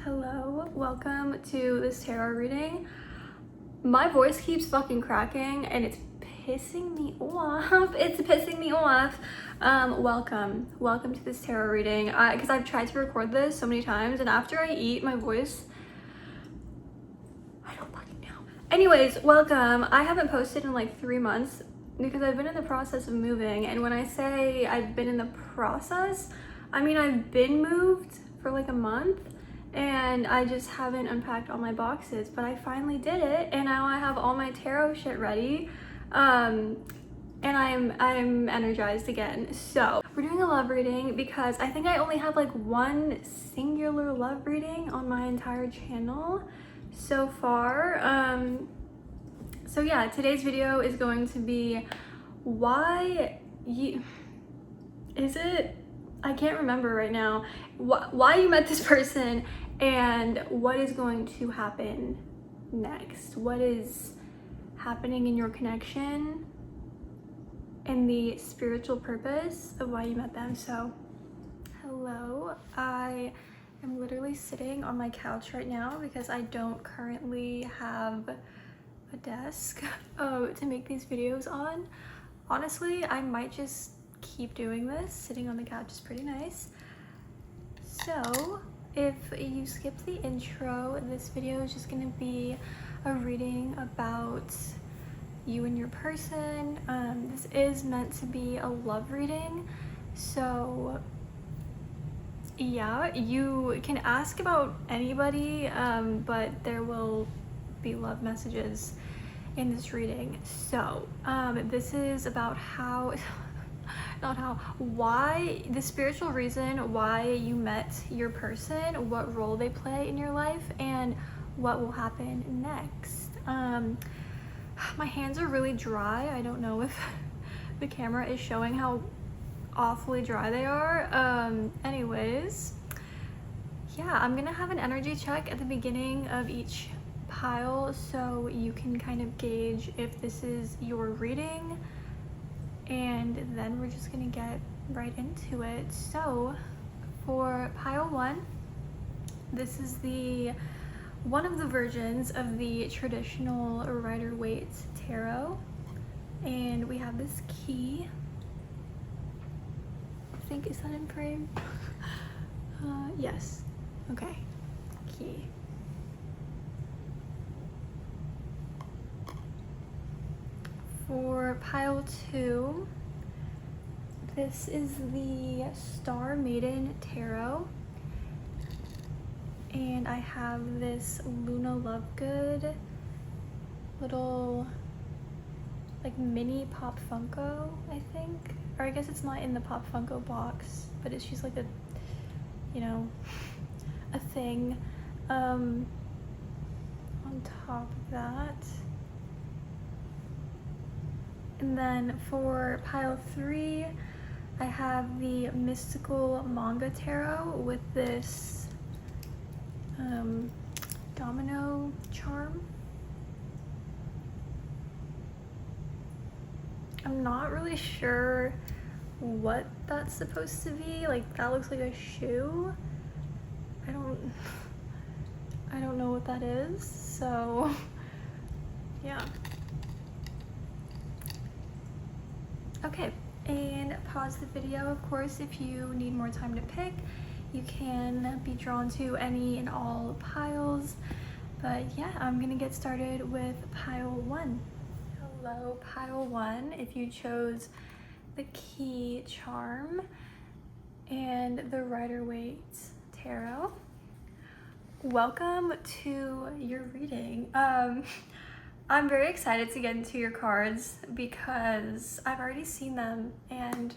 Hello, welcome to this tarot reading. My voice keeps fucking cracking and it's pissing me off. It's pissing me off. Welcome to this tarot reading. Because I've tried to record this so many times and after I eat, my voice, I don't fucking know. Anyways, welcome. I haven't posted in like 3 months because I've been in the process of moving, and when I say I've been in the process, I mean I've been moved for like a month and I just haven't unpacked all my boxes, but I finally did it and now I have all my tarot shit ready, and I'm energized again. So we're doing a love reading because I think I only have like one singular love reading on my entire channel so far. So yeah, today's video is going to be I can't remember right now, why you met this person and what is going to happen next. What is happening in your connection and the spiritual purpose of why you met them. So hello, I am literally sitting on my couch right now because I don't currently have a desk to make these videos on. Honestly, I might just keep doing this. Sitting on the couch is pretty nice. So if you skip the intro, this video is just gonna be a reading about you and your person. This is meant to be a love reading, so yeah, you can ask about anybody, but there will be love messages in this reading. So this is about why, the spiritual reason why you met your person, what role they play in your life, and what will happen next. My hands are really dry. I don't know if the camera is showing how awfully dry they are. Anyways, yeah, I'm gonna have an energy check at the beginning of each pile so you can kind of gauge if this is your reading, and then we're just gonna get right into it. So for pile 1, this is one of the versions of the traditional Rider-Waite tarot, and we have this key. I think, is that in frame? Yes. Okay, key. For pile 2, this is the Star Maiden Tarot, and I have this Luna Lovegood little like mini Pop Funko, I think, or I guess it's not in the Pop Funko box, but she's like a, you know, a thing. On top of that. And then for pile 3, I have the Mystical Manga Tarot with this domino charm. I'm not really sure what that's supposed to be. Like, that looks like a shoe. I don't know what that is, so yeah. Okay, and pause the video, of course, if you need more time to pick. You can be drawn to any and all piles, but yeah, I'm gonna get started with pile 1. Hello, pile 1. If you chose the key charm and the Rider-Waite tarot, welcome to your reading. I'm very excited to get into your cards because I've already seen them, and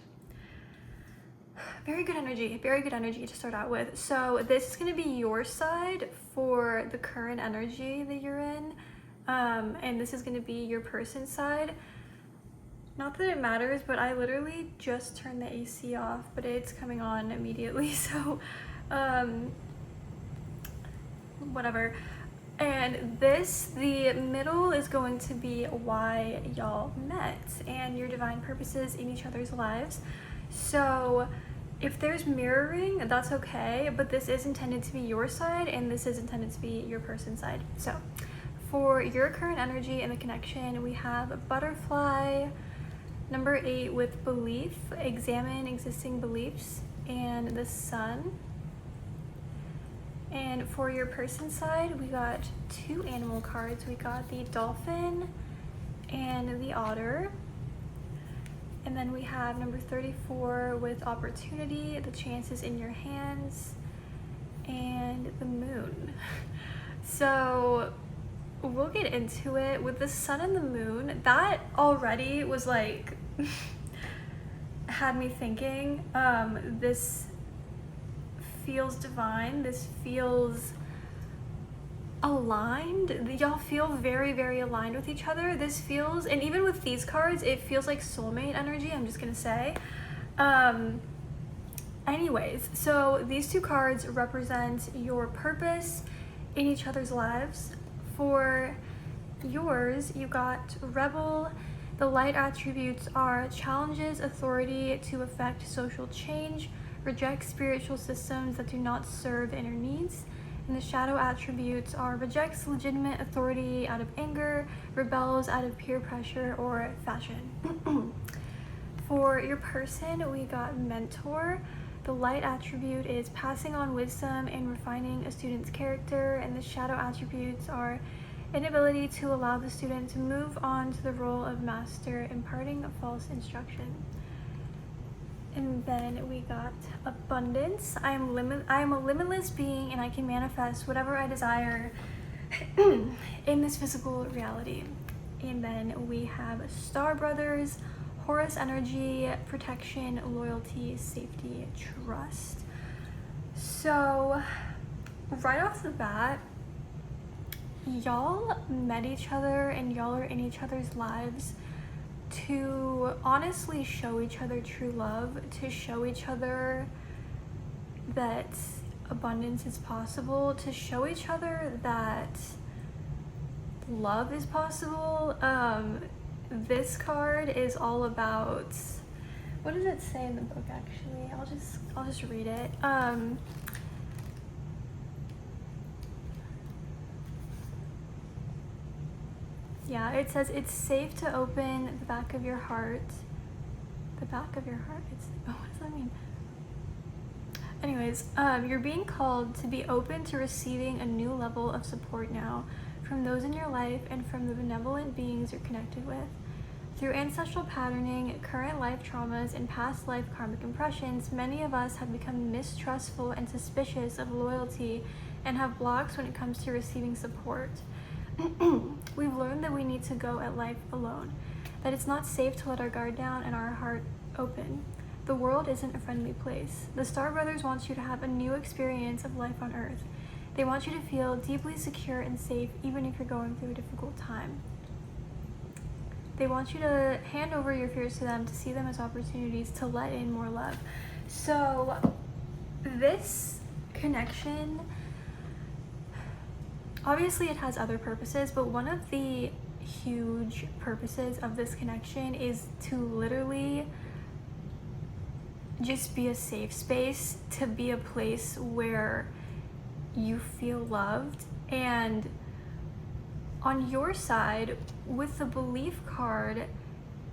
very good energy to start out with. So this is going to be your side for the current energy that you're in, and this is going to be your person's side. Not that it matters, but I literally just turned the AC off, but it's coming on immediately, so whatever. And the middle is going to be why y'all met and your divine purposes in each other's lives. So if there's mirroring, that's okay, but this is intended to be your side and this is intended to be your person's side. So for your current energy and the connection, we have butterfly, number 8 with belief, examine existing beliefs, and the sun. And for your person's side, we got 2 animal cards. We got the dolphin and the otter. And then we have number 34 with opportunity, the chances in your hands, and the moon. So we'll get into it with the sun and the moon. That already was like had me thinking, this feels divine, this feels aligned. Y'all feel very, very aligned with each other. This feels, and even with these cards, it feels like soulmate energy, I'm just gonna say. Anyways, so these 2 cards represent your purpose in each other's lives. For yours, you got rebel. The light attributes are challenges authority to effect social change, reject spiritual systems that do not serve inner needs. And the shadow attributes are rejects legitimate authority out of anger, rebels out of peer pressure or fashion. For your person, we got mentor. The light attribute is passing on wisdom and refining a student's character, and the shadow attributes are inability to allow the student to move on to the role of master, imparting a false instruction. And then we got abundance. I am a limitless being and I can manifest whatever I desire in this physical reality. And then we have Star Brothers, Horus energy, protection, loyalty, safety, trust. So right off the bat, y'all met each other and y'all are in each other's lives to honestly show each other true love, to show each other that abundance is possible, to show each other that love is possible. This card is all about, what does it say in the book actually? I'll just read it. Yeah, it says it's safe to open the back of your heart. The back of your heart? What does that mean? Anyways, you're being called to be open to receiving a new level of support now from those in your life and from the benevolent beings you're connected with. Through ancestral patterning, current life traumas, and past life karmic impressions, many of us have become mistrustful and suspicious of loyalty and have blocks when it comes to receiving support. We've learned that we need to go at life alone, that it's not safe to let our guard down and our heart open. The world isn't a friendly place. The Star Brothers want you to have a new experience of life on Earth. They want you to feel deeply secure and safe even if you're going through a difficult time. They want you to hand over your fears to them, to see them as opportunities to let in more love. So this connection, obviously it has other purposes, but one of the huge purposes of this connection is to literally just be a safe space, to be a place where you feel loved. And on your side, with the belief card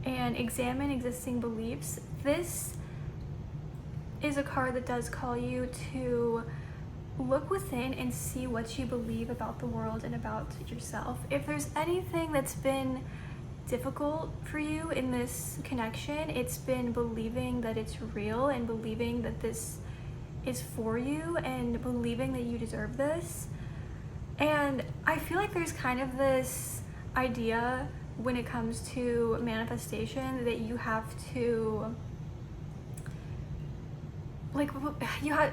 and examine existing beliefs, this is a card that does call you to look within and see what you believe about the world and about yourself. If there's anything that's been difficult for you in this connection, it's been believing that it's real and believing that this is for you and believing that you deserve this. And I feel like there's kind of this idea when it comes to manifestation that you have to, like,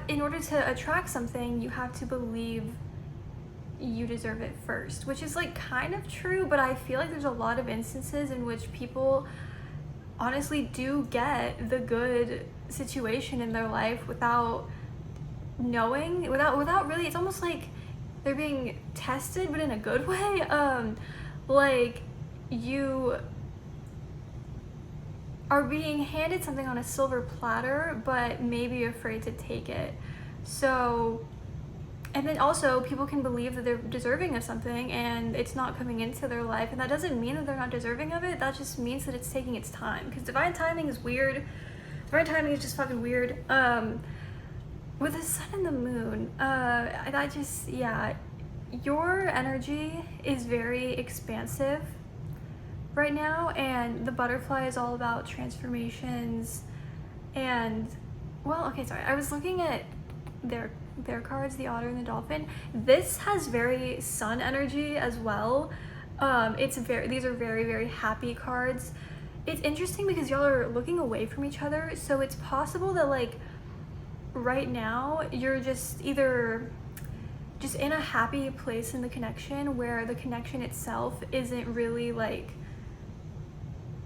in order to attract something, you have to believe you deserve it first, which is like kind of true, but I feel like there's a lot of instances in which people honestly do get the good situation in their life without knowing, without really, it's almost like they're being tested, but in a good way. Like, you are being handed something on a silver platter, but maybe afraid to take it. So, and then also people can believe that they're deserving of something and it's not coming into their life, and that doesn't mean that they're not deserving of it. That just means that it's taking its time, because divine timing is weird. Divine timing is just fucking weird. With the sun and the moon, that just, yeah, your energy is very expansive right now, and the butterfly is all about transformations. And, well, okay, sorry, I was looking at their cards, the otter and the dolphin. This has very sun energy as well. These are very, very happy cards. It's interesting because y'all are looking away from each other, so it's possible that, like, right now you're just either just in a happy place in the connection, where the connection itself isn't really, like,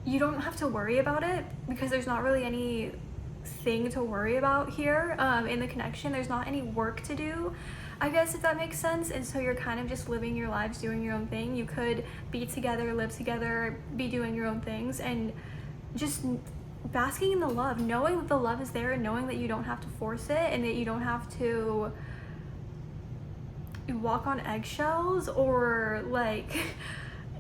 you don't have to worry about it because there's not really anything to worry about here in the connection. There's not any work to do, I guess, if that makes sense. And so you're kind of just living your lives, doing your own thing. You could be together, live together, be doing your own things, and just basking in the love, knowing that the love is there, and knowing that you don't have to force it, and that you don't have to walk on eggshells, or like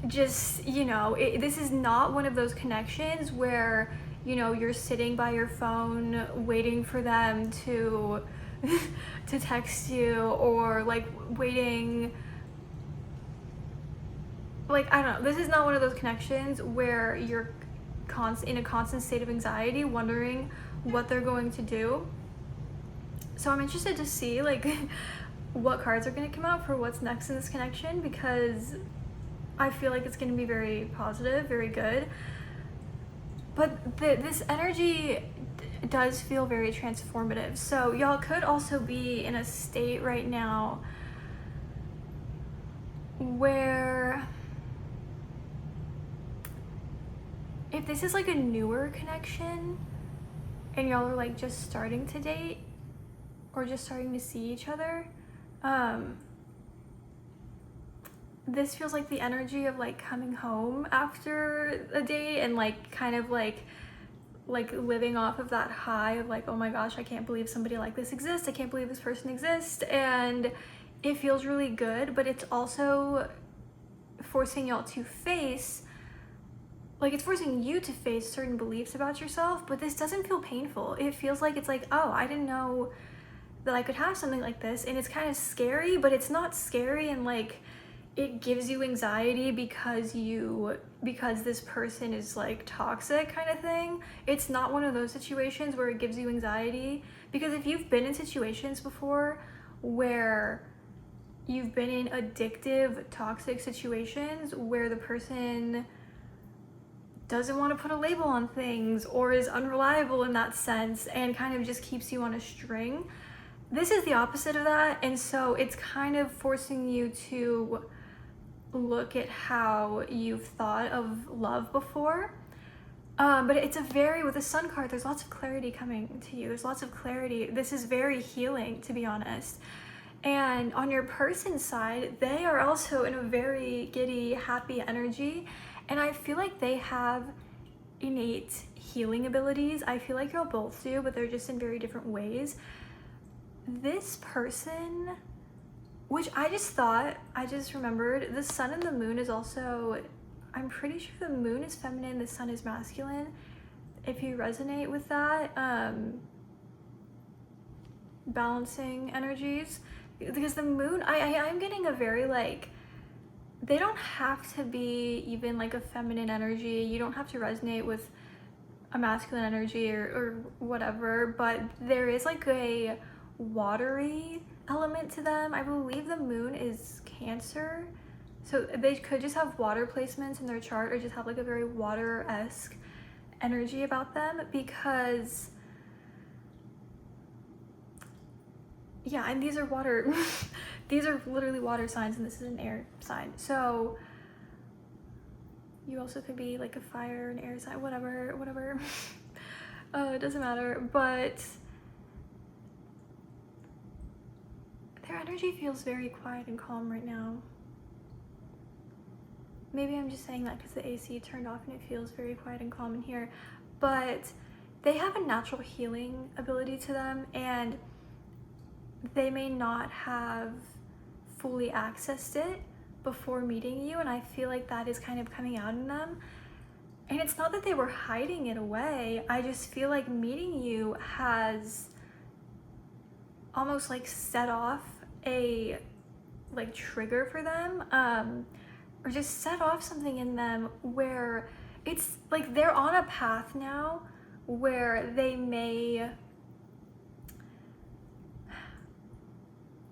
just, you know, this is not one of those connections where, you know, you're sitting by your phone waiting for them to to text you, or like waiting, like, I don't know, this is not one of those connections where you're in a constant state of anxiety, wondering what they're going to do. So I'm interested to see, like, what cards are going to come out for what's next in this connection, because I feel like it's going to be very positive, very good. But this energy does feel very transformative. So y'all could also be in a state right now where, if this is like a newer connection and y'all are like just starting to date or just starting to see each other, this feels like the energy of like coming home after a date, and like kind of like living off of that high of like, oh my gosh, I can't believe somebody like this exists, I can't believe this person exists. And it feels really good, but it's also forcing y'all to face, like, it's forcing you to face certain beliefs about yourself. But this doesn't feel painful. It feels like it's like, oh, I didn't know that I could have something like this. And it's kind of scary, but it's not scary and like it gives you anxiety because this person is like toxic kind of thing. It's not one of those situations where it gives you anxiety, because if you've been in situations before where you've been in addictive, toxic situations where the person doesn't want to put a label on things or is unreliable in that sense and kind of just keeps you on a string, this is the opposite of that. And so it's kind of forcing you to look at how you've thought of love before. But it's with the Sun card, there's lots of clarity coming to you. There's lots of clarity. This is very healing, to be honest. And on your person's side, they are also in a very giddy, happy energy. And I feel like they have innate healing abilities. I feel like y'all both do, but they're just in very different ways. This person, which I just remembered, the sun and the moon is also, I'm pretty sure the moon is feminine, the sun is masculine. If you resonate with that, balancing energies, because the moon, I'm getting a very like, they don't have to be even like a feminine energy. You don't have to resonate with a masculine energy or whatever, but there is like a watery element to them. I believe the moon is Cancer, so they could just have water placements in their chart or just have like a very water-esque energy about them, because yeah, and these are water these are literally water signs, and this is an air sign. So you also could be like a fire and air sign, whatever it doesn't matter. But their energy feels very quiet and calm right now. Maybe I'm just saying that because the AC turned off and it feels very quiet and calm in here, but they have a natural healing ability to them, and they may not have fully accessed it before meeting you, and I feel like that is kind of coming out in them. And it's not that they were hiding it away, I just feel like meeting you has almost like set off a like trigger for them, or just set off something in them where it's like they're on a path now where they may,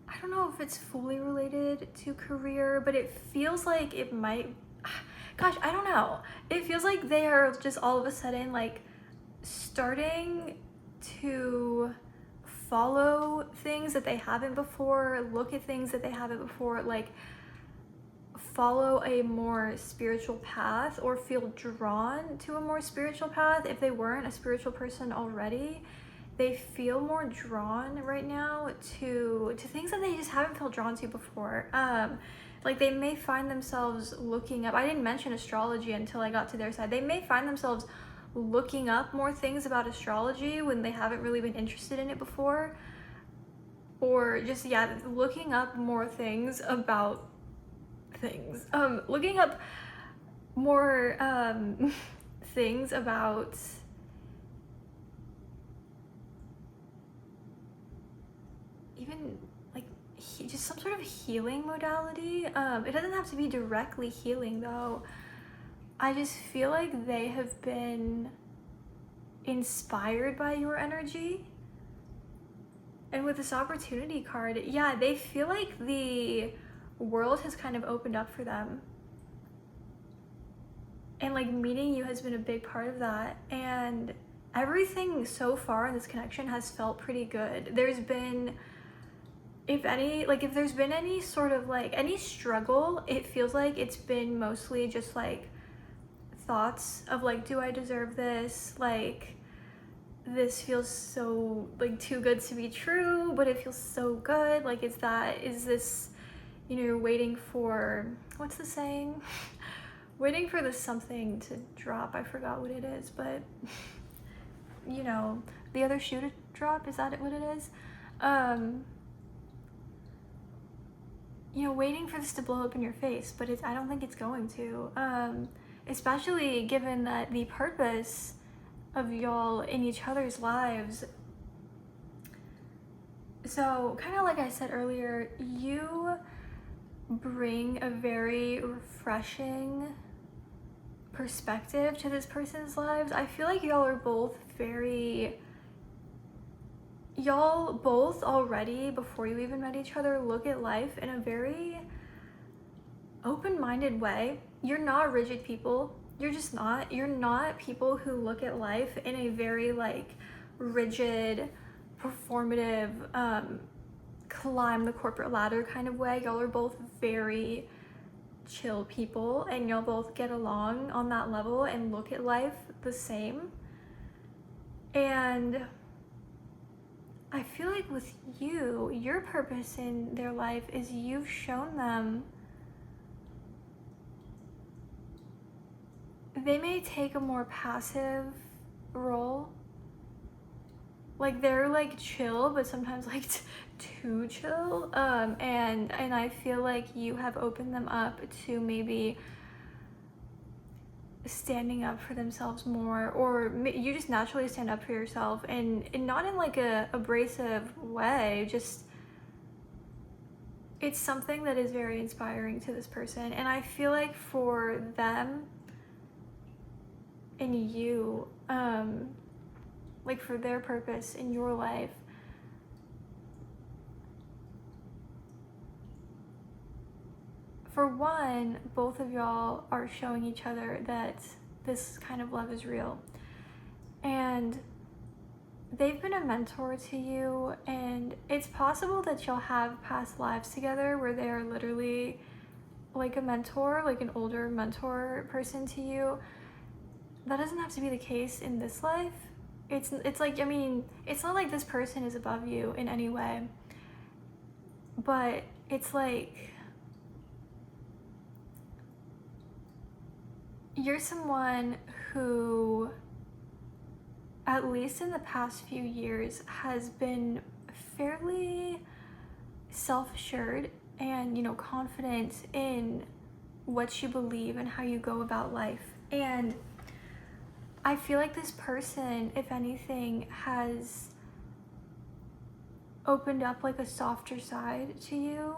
I don't know if it's fully related to career, but it feels like it might, gosh, I don't know. It feels like they are just all of a sudden like starting to follow things that they haven't before, look at things that they haven't before, like follow a more spiritual path or feel drawn to a more spiritual path. If they weren't a spiritual person already, they feel more drawn right now to things that they just haven't felt drawn to before. Like they may find themselves looking up, I didn't mention astrology until I got to their side. They may find themselves looking up more things about astrology when they haven't really been interested in it before, or just looking up more things about things, looking up more things about even like just some sort of healing modality. It doesn't have to be directly healing though. I just feel like they have been inspired by your energy. And with this opportunity card, yeah, they feel like the world has kind of opened up for them. And like meeting you has been a big part of that. And everything so far in this connection has felt pretty good. There's been, if there's been any sort of like any struggle, it feels like it's been mostly just like thoughts of like, do I deserve this? Like, this feels so like too good to be true, but it feels so good. Like, is this, you know, you're waiting for, what's the saying? Waiting for the something to drop. I forgot what it is, but you know, the other shoe to drop, is that what it is? You know, waiting for this to blow up in your face, but I don't think it's going to. Especially given that the purpose of y'all in each other's lives. So kind of like I said earlier, you bring a very refreshing perspective to this person's lives. I feel like y'all both already, before you even met each other, look at life in a very open-minded way. You're not rigid people. You're just not. You're not people who look at life in a very like rigid, performative, climb the corporate ladder kind of way. Y'all are both very chill people, and y'all both get along on that level and look at life the same. And I feel like with you, your purpose in their life is you've shown them they may take a more passive role. Like they're like chill, but sometimes like too chill. And I feel like you have opened them up to maybe standing up for themselves more, or you just naturally stand up for yourself, and not in like a abrasive way, just it's something that is very inspiring to this person. And I feel like for them and you, like for their purpose in your life, for one, both of y'all are showing each other that this kind of love is real. And they've been a mentor to you, and it's possible that you'll have past lives together where they are literally like a mentor, like an older mentor person to you. That doesn't have to be the case in this life. It's like, I mean, it's not like this person is above you in any way, but it's like you're someone who at least in the past few years, has been fairly self-assured and, you know, confident in what you believe and how you go about life. And I feel like this person, if anything, has opened up like a softer side to you.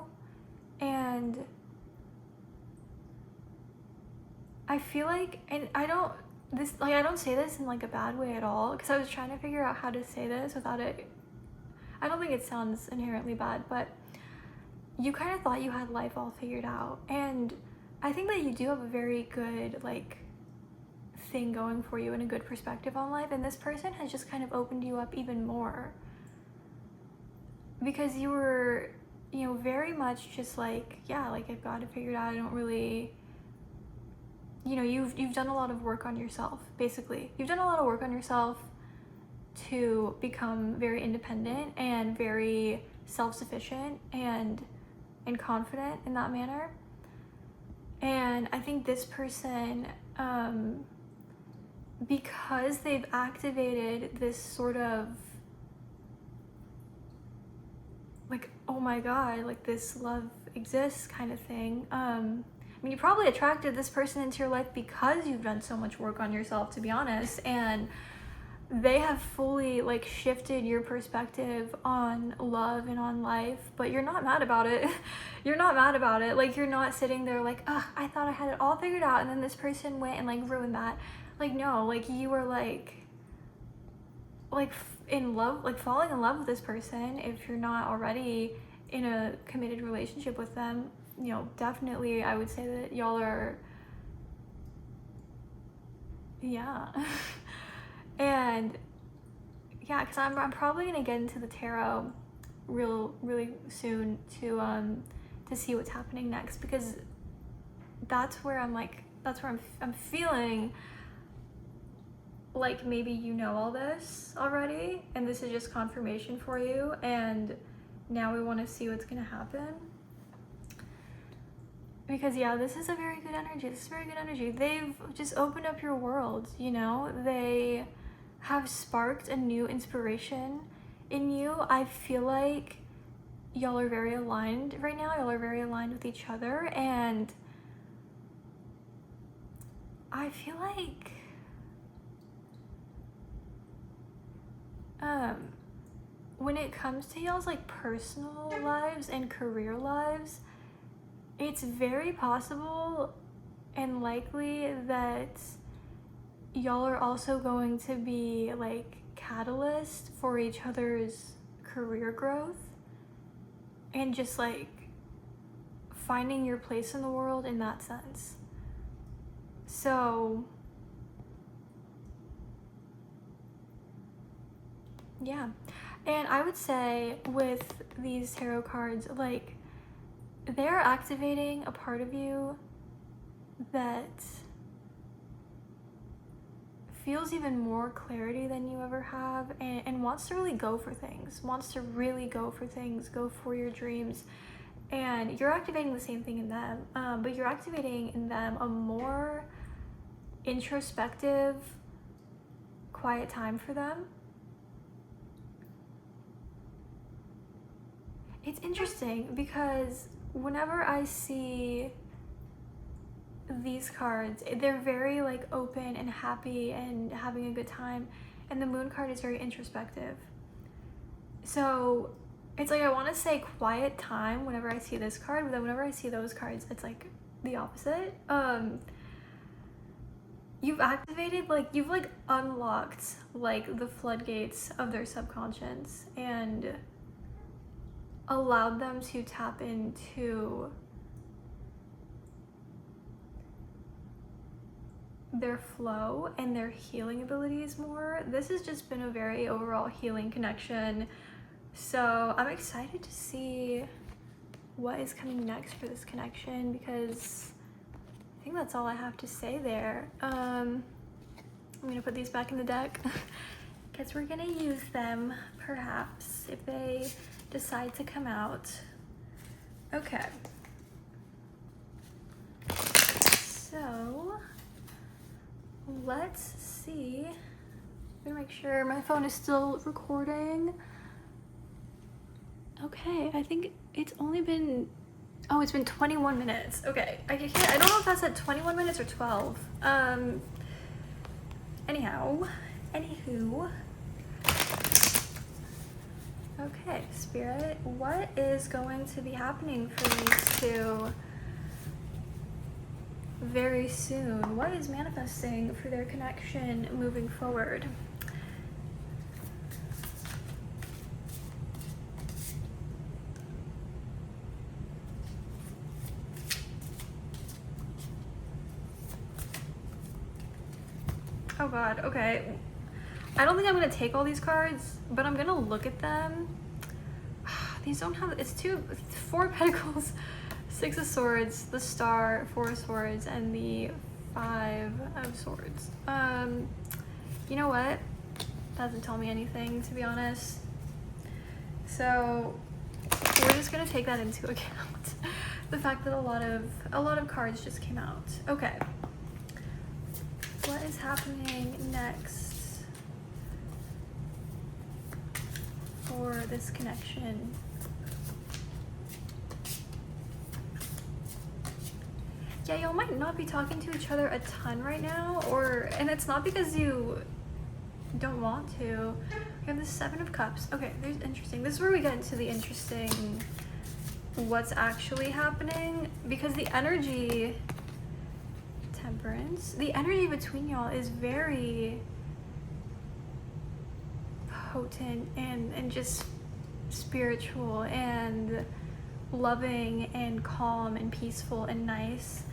And I feel like, and I don't say this in like a bad way at all, because I was trying to figure out how to say this without it, I don't think it sounds inherently bad, but you kind of thought you had life all figured out. And I think that you do have a very good like thing going for you and a good perspective on life, and this person has just kind of opened you up even more, because you were, you know, very much just like, yeah, like I've got it figured out. I don't really, you know, you've done a lot of work on yourself. Basically, you've done a lot of work on yourself to become very independent and very self-sufficient and confident in that manner. And I think this person, because they've activated this sort of like, oh my god, like this love exists kind of thing. I mean, you probably attracted this person into your life because you've done so much work on yourself, to be honest, and they have fully like shifted your perspective on love and on life, but you're not mad about it. You're not mad about it. Like, you're not sitting there like, ugh, I thought I had it all figured out and then this person went and like ruined that. Like, no, like you were like in love, like falling in love with this person. If you're not already in a committed relationship with them, you know, definitely I would say that y'all are, yeah. And yeah, because I'm probably gonna get into the tarot really soon to see what's happening next, because that's where I'm feeling like maybe you know all this already and this is just confirmation for you, and now we want to see what's gonna happen. Because yeah, this is a very good energy. They've just opened up your world, you know? They have sparked a new inspiration in you. I feel like y'all are very aligned right now. Y'all are very aligned with each other, and I feel like when it comes to y'all's like personal lives and career lives, it's very possible and likely that y'all are also going to be like catalyst for each other's career growth and just like finding your place in the world in that sense. So yeah, and I would say with these tarot cards, like, they're activating a part of you that feels even more clarity than you ever have, and wants to really go for things, go for your dreams. And you're activating the same thing in them, but you're activating in them a more introspective, quiet time for them. It's interesting because whenever I see these cards, they're very like open and happy and having a good time, and the moon card is very introspective. So it's like I want to say quiet time whenever I see this card, but then whenever I see those cards, it's like the opposite. You've activated, like, you've like unlocked like the floodgates of their subconscious and allowed them to tap into their flow and their healing abilities more. This has just been a very overall healing connection. So I'm excited to see what is coming next for this connection, because I think that's all I have to say there. I'm gonna put these back in the deck because we're gonna use them perhaps if they decide to come out. Okay. So let's see I'm gonna make sure my phone is still recording. Okay, I think it's only been, oh, it's been 21 minutes. Okay, I don't know if that's at 21 minutes or 12. Anywho. Okay, Spirit, what is going to be happening for these two very soon? What is manifesting for their connection moving forward? Oh God, okay. I don't think I'm gonna take all these cards, but I'm gonna look at them. These don't have, it's 4 pentacles, 6 of swords, the star, 4 of swords, and the 5 of swords. You know what? Doesn't tell me anything, to be honest. So we're just gonna take that into account. The fact that a lot of cards just came out. Okay. What is happening next for this connection? Yeah, y'all might not be talking to each other a ton right now, and it's not because you don't want to. We have the 7 of Cups. Okay, there's interesting. This is where we get into the interesting what's actually happening, because the energy, Temperance, the energy between y'all is very potent and just spiritual and loving and calm and peaceful and nice.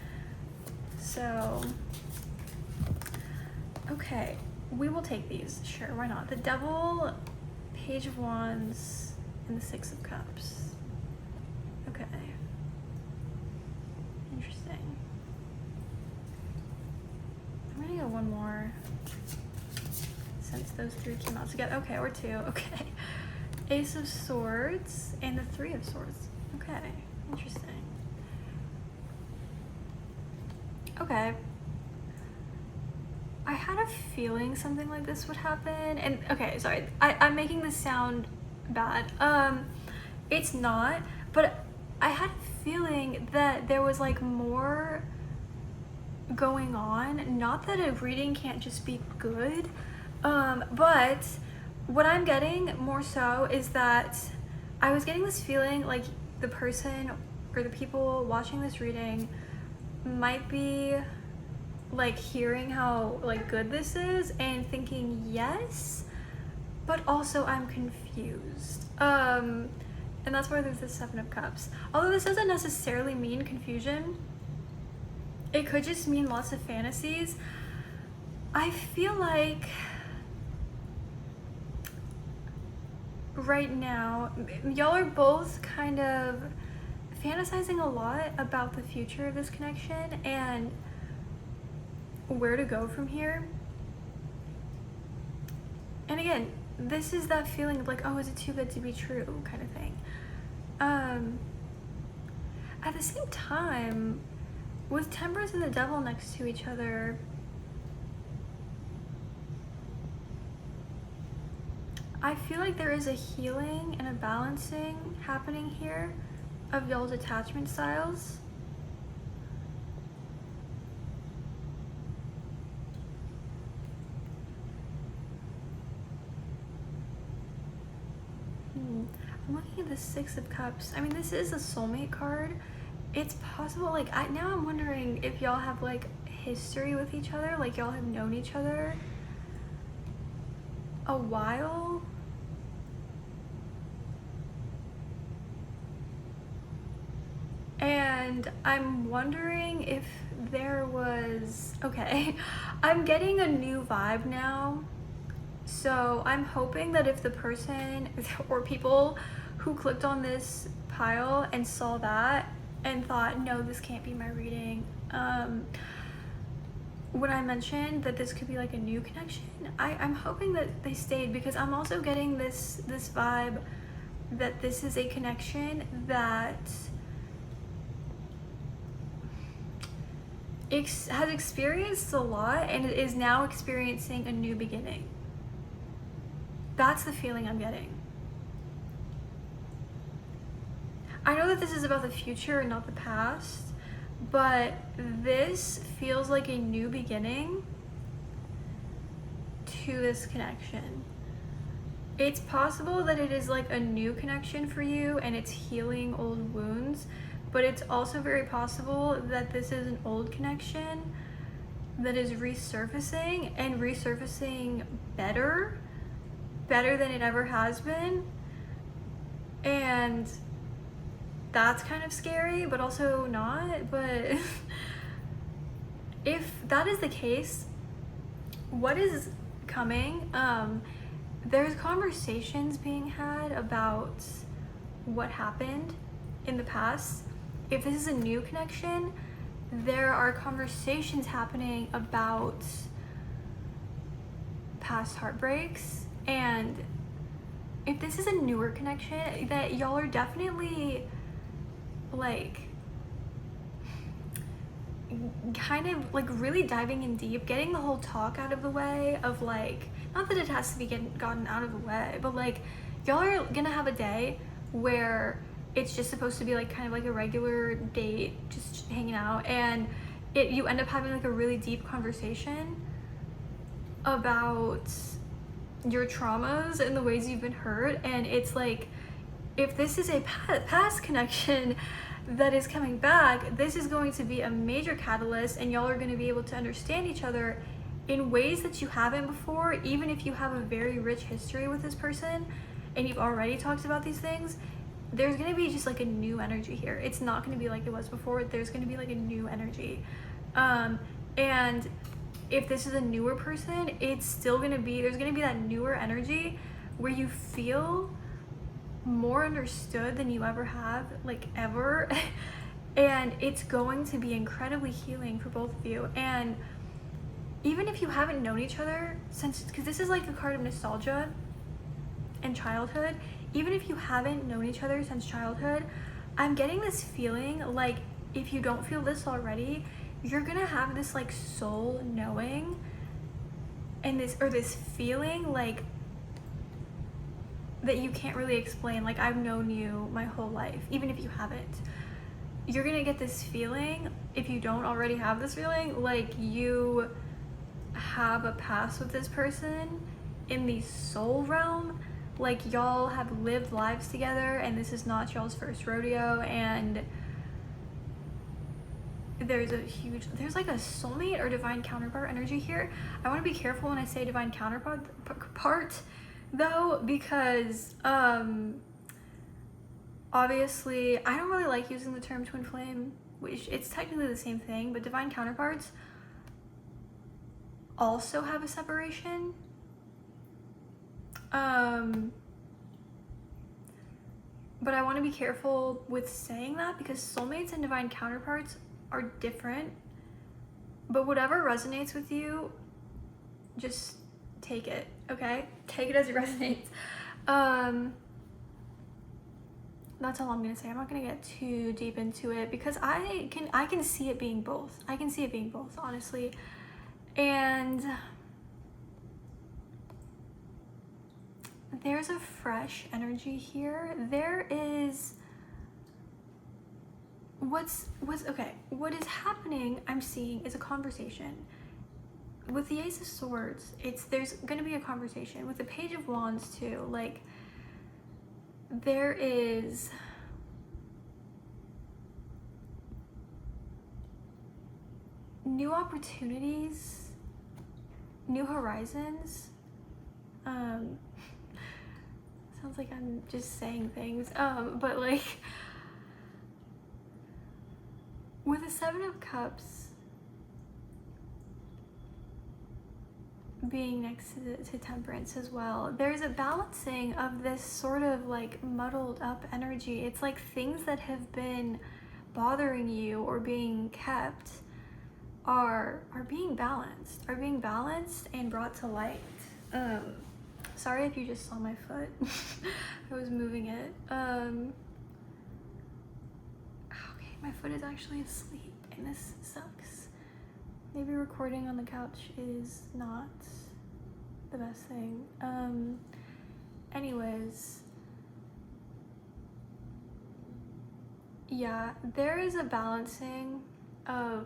So, okay, we will take these. Sure, why not? The Devil, Page of Wands, and the 6 of Cups. Okay. Interesting. I'm gonna go one more since those 3 came out together. Okay, or 2. Okay. Ace of Swords and the 3 of Swords. Okay, interesting. Okay. I had a feeling something like this would happen. And okay, sorry, I'm making this sound bad. It's not, but I had a feeling that there was like more going on. Not that a reading can't just be good, but what I'm getting more so is that I was getting this feeling like the person or the people watching this reading might be like hearing how like good this is and thinking yes, but also I'm confused. And that's why there's the 7 of Cups. Although this doesn't necessarily mean confusion, it could just mean lots of fantasies. I feel like right now y'all are both kind of fantasizing a lot about the future of this connection and where to go from here. And again, this is that feeling of like, oh, is it too good to be true kind of thing. At the same time, with Temperance and the Devil next to each other, I feel like there is a healing and a balancing happening here of y'all's attachment styles. I'm looking at the 6 of Cups. I mean, this is a soulmate card. It's possible, like, now I'm wondering if y'all have, like, history with each other, like y'all have known each other a while. And I'm wondering if there was, okay, I'm getting a new vibe now. So I'm hoping that if the person or people who clicked on this pile and saw that and thought, no, this can't be my reading, when I mentioned that this could be like a new connection, I'm hoping that they stayed, because I'm also getting this vibe that this is a connection that has experienced a lot and is now experiencing a new beginning. That's the feeling I'm getting. I know that this is about the future and not the past, but this feels like a new beginning to this connection. It's possible that it is like a new connection for you and it's healing old wounds, but it's also very possible that this is an old connection that is resurfacing and resurfacing better than it ever has been. And that's kind of scary, but also not. But if that is the case, what is coming? There's conversations being had about what happened in the past. If this is a new connection, there are conversations happening about past heartbreaks. And if this is a newer connection, that y'all are definitely like kind of like really diving in deep, getting the whole talk out of the way of like, not that it has to be gotten out of the way, but like y'all are gonna have a day where it's just supposed to be like kind of like a regular date, just hanging out, and you end up having like a really deep conversation about your traumas and the ways you've been hurt. And it's like, if this is a past connection that is coming back, this is going to be a major catalyst, and y'all are going to be able to understand each other in ways that you haven't before. Even if you have a very rich history with this person and you've already talked about these things, there's going to be just like a new energy here. It's not going to be like it was before. There's going to be like a new energy. And if this is a newer person, it's still going to be, there's going to be that newer energy where you feel more understood than you ever have, like ever. And it's going to be incredibly healing for both of you. And even if you haven't known each other since, because this is like a card of nostalgia and childhood, even if you haven't known each other since childhood, I'm getting this feeling like if you don't feel this already, you're gonna have this like soul knowing and this feeling like that you can't really explain. Like, I've known you my whole life, even if you haven't. You're gonna get this feeling, if you don't already have this feeling, like you have a past with this person in the soul realm. Like, y'all have lived lives together and this is not y'all's first rodeo. And there's like a soulmate or divine counterpart energy here. I want to be careful when I say divine counterpart though, because obviously I don't really like using the term twin flame, which it's technically the same thing, but divine counterparts also have a separation. But I want to be careful with saying that because soulmates and divine counterparts are different. But whatever resonates with you, just take it, okay? Take it as it resonates. That's all I'm gonna say. I'm not gonna get too deep into it because I can see it being both. I can see it being both, honestly. And there's a fresh energy here. There is what is happening, I'm seeing, is a conversation. With the Ace of Swords, there's gonna be a conversation. With the Page of Wands too, like there is new opportunities, new horizons. Sounds like I'm just saying things, but like with the Seven of Cups being next to Temperance as well, there's a balancing of this sort of like muddled up energy. It's like things that have been bothering you or being kept are being balanced and brought to light. Sorry if you just saw my foot. I was moving it. Okay, my foot is actually asleep and this sucks. Maybe recording on the couch is not the best thing. anyways, yeah, there is a balancing of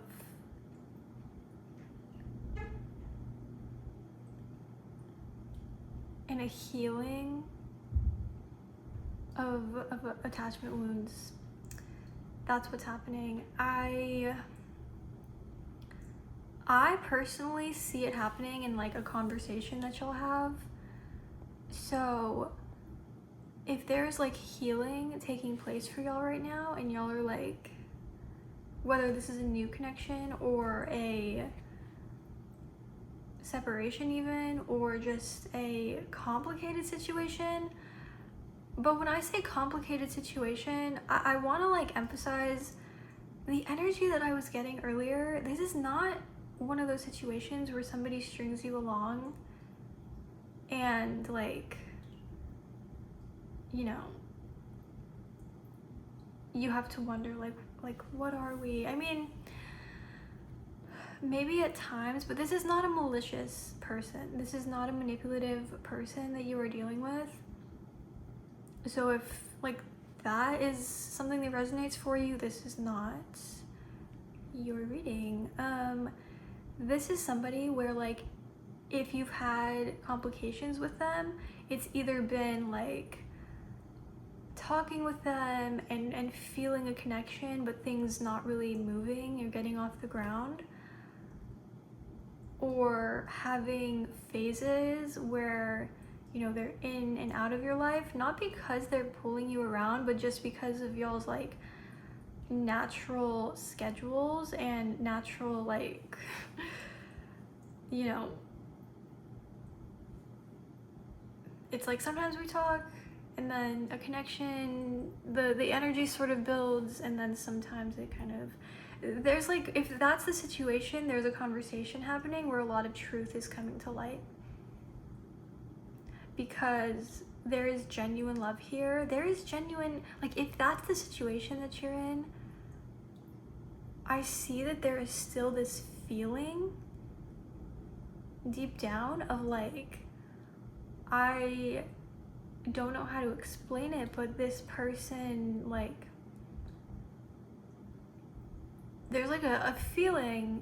and a healing of attachment wounds. That's what's happening. I personally see it happening in like a conversation that you'll have. So if there's like healing taking place for y'all right now and y'all are like, whether this is a new connection or a separation even, or just a complicated situation. But when I say complicated situation, I want to like emphasize the energy that I was getting earlier. This is not one of those situations where somebody strings you along and like, you know, you have to wonder like what are we? I mean, maybe at times, but this is not a malicious person. This is not a manipulative person that you are dealing with. So if like that is something that resonates for you, this is not your reading. This is somebody where like if you've had complications with them, it's either been like talking with them and feeling a connection, but things not really moving or getting off the ground, or having phases where, you know, they're in and out of your life, not because they're pulling you around, but just because of y'all's like natural schedules and natural like you know, it's like sometimes we talk and then a connection, the energy sort of builds, and then sometimes it kind of, there's like, if that's the situation, there's a conversation happening where a lot of truth is coming to light, because there is genuine love here. There is genuine, like if that's the situation that you're in, I see that there is still this feeling deep down of like, I don't know how to explain it, but this person, like, there's like a feeling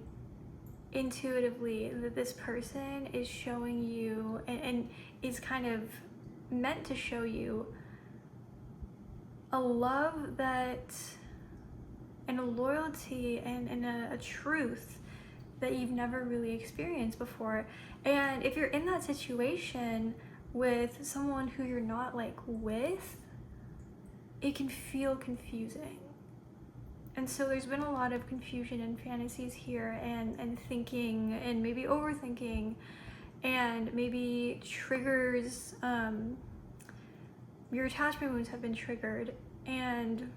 intuitively that this person is showing you and is kind of meant to show you a love that, and a loyalty and a truth that you've never really experienced before. And if you're in that situation with someone who you're not like with, it can feel confusing. And so there's been a lot of confusion and fantasies here, and thinking and maybe overthinking, and maybe triggers, your attachment wounds have been triggered, and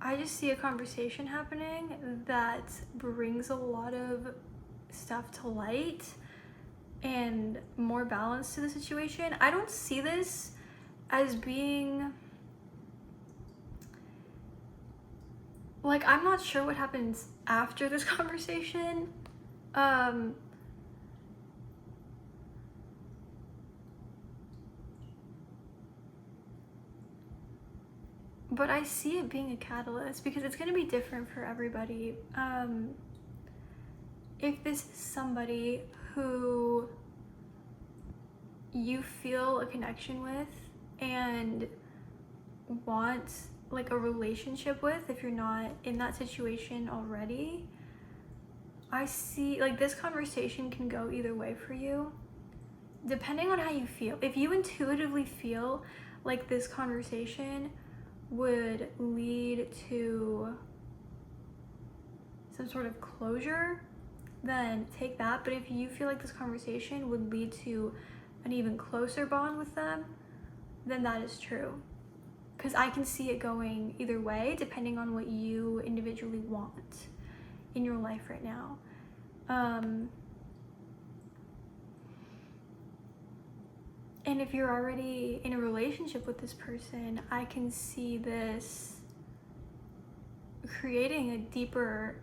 I just see a conversation happening that brings a lot of stuff to light and more balance to the situation. I don't see this as being like, I'm not sure what happens after this conversation. But I see it being a catalyst because it's going to be different for everybody. If this is somebody who you feel a connection with and want like a relationship with, if you're not in that situation already, I see like this conversation can go either way for you, depending on how you feel. If you intuitively feel like this conversation would lead to some sort of closure, then take that. But if you feel like this conversation would lead to an even closer bond with them, then that is true. Because I can see it going either way, depending on what you individually want in your life right now. And if you're already in a relationship with this person, I can see this creating a deeper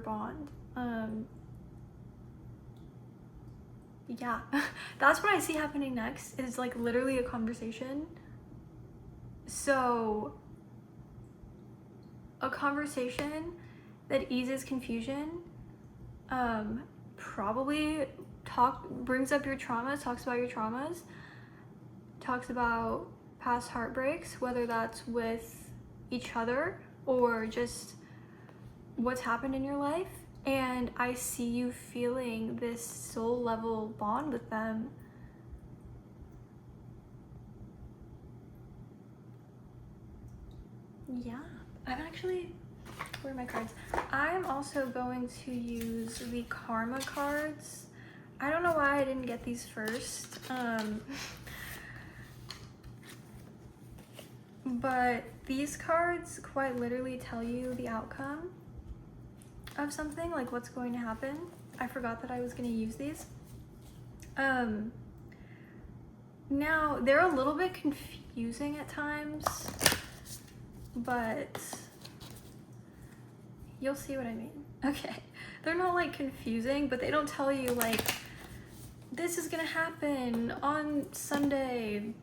bond. yeah, that's what I see happening next, is like literally a conversation. So a conversation that eases confusion, probably brings up your traumas, talks about your traumas, talks about past heartbreaks, whether that's with each other or just what's happened in your life. And I see you feeling this soul level bond with them. Yeah, where are my cards? I'm also going to use the Karma cards. I don't know why I didn't get these first. But these cards quite literally tell you the outcome of something, like what's going to happen. I forgot that I was going to use these. Now, they're a little bit confusing at times, but you'll see what I mean. Okay, they're not like confusing, but they don't tell you like, this is gonna happen on Sunday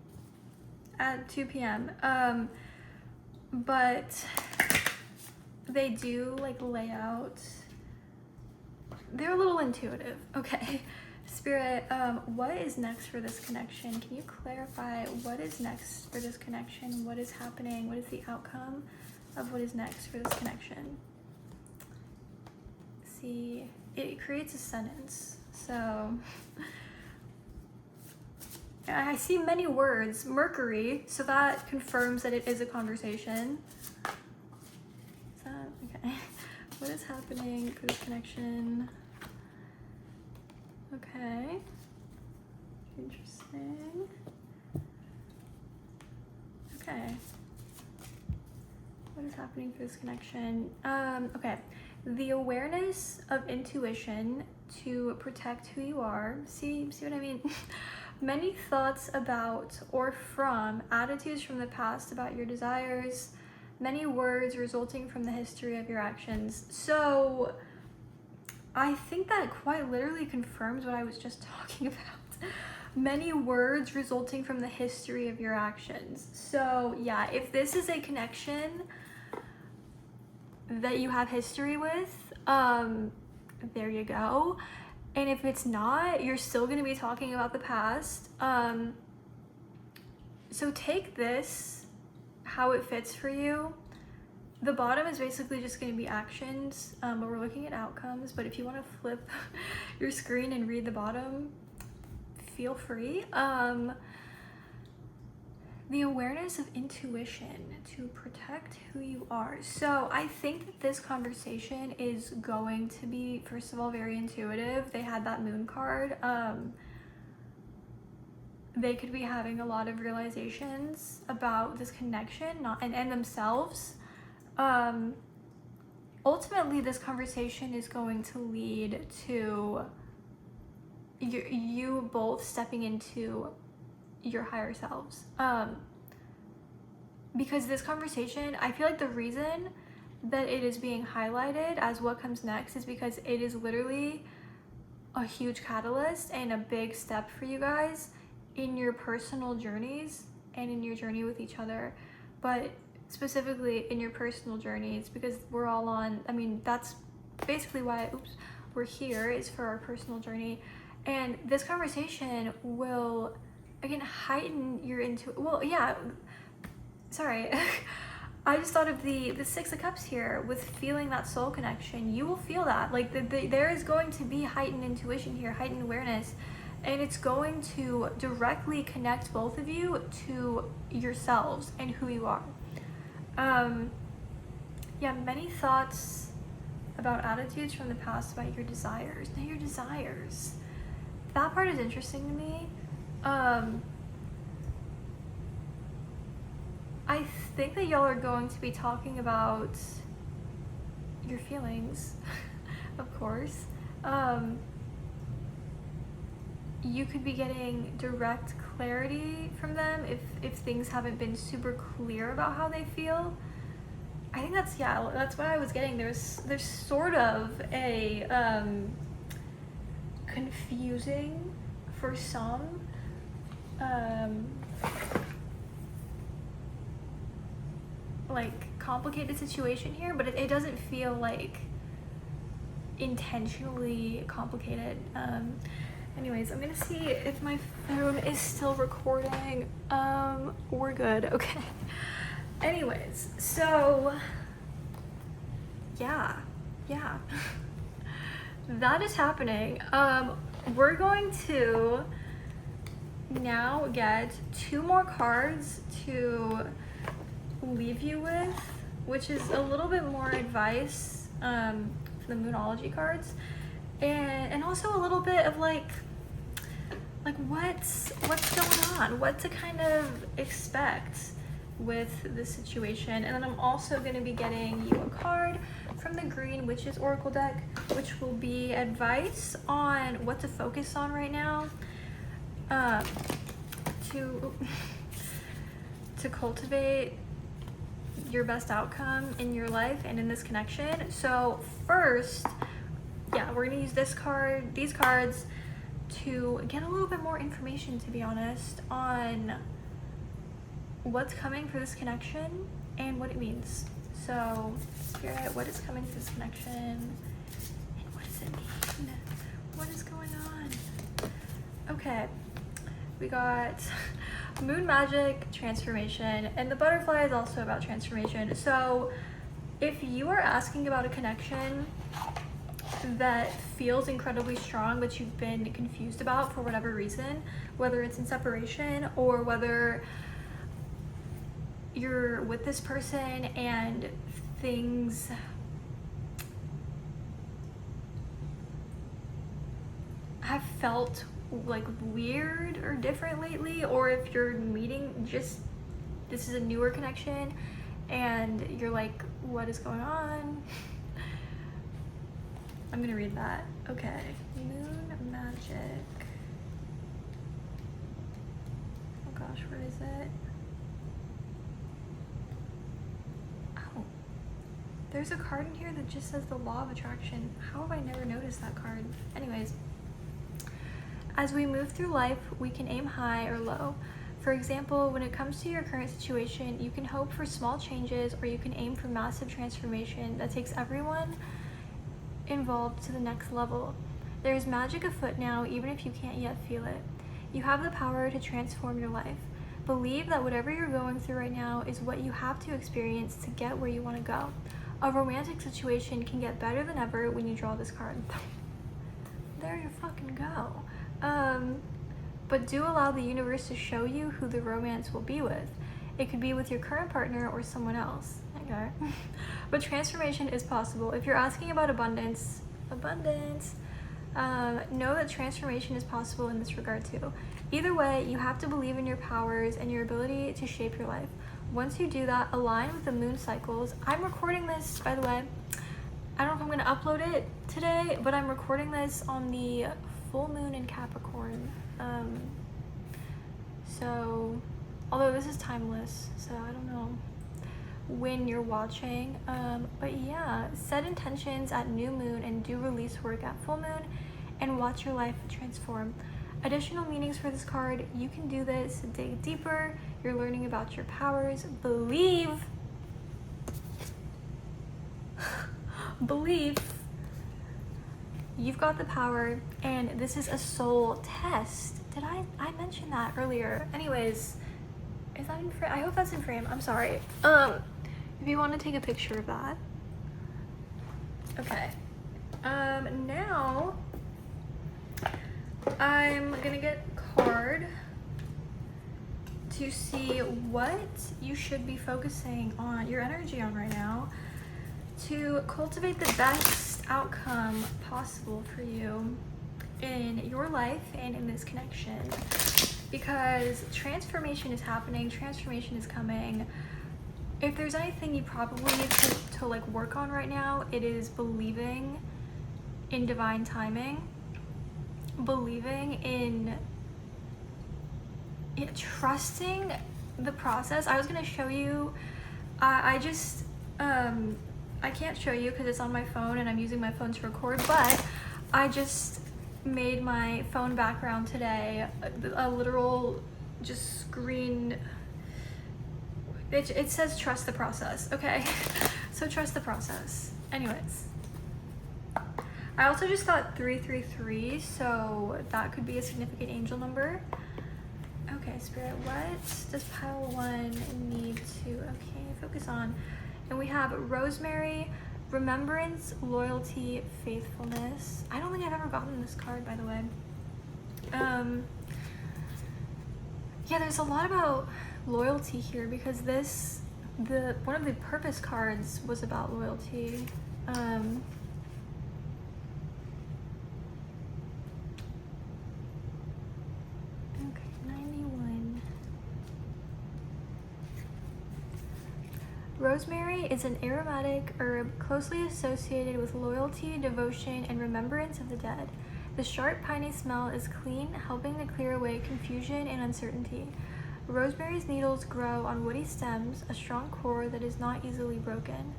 at 2 p.m. But they do like lay out, they're a little intuitive. Okay, Spirit, what is next for this connection? Can you clarify what is next for this connection? What is happening? What is the outcome of what is next for this connection? See, it creates a sentence. So I see many words. Mercury, so that confirms that it is a conversation. Okay. What is happening for this connection? Okay. Interesting. Okay. What is happening for this connection? Okay. The awareness of intuition to protect who you are. See what I mean? Many thoughts about or from attitudes from the past about your desires. Many words resulting from the history of your actions. So I think that quite literally confirms what I was just talking about. Many words resulting from the history of your actions. So yeah, if this is a connection that you have history with, there you go. And if it's not, you're still going to be talking about the past. So take this, how it fits for you. The bottom is basically just going to be actions, but we're looking at outcomes. But if you want to flip your screen and read the bottom, feel free. The awareness of intuition to protect who you are. So I think that this conversation is going to be, first of all, very intuitive. They had that moon card. They could be having a lot of realizations about this connection and themselves. Ultimately, this conversation is going to lead to you both stepping into your higher selves. Because this conversation, I feel like the reason that it is being highlighted as what comes next is because it is literally a huge catalyst and a big step for you guys in your personal journeys and in your journey with each other. But specifically in your personal journeys, because we're all on, I mean, that's basically why we're here, is for our personal journey. And this conversation will, again, heighten your sorry. I just thought of the Six of Cups here with feeling that soul connection. You will feel that. Like there is going to be heightened intuition here, heightened awareness, and it's going to directly connect both of you to yourselves and who you are. Yeah, many thoughts about attitudes from the past about your desires. Now your desires. That part is interesting to me. I think that y'all are going to be talking about your feelings, of course. You could be getting direct clarity from them if things haven't been super clear about how they feel. I think that's what I was getting. There's sort of a confusing for some, like complicated situation here, but it doesn't feel like intentionally complicated. Anyways, I'm gonna see if my phone is still recording. We're good. Okay. Anyways, so yeah that is happening. We're going to now get 2 more cards to leave you with, which is a little bit more advice for the Moonology cards, and also a little bit of like what's going on, what to kind of expect with this situation. And then I'm also going to be getting you a card from the Green Witches Oracle deck, which will be advice on what to focus on right now to cultivate your best outcome in your life and in this connection. So first, yeah, we're gonna use these cards to get a little bit more information, to be honest, on what's coming for this connection and what it means. So Spirit, what is coming for this connection and what does it mean? What is going on? Okay, we got Moon Magic, transformation, and the butterfly is also about transformation. So if you are asking about a connection that feels incredibly strong but you've been confused about for whatever reason, whether it's in separation or whether you're with this person and things have felt like weird or different lately, or if you're meeting just this is a newer connection and you're like, what is going on? I'm gonna read that. Okay, Moon Magic. Oh gosh, where is it? Oh, there's a card in here that just says the Law of Attraction. How have I never noticed that card? Anyways, as we move through life, we can aim high or low. For example, when it comes to your current situation, you can hope for small changes or you can aim for massive transformation that takes everyone involved to the next level. There is magic afoot now, even if you can't yet feel it. You have the power to transform your life. Believe that whatever you're going through right now is what you have to experience to get where you want to go. A romantic situation can get better than ever when you draw this card. There you fucking go. But do allow the universe to show you who the romance will be with. It could be with your current partner or someone else. Okay. But transformation is possible. If you're asking about abundance, know that transformation is possible in this regard too. Either way, you have to believe in your powers and your ability to shape your life. Once you do that, align with the moon cycles. I'm recording this, by the way. I don't know if I'm going to upload it today, but I'm recording this on the full moon in Capricorn. So although this is timeless, so I don't know when you're watching, but yeah, set intentions at new moon and do release work at full moon and watch your life transform. Additional meanings for this card: you can do this, dig deeper, you're learning about your powers, believe you've got the power, and this is a soul test. Did I mention that earlier? Anyways, is that in frame? I hope that's in frame. I'm sorry. If you want to take a picture of that. Okay. Now I'm gonna get a card to see what you should be focusing on your energy on right now to cultivate the best outcome possible for you in your life and in this connection, because transformation is happening, transformation is coming. If there's anything you probably need to like work on right now, it is believing in divine timing, believing in it, trusting the process. I was gonna show you, I can't show you because it's on my phone and I'm using my phone to record, but I just made my phone background today a literal just screen. It says trust the process, okay? So trust the process. Anyways, I also just got 333, so that could be a significant angel number. Okay, Spirit, what does pile 1 need to, okay, focus on? And we have Rosemary, remembrance, loyalty, faithfulness. I don't think I've ever gotten this card, by the way. Yeah, there's a lot about loyalty here because one of the purpose cards was about loyalty. Okay, 91. Rosemary is an aromatic herb closely associated with loyalty, devotion, and remembrance of the dead. The sharp, piney smell is clean, helping to clear away confusion and uncertainty. Rosemary's needles grow on woody stems, a strong core that is not easily broken.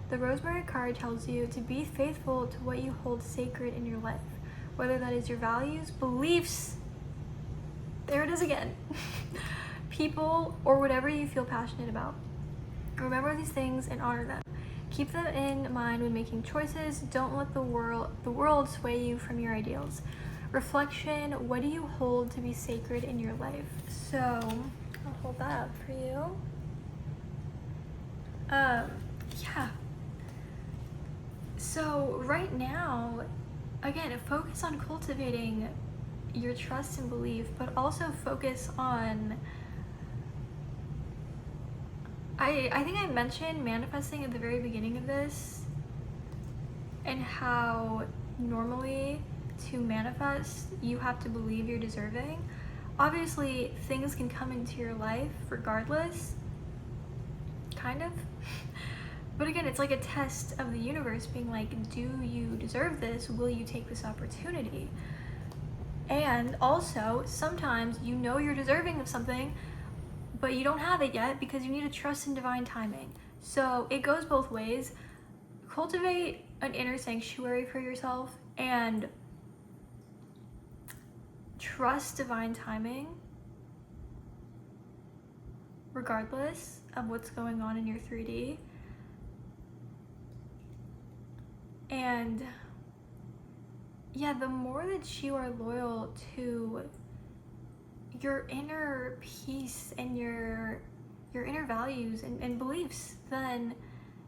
The rosemary card tells you to be faithful to what you hold sacred in your life, whether that is your values, beliefs, there it is again, people, or whatever you feel passionate about. Remember these things and honor them. Keep them in mind when making choices. Don't let the world sway you from your ideals. Reflection, what do you hold to be sacred in your life? So I'll hold that up for you. Yeah. So right now, again, focus on cultivating your trust and belief, but also focus on, I think I mentioned manifesting at the very beginning of this, and how normally to manifest, you have to believe you're deserving. Obviously, things can come into your life regardless, kind of. But again, it's like a test of the universe being like, do you deserve this? Will you take this opportunity? And also, sometimes you know you're deserving of something, but you don't have it yet because you need to trust in divine timing. So it goes both ways. Cultivate an inner sanctuary for yourself and trust divine timing regardless of what's going on in your 3D. And yeah, the more that you are loyal to your inner peace and your inner values and beliefs, then,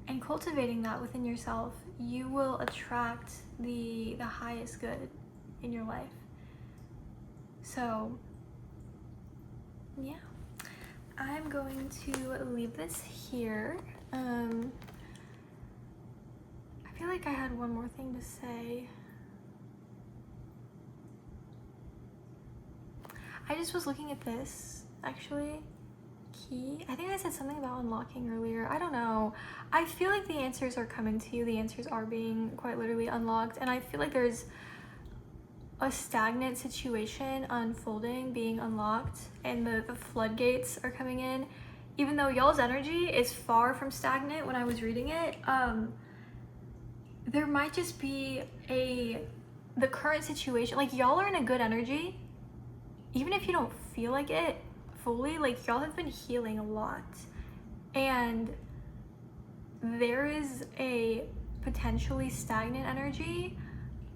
and cultivating that within yourself, you will attract the highest good in your life. So yeah, I'm going to leave this here. I feel like I had one more thing to say. I just was looking at this, actually. Key. I think I said something about unlocking earlier. I don't know. I feel like the answers are coming to you. The answers are being quite literally unlocked. And I feel like there's a stagnant situation unfolding, being unlocked, and the floodgates are coming in. Even though y'all's energy is far from stagnant when I was reading it, there might just be the current situation, like y'all are in a good energy. Even if you don't feel like it fully, like y'all have been healing a lot. And there is a potentially stagnant energy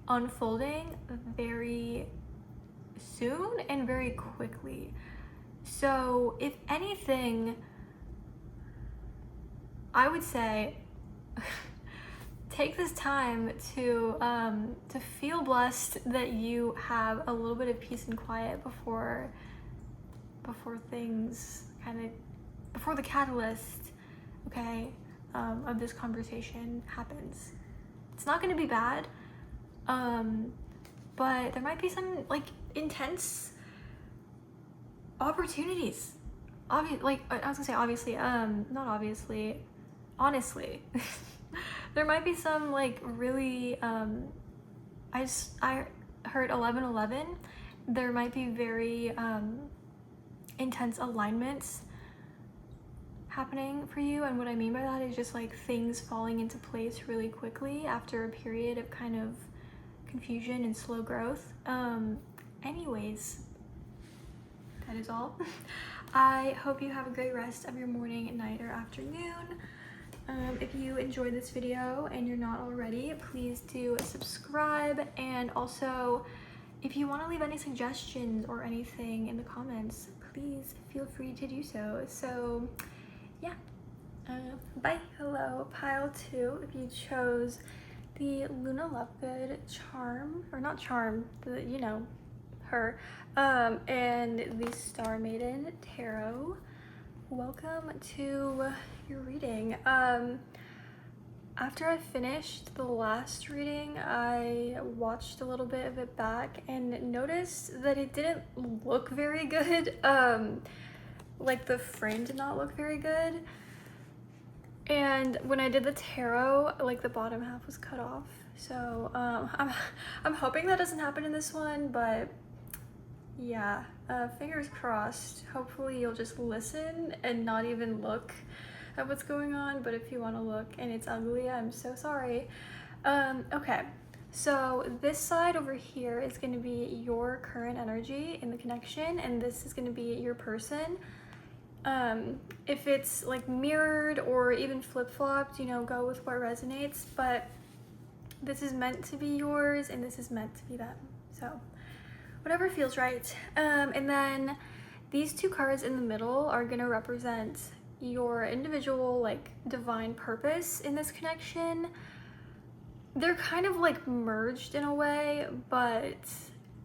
unfolding very soon and very quickly. So if anything, I would say take this time to feel blessed that you have a little bit of peace and quiet before things before the catalyst, okay, of this conversation happens. It's not going to be bad, but there might be some like intense opportunities. I was gonna say obviously, not obviously, honestly. There might be some like really, I heard 11:11. There might be very intense alignments happening for you, and what I mean by that is just like things falling into place really quickly after a period of kind of confusion and slow growth. Anyways, that is all. I hope you have a great rest of your morning, night, or afternoon. If you enjoyed this video and you're not already, please do subscribe, and also if you want to leave any suggestions or anything in the comments, please feel free to do so. So yeah, bye. Hello, pile 2. If you chose the Luna Lovegood charm, or not charm, the, you know, her, and the Star Maiden Tarot, welcome to your reading. After I finished the last reading, I watched a little bit of it back and noticed that it didn't look very good. Like the frame did not look very good. And when I did the tarot, like the bottom half was cut off. So I'm hoping that doesn't happen in this one, but yeah, fingers crossed. Hopefully you'll just listen and not even look at what's going on, but if you want to look and it's ugly, I'm so sorry. Okay, so this side over here is going to be your current energy in the connection, and this is going to be your person. If it's like mirrored or even flip-flopped, you know, go with what resonates, but this is meant to be yours and this is meant to be them, so whatever feels right. And then these 2 cards in the middle are going to represent your individual, like, divine purpose in this connection. They're kind of like merged in a way, but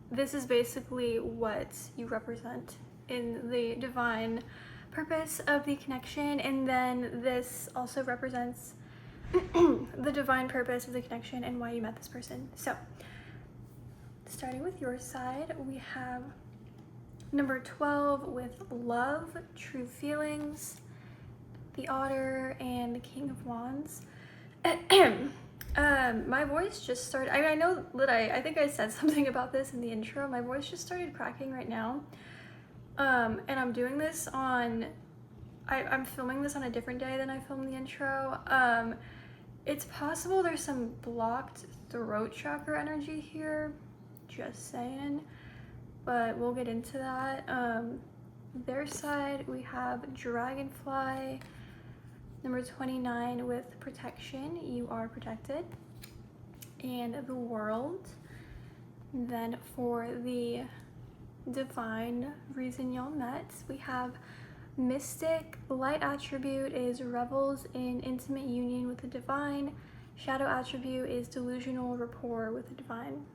this is basically what you represent in the divine purpose of the connection, and then this also represents the divine purpose of the connection and why you met this person. So starting with your side, we have number 12 with love, true feelings, the Otter, and the King of Wands. My voice just started, I know that I think I said something about this in the intro. My voice just started cracking right now. And I'm doing this on, I'm filming this on a different day than I filmed the intro. It's possible there's some blocked throat chakra energy here, just saying, but we'll get into that. Their side, we have Dragonfly, number 29 with protection, you are protected, and the World. Then for the divine reason y'all met, we have Mystic. The light attribute is revels in intimate union with the divine. Shadow attribute is delusional rapport with the divine.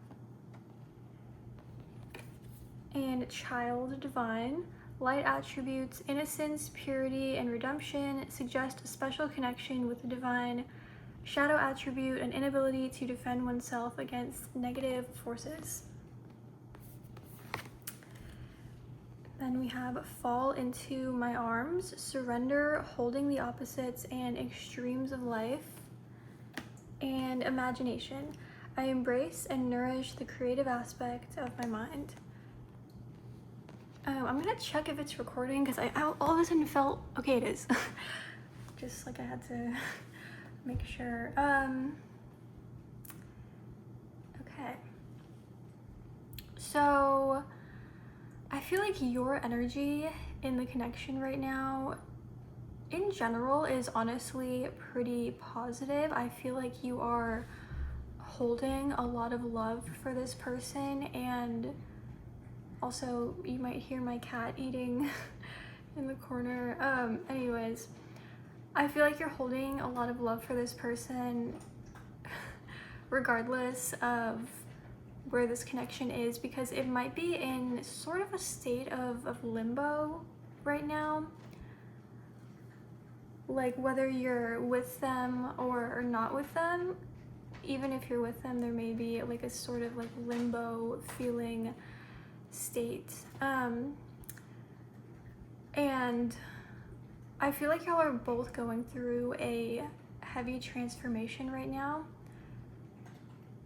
And Child divine. Light attributes innocence, purity, and redemption suggest a special connection with the divine. Shadow attribute an inability to defend oneself against negative forces. Then we have fall into my arms, surrender, holding the opposites and extremes of life. And imagination, I embrace and nourish the creative aspect of my mind. I'm gonna check if it's recording because I all of a sudden felt, okay, it is. Just like I had to make sure. Okay. So I feel like your energy in the connection right now, in general, is honestly pretty positive. I feel like you are holding a lot of love for this person, and also you might hear my cat eating in the corner. Anyways, I feel like you're holding a lot of love for this person regardless of where this connection is, because it might be in sort of a state of limbo right now. Like whether you're with them or not with them, even if you're with them, there may be like a sort of like limbo feeling state. And I feel like y'all are both going through a heavy transformation right now.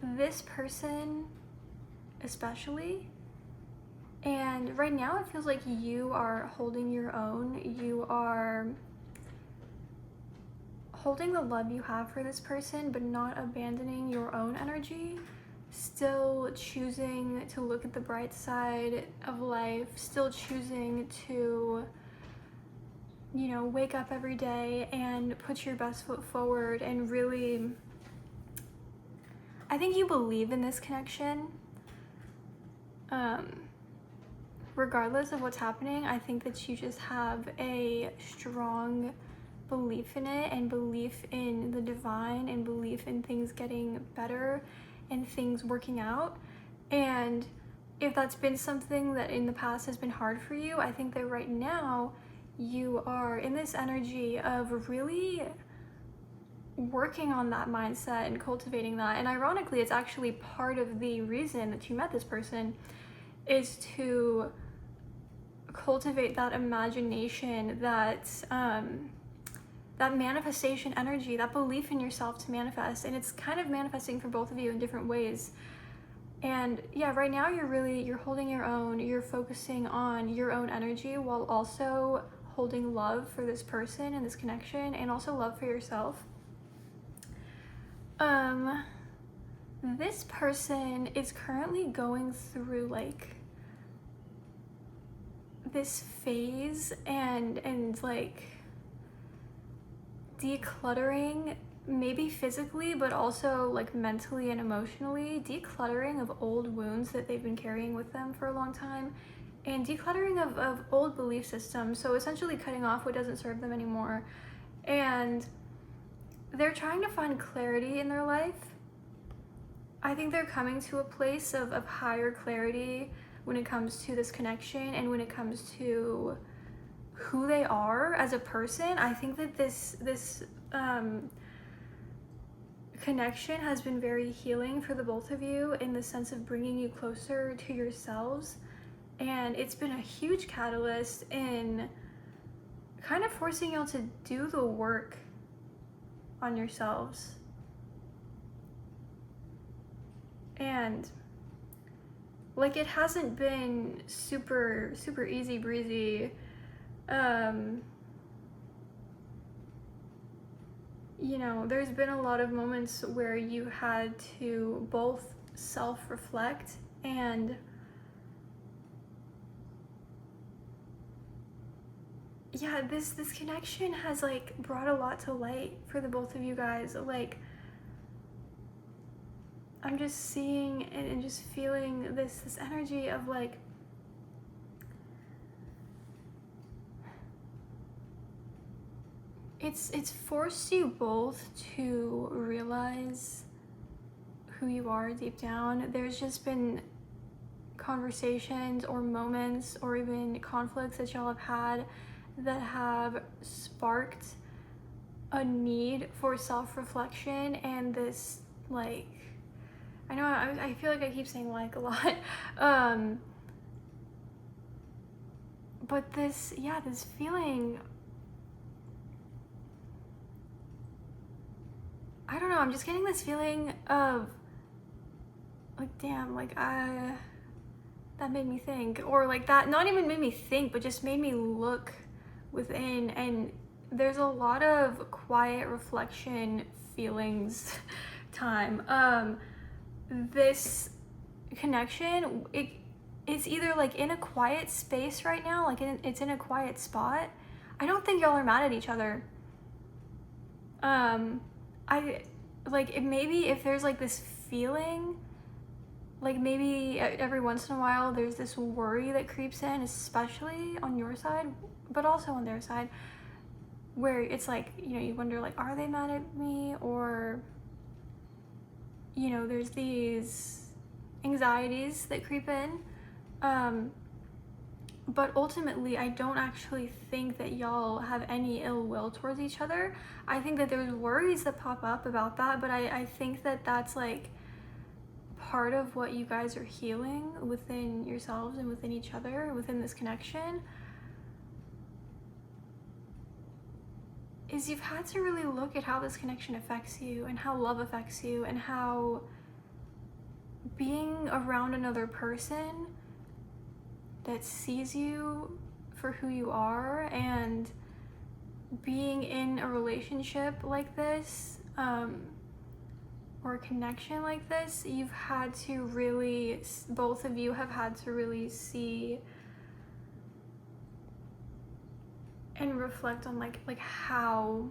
This person especially, and right now it feels like you are holding your own. You are holding the love you have for this person, but not abandoning your own energy. still choosing to look at the bright side of life, still choosing to, you know, wake up every day and put your best foot forward and really, I think you believe in this connection. Regardless of what's happening, I think that you just have a strong belief in it, and belief in the divine, and belief in things getting better and things working out. And if that's been something that in the past has been hard for you, I think that right now you are in this energy of really working on that mindset and cultivating that. And ironically, it's actually part of the reason that you met this person, is to cultivate that imagination, that that manifestation energy, that belief in yourself to manifest. And it's kind of manifesting for both of you in different ways. And yeah, right now you're holding your own, you're focusing on your own energy while also holding love for this person and this connection, and also love for yourself. This person is currently going through like this phase and like decluttering, maybe physically, but also like mentally and emotionally, decluttering of old wounds that they've been carrying with them for a long time, and decluttering of old belief systems. So essentially cutting off what doesn't serve them anymore. And they're trying to find clarity in their life. I think they're coming to a place of higher clarity when it comes to this connection and when it comes to who they are as a person. I think that this connection has been very healing for the both of you, in the sense of bringing you closer to yourselves. And it's been a huge catalyst in kind of forcing y'all to do the work on yourselves. And like, it hasn't been super easy breezy. You know, there's been a lot of moments where you had to both self-reflect, and yeah, this connection has like brought a lot to light for the both of you guys. Like, I'm just seeing and just feeling this energy of like, it's forced you both to realize who you are deep down. There's just been conversations or moments or even conflicts that y'all have had that have sparked a need for self-reflection, and this, like, I know I feel like I keep saying like a lot, but this feeling, I don't know, I'm just getting this feeling of like, damn, like that made me think, or like that not even made me think, but just made me look within. And there's a lot of quiet reflection feelings time. This connection, it's either like in a quiet space right now, like it's in a quiet spot. I don't think y'all are mad at each other. I like, maybe if there's like this feeling, like maybe every once in a while there's this worry that creeps in, especially on your side, but also on their side, where it's like, you know, you wonder like, are they mad at me? Or, you know, there's these anxieties that creep in. But ultimately, I don't actually think that y'all have any ill will towards each other. I think that there's worries that pop up about that, but I think that that's like part of what you guys are healing within yourselves and within each other, within this connection, is you've had to really look at how this connection affects you, and how love affects you, and how being around another person that sees you for who you are, and being in a relationship like this, or a connection like this, you've had to really, both of you have had to really see and reflect on like how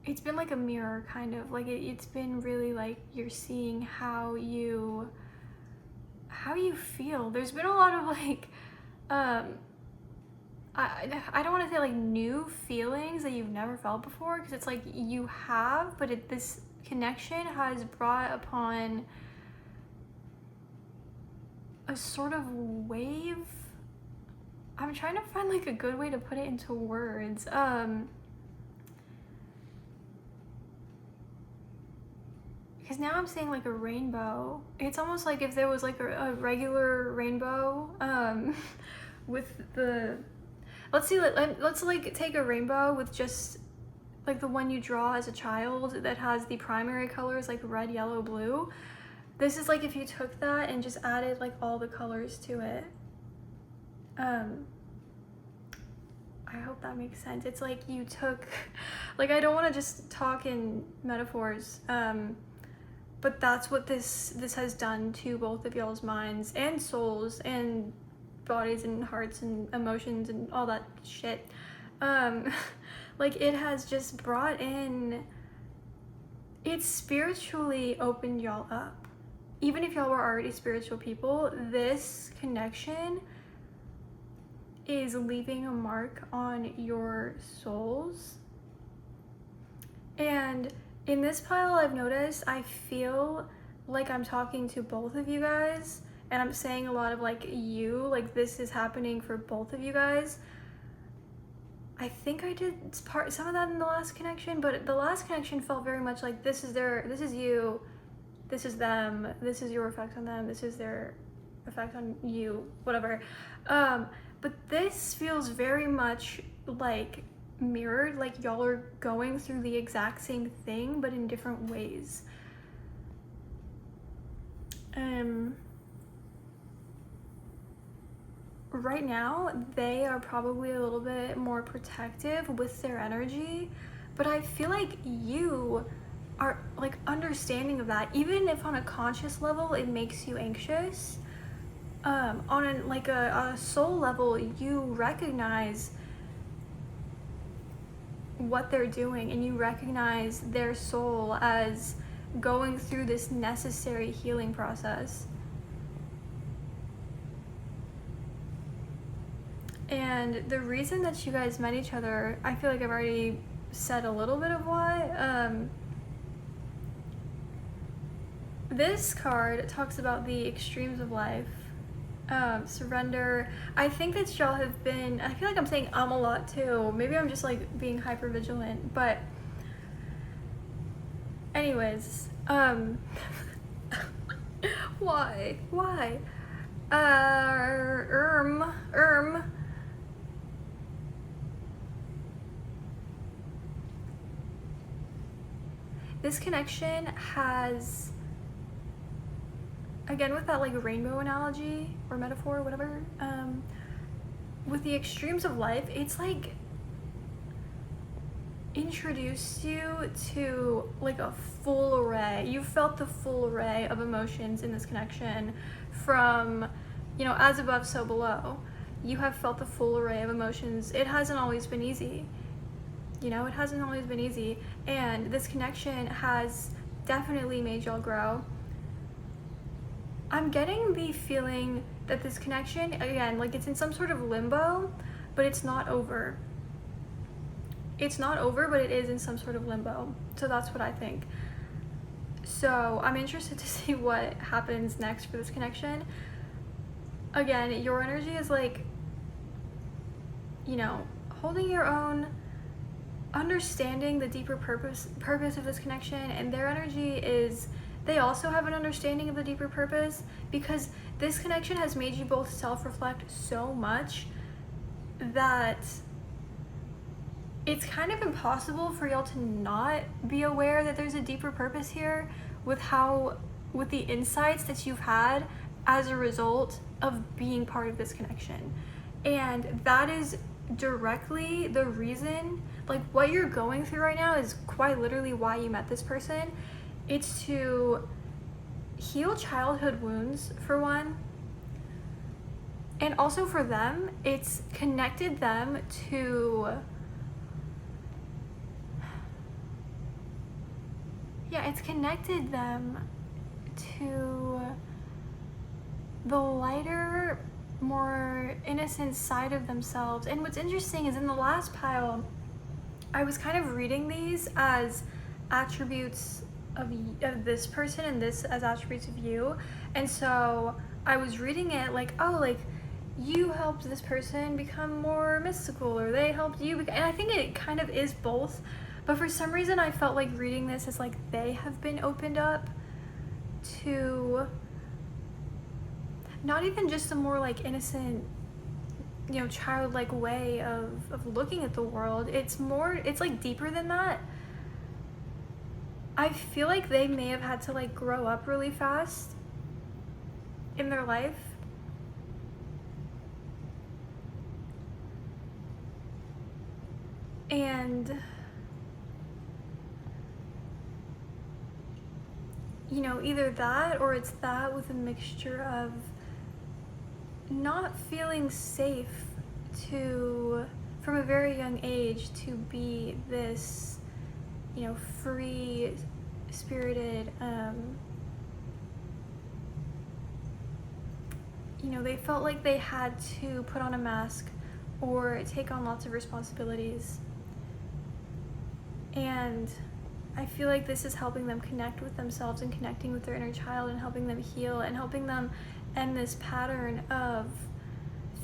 it's been like a mirror, kind of like it's been really like you're seeing how you feel. There's been a lot of like I don't want to say like new feelings that you've never felt before, because it's like you have, but this connection has brought upon a sort of wave. I'm trying to find like a good way to put it into words. Because now I'm seeing like a rainbow. It's almost like if there was like a regular rainbow with the, let's like take a rainbow with just like the one you draw as a child that has the primary colors like red, yellow, blue. This is like if you took that and just added like all the colors to it. I hope that makes sense. It's like you took, like, I don't want to just talk in metaphors, but that's what this has done to both of y'all's minds and souls and bodies and hearts and emotions and all that shit. Like, it has just brought in, it's spiritually opened y'all up. Even if y'all were already spiritual people, this connection is leaving a mark on your souls. And in this pile, I've noticed, I feel like I'm talking to both of you guys, and I'm saying a lot of like you, like this is happening for both of you guys. I think I did some of that in the last connection, but the last connection felt very much like this is you, this is them, this is your effect on them, this is their effect on you, whatever. But this feels very much like mirrored, like y'all are going through the exact same thing, but in different ways. Right now, they are probably a little bit more protective with their energy, but I feel like you are like understanding of that, even if on a conscious level it makes you anxious. On a soul level, you recognize what they're doing, and you recognize their soul as going through this necessary healing process. And the reason that you guys met each other, I feel like I've already said a little bit of why. This card talks about the extremes of life. Surrender. I think that y'all have been, I feel like I'm saying a lot too. Maybe I'm just like being hyper vigilant, but anyways, why? This connection has, again, with that like rainbow analogy or metaphor or whatever, with the extremes of life, it's like introduced you to like a full array. You felt the full array of emotions in this connection from, as above, so below. You have felt the full array of emotions. It hasn't always been easy. It hasn't always been easy. And this connection has definitely made y'all grow. I'm getting the feeling that this connection, again, like it's in some sort of limbo, but it's not over. It's not over, but it is in some sort of limbo. So that's what I think. So I'm interested to see what happens next for this connection. Again, your energy is like, holding your own, understanding the deeper purpose of this connection, and their energy is, they also have an understanding of the deeper purpose, because this connection has made you both self-reflect so much that it's kind of impossible for y'all to not be aware that there's a deeper purpose here with the insights that you've had as a result of being part of this connection. And that is directly the reason, like what you're going through right now is quite literally why you met this person. It's to heal childhood wounds, for one. And also for them, it's connected them to, it's connected them to the lighter, more innocent side of themselves. And what's interesting is in the last pile, I was kind of reading these as attributes of this person and this as attributes of you. And so I was reading it like, oh, like you helped this person become more mystical, or they helped you. And I think it kind of is both. But for some reason, I felt like reading this as like they have been opened up to not even just a more like innocent, childlike way of looking at the world. It's like deeper than that. I feel like they may have had to like grow up really fast in their life. And either that, or it's that with a mixture of not feeling safe from a very young age, to be this, free spirited, they felt like they had to put on a mask or take on lots of responsibilities. And I feel like this is helping them connect with themselves and connecting with their inner child and helping them heal and helping them end this pattern of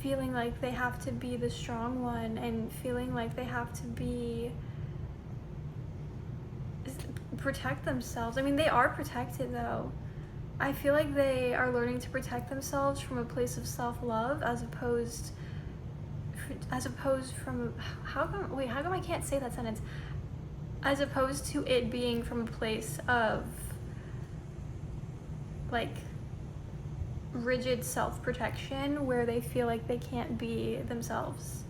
feeling like they have to be the strong one and feeling like they have to protect themselves. I mean, they are protected though. I feel like they are learning to protect themselves from a place of self-love as opposed from, how come I can't say that sentence? As opposed to it being from a place of like rigid self-protection where they feel like they can't be themselves.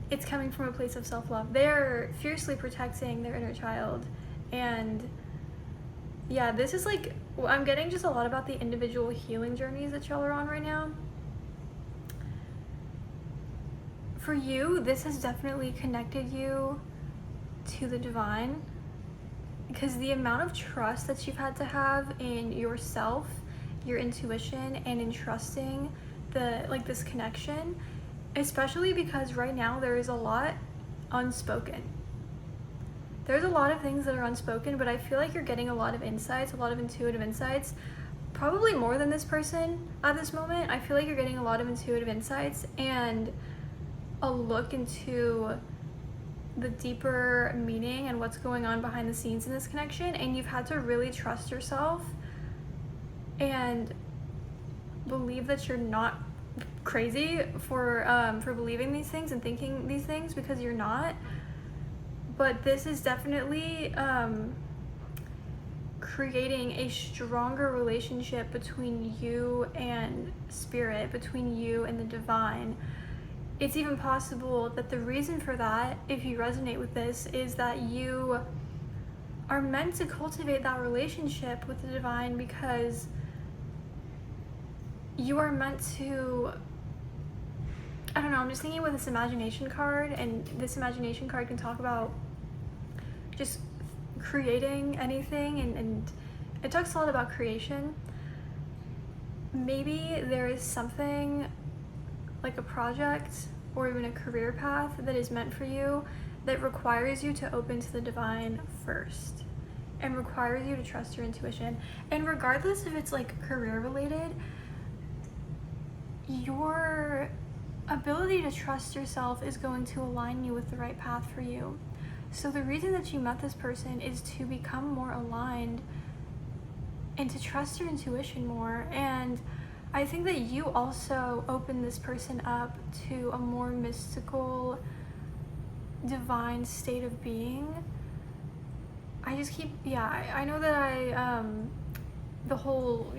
It's coming from a place of self-love. They're fiercely protecting their inner child. And yeah, this is like, I'm getting just a lot about the individual healing journeys that y'all are on right now. For you, this has definitely connected you to the divine, because the amount of trust that you've had to have in yourself, your intuition, and in trusting this connection, especially because right now there is a lot unspoken. There's a lot of things that are unspoken, but I feel like you're getting a lot of insights, a lot of intuitive insights, probably more than this person at this moment. I feel like you're getting a lot of intuitive insights and a look into the deeper meaning and what's going on behind the scenes in this connection. And you've had to really trust yourself and believe that you're not crazy for believing these things and thinking these things, because you're not. But this is definitely creating a stronger relationship between you and spirit, between you and the divine. It's even possible that the reason for that, if you resonate with this, is that you are meant to cultivate that relationship with the divine because you are meant to, I don't know, I'm just thinking with this imagination card, and this imagination card can talk about just creating anything, and it talks a lot about creation. Maybe there is something like a project or even a career path that is meant for you that requires you to open to the divine first and requires you to trust your intuition. And regardless if it's like career related, your ability to trust yourself is going to align you with the right path for you. So the reason that you met this person is to become more aligned and to trust your intuition more. And I think that you also open this person up to a more mystical, divine state of being. I know that the whole,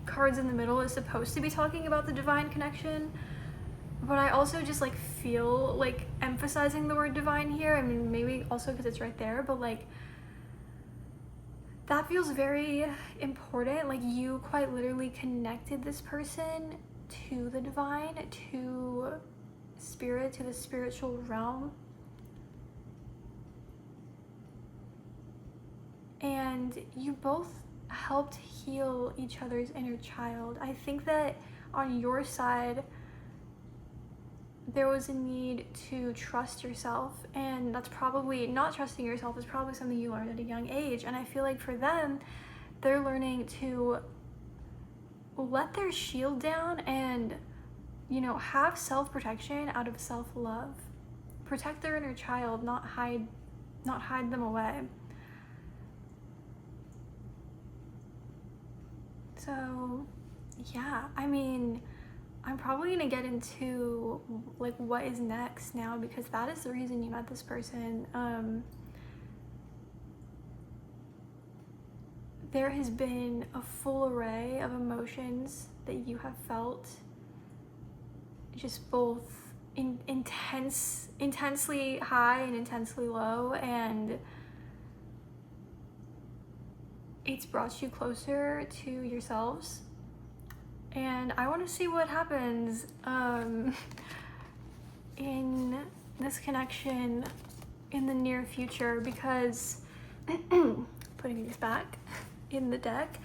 cards in the middle is supposed to be talking about the divine connection, but I also just like feel like emphasizing the word divine here. I mean, maybe also because it's right there, but like that feels very important. Like you quite literally connected this person to the divine, to spirit, to the spiritual realm. And you both helped heal each other's inner child. I think that on your side, there was a need to trust yourself, and that's probably not trusting yourself is probably something you learned at a young age. And I feel like for them, they're learning to let their shield down and, you know, have self-protection out of self-love. Protect their inner child, not hide them away. So yeah, I mean, I'm probably gonna get into like what is next now, because that is the reason you met this person. There has been a full array of emotions that you have felt, just both intensely high and intensely low, and it's brought you closer to yourselves. And I want to see what happens in this connection in the near future, because putting these back in the deck,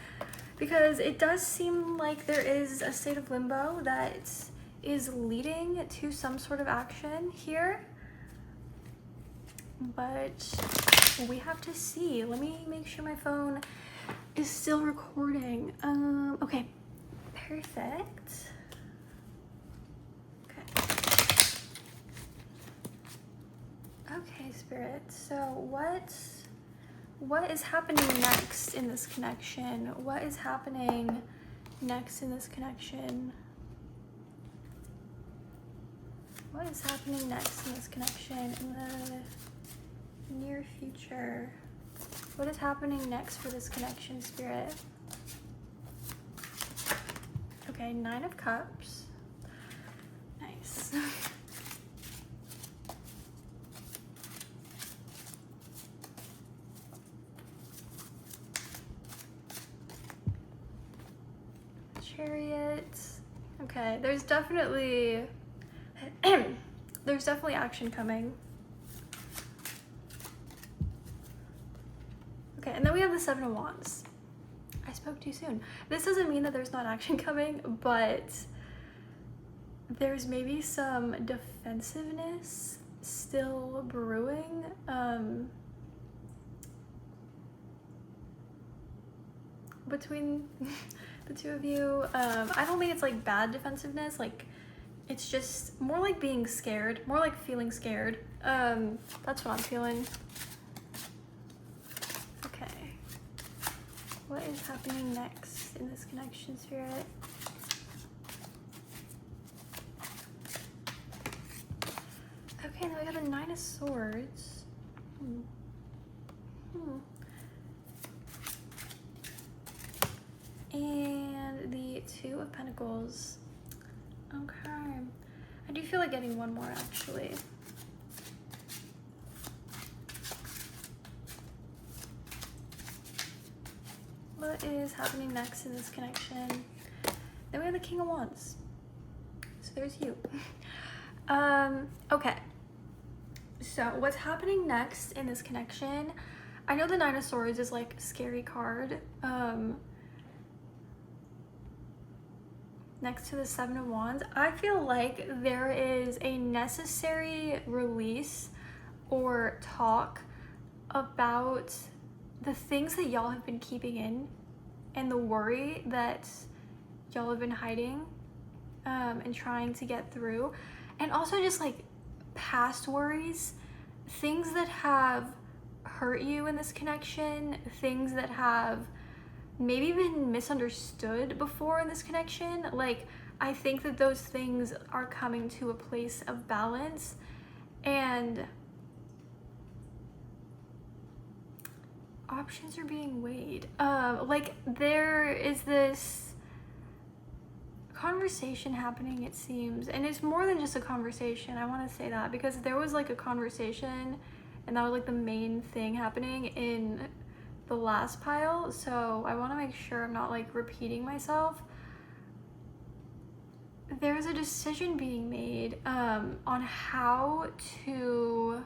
because it does seem like there is a state of limbo that is leading to some sort of action here, but we have to see. Let me make sure my phone is still recording. Okay, perfect. Okay, Spirit, so what is happening next in this connection? What is happening next in this connection? What is happening next in this connection in the near future? What is happening next for this connection, Spirit? Okay, 9 of Cups. Nice. Chariot. Okay, there's definitely action coming. Okay, and then we have the 7 of Wands. I spoke too soon. This doesn't mean that there's not action coming, but there's maybe some defensiveness still brewing. Between the two of you. I don't think it's like bad defensiveness, like it's just more like being scared, more like feeling scared. That's what I'm feeling. Okay, what is happening next in this connection, Spirit? Okay, now we got the 9 of Swords. And the 2 of Pentacles. Okay. I do feel like getting one more, actually. What is happening next in this connection? Then we have the King of Wands. So there's you. Okay. So what's happening next in this connection? I know the 9 of Swords is like a scary card. Next to the 7 of Wands, I feel like there is a necessary release or talk about the things that y'all have been keeping in and the worry that y'all have been hiding and trying to get through. And also just like past worries, things that have hurt you in this connection, things that have maybe been misunderstood before in this connection. Like, I think that those things are coming to a place of balance, and options are being weighed. Like, there is this conversation happening, it seems, and it's more than just a conversation. I want to say that because there was like a conversation, and that was like the main thing happening in the last pile, so I want to make sure I'm not like repeating myself. There's a decision being made on how to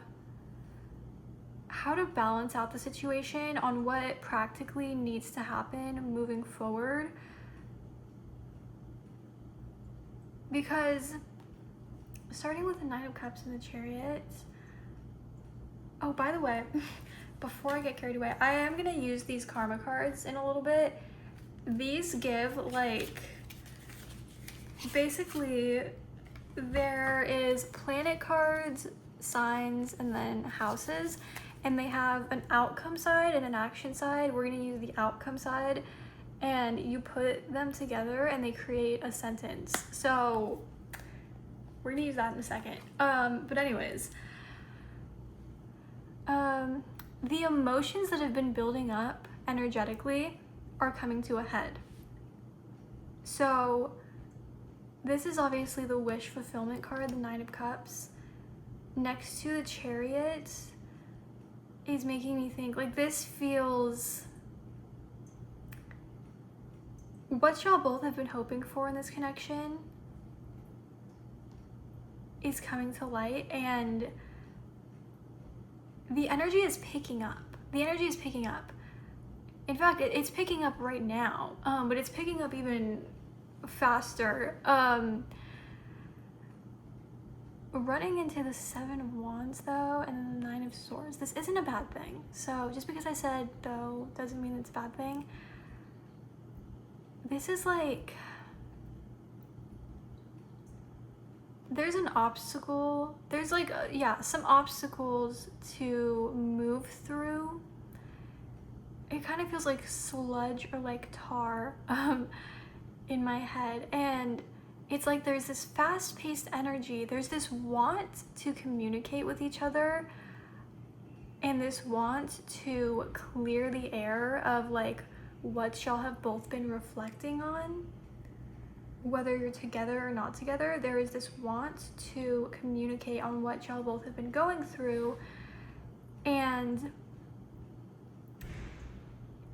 balance out the situation, on what practically needs to happen moving forward. Because starting with the Nine of Cups and the Chariot. Oh, by the way, before I get carried away, I am going to use these karma cards in a little bit. These give like, basically there is planet cards, signs, and then houses, and they have an outcome side and an action side. We're going to use the outcome side, and you put them together and they create a sentence. So we're gonna use that in a second. But anyways, the emotions that have been building up energetically are coming to a head. So this is obviously the wish fulfillment card, the Nine of Cups. Next to the Chariot is making me think, like, this feels what y'all both have been hoping for in this connection is coming to light, and the energy is picking up. The energy is picking up. In fact, it's picking up right now, but it's picking up even faster. Running into the Seven of Wands though, and then the Nine of Swords. This isn't a bad thing. So just because I said though doesn't mean it's a bad thing. This is like, there's an obstacle. There's like, some obstacles to move through. It kind of feels like sludge or like tar in my head. And it's like there's this fast-paced energy. There's this want to communicate with each other, and this want to clear the air of like what y'all have both been reflecting on. Whether you're together or not together, there is this want to communicate on what y'all both have been going through. And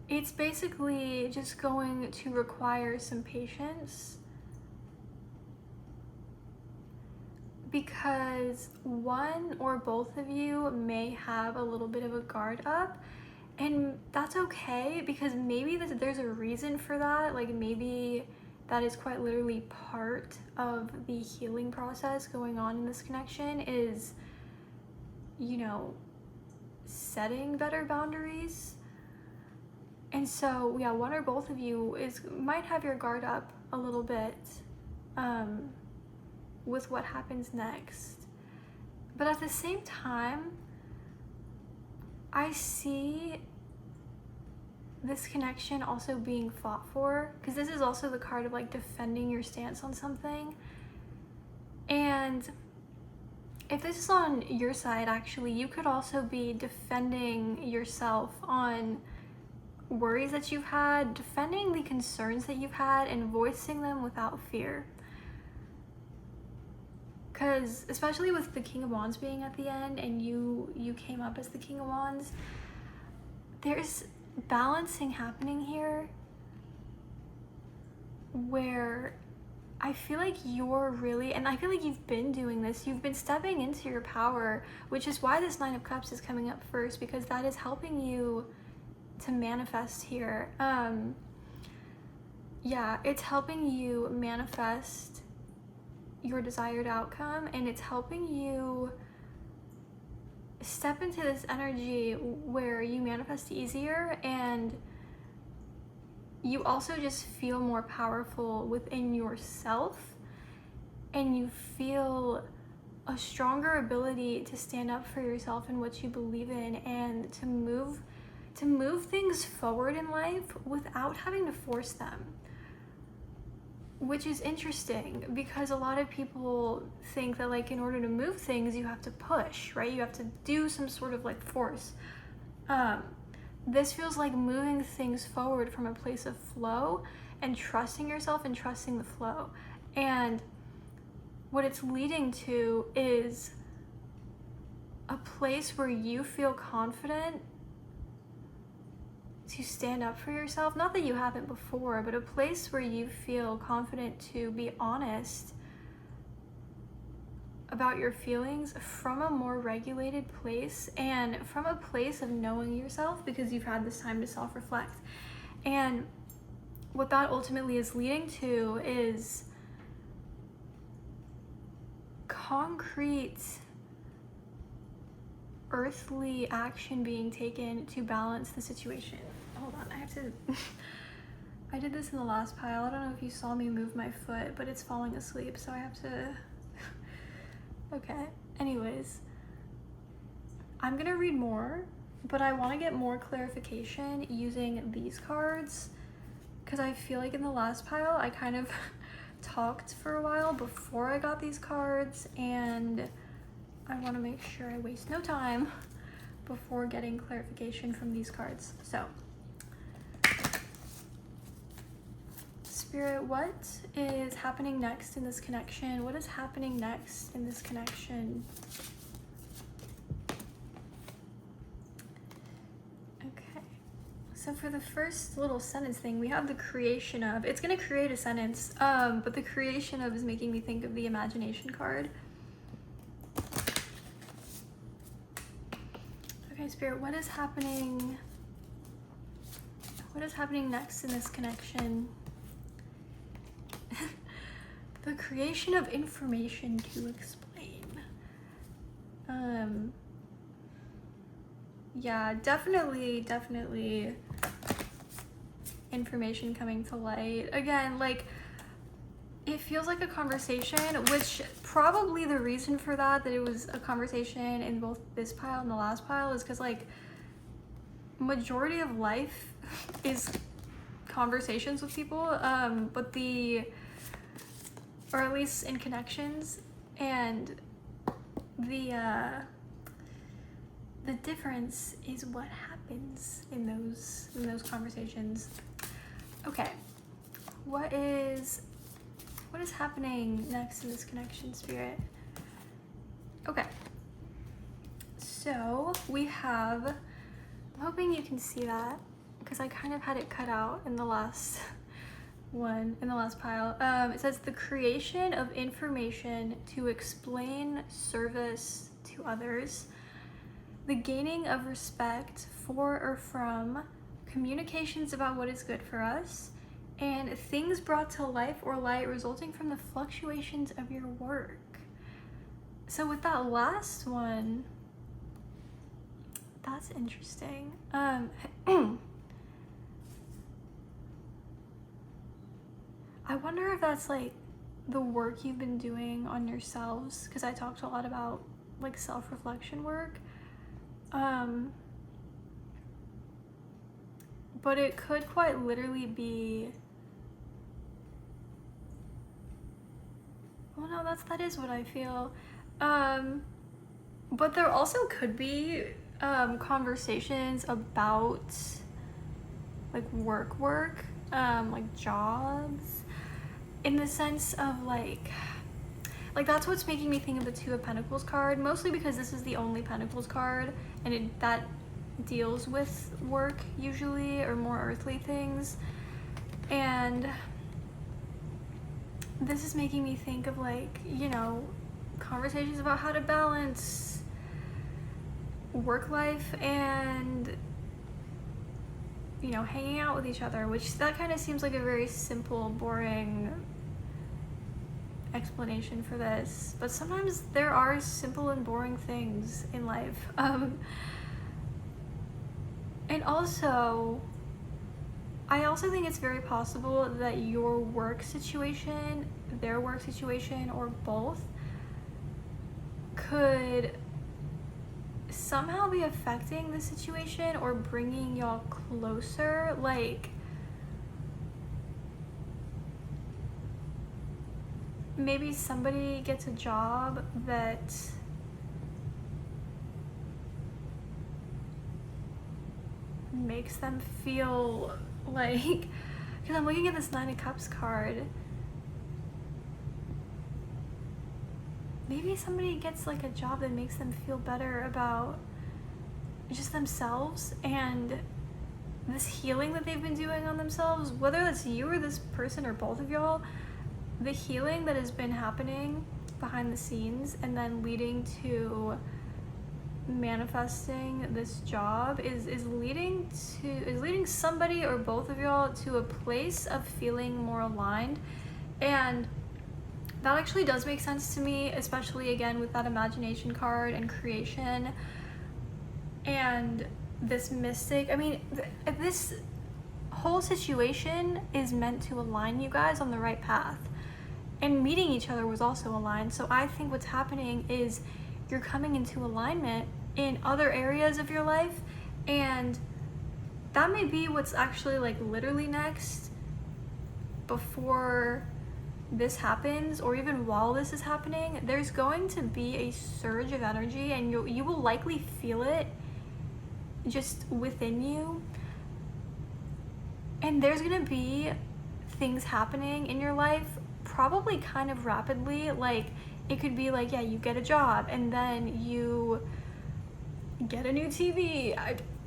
it's basically just going to require some patience, because one or both of you may have a little bit of a guard up, and that's okay, because maybe there's a reason for that. Like maybe that is quite literally part of the healing process going on in this connection, is, you know, setting better boundaries. And so yeah, one or both of you might have your guard up a little bit with what happens next. But at the same time, I see this connection also being fought for, because this is also the card of like defending your stance on something. And if this is on your side, actually, you could also be defending yourself on worries that you've had, defending the concerns that you've had, and voicing them without fear. Because especially with the King of Wands being at the end, and you came up as the King of Wands, there's balancing happening here where I feel like you're really, and I feel like you've been doing this, you've been stepping into your power, which is why this Nine of Cups is coming up first, because that is helping you to manifest here. Yeah, it's helping you manifest your desired outcome, and it's helping you step into this energy where you manifest easier, and you also just feel more powerful within yourself, and you feel a stronger ability to stand up for yourself and what you believe in, and to move things forward in life without having to force them. Which is interesting, because a lot of people think that like in order to move things you have to push, right? You have to do some sort of like force. This feels like moving things forward from a place of flow and trusting yourself and trusting the flow. And what it's leading to is a place where you feel confident to stand up for yourself. Not that you haven't before, but a place where you feel confident to be honest about your feelings from a more regulated place and from a place of knowing yourself, because you've had this time to self-reflect. And what that ultimately is leading to is concrete earthly action being taken to balance the situation. Hold on, I have to I did this in the last pile. I don't know if you saw me move my foot, but it's falling asleep, so I have to okay, anyways, I'm gonna read more, but I want to get more clarification using these cards, because I feel like in the last pile I kind of talked for a while before I got these cards, and I want to make sure I waste no time before getting clarification from these cards. So, Spirit, what is happening next in this connection? What is happening next in this connection? Okay, so for the first little sentence thing, we have the creation of. It's going to create a sentence, but the creation of is making me think of the imagination card. Okay, Spirit, what is happening? What is happening next in this connection? The creation of information to explain. Yeah, definitely information coming to light. Again, like, it feels like a conversation, which probably the reason for that it was a conversation in both this pile and the last pile is because, like, majority of life is conversations with people, but or at least in connections, and the difference is what happens in those conversations. Okay, what is happening next in this connection, Spirit? Okay, so we have, I'm hoping you can see that, because I kind of had it cut out in the last one, in the last pile. It says the creation of information to explain service to others, the gaining of respect for or from, communications about what is good for us, and things brought to life or light resulting from the fluctuations of your work. So with that last one, that's interesting. I wonder if that's like the work you've been doing on yourselves, because I talked a lot about like self-reflection work. But it could quite literally be, well, no, that is what I feel. But there also could be conversations about like work, like jobs, in the sense of like that's what's making me think of the Two of Pentacles card, mostly because this is the only Pentacles card, and that deals with work usually, or more earthly things. And this is making me think of, like, you know, conversations about how to balance work life and, you know, hanging out with each other, which that kind of seems like a very simple, boring explanation for this, but sometimes there are simple and boring things in life. And also, I also think it's very possible that your work situation, their work situation, or both could somehow be affecting the situation or bringing y'all closer. Like, maybe somebody gets a job that makes them feel like, because I'm looking at this Nine of Cups card, maybe somebody gets like a job that makes them feel better about just themselves and this healing that they've been doing on themselves, whether that's you or this person or both of y'all. The healing that has been happening behind the scenes and then leading to manifesting this job is leading somebody or both of y'all to a place of feeling more aligned. And that actually does make sense to me, especially again with that imagination card and creation and this mystic. I mean, this whole situation is meant to align you guys on the right path, and meeting each other was also aligned. So I think what's happening is you're coming into alignment in other areas of your life, and that may be what's actually like literally next before this happens, or even while this is happening. There's going to be a surge of energy, and you will likely feel it just within you, and there's gonna be things happening in your life probably kind of rapidly. Like it could be like, yeah, you get a job and then you get a new TV.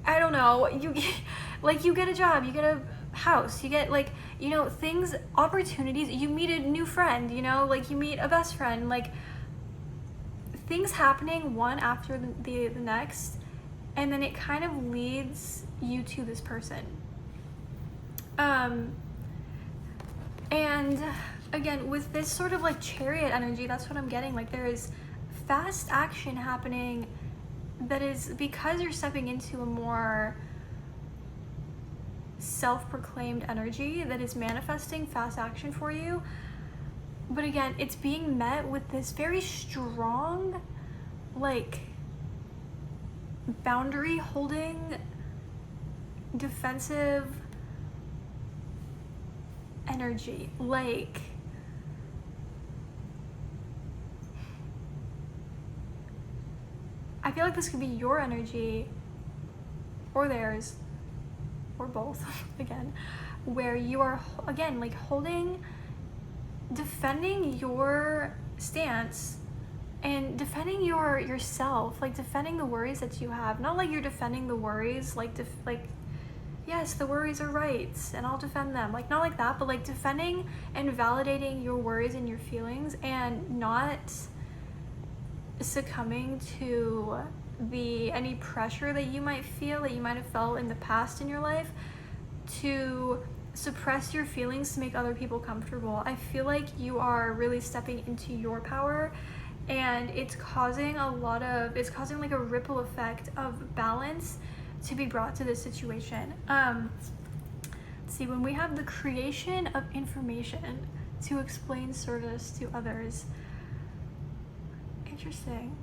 I don't know, you get a job, you get a house, you get like, you know, things, opportunities, you meet a new friend, you know, like you meet a best friend, like things happening one after the next, and then it kind of leads you to this person. And again, with this sort of like chariot energy, that's what I'm getting. Like there is fast action happening that is because you're stepping into a more self-proclaimed energy that is manifesting fast action for you. But again, it's being met with this very strong, like, boundary holding, defensive energy. Like, I feel like this could be your energy or theirs or both again, where you are again like holding, defending your stance and defending yourself, like defending the worries that you have. Not like you're defending the worries like yes, the worries are right and I'll defend them, like not like that, but like defending and validating your worries and your feelings, and not succumbing to any pressure that you might feel, that you might have felt in the past in your life, to suppress your feelings to make other people comfortable. I feel like you are really stepping into your power, and it's causing like a ripple effect of balance to be brought to this situation. Let's see, when we have the creation of information to explain service to others. Interesting.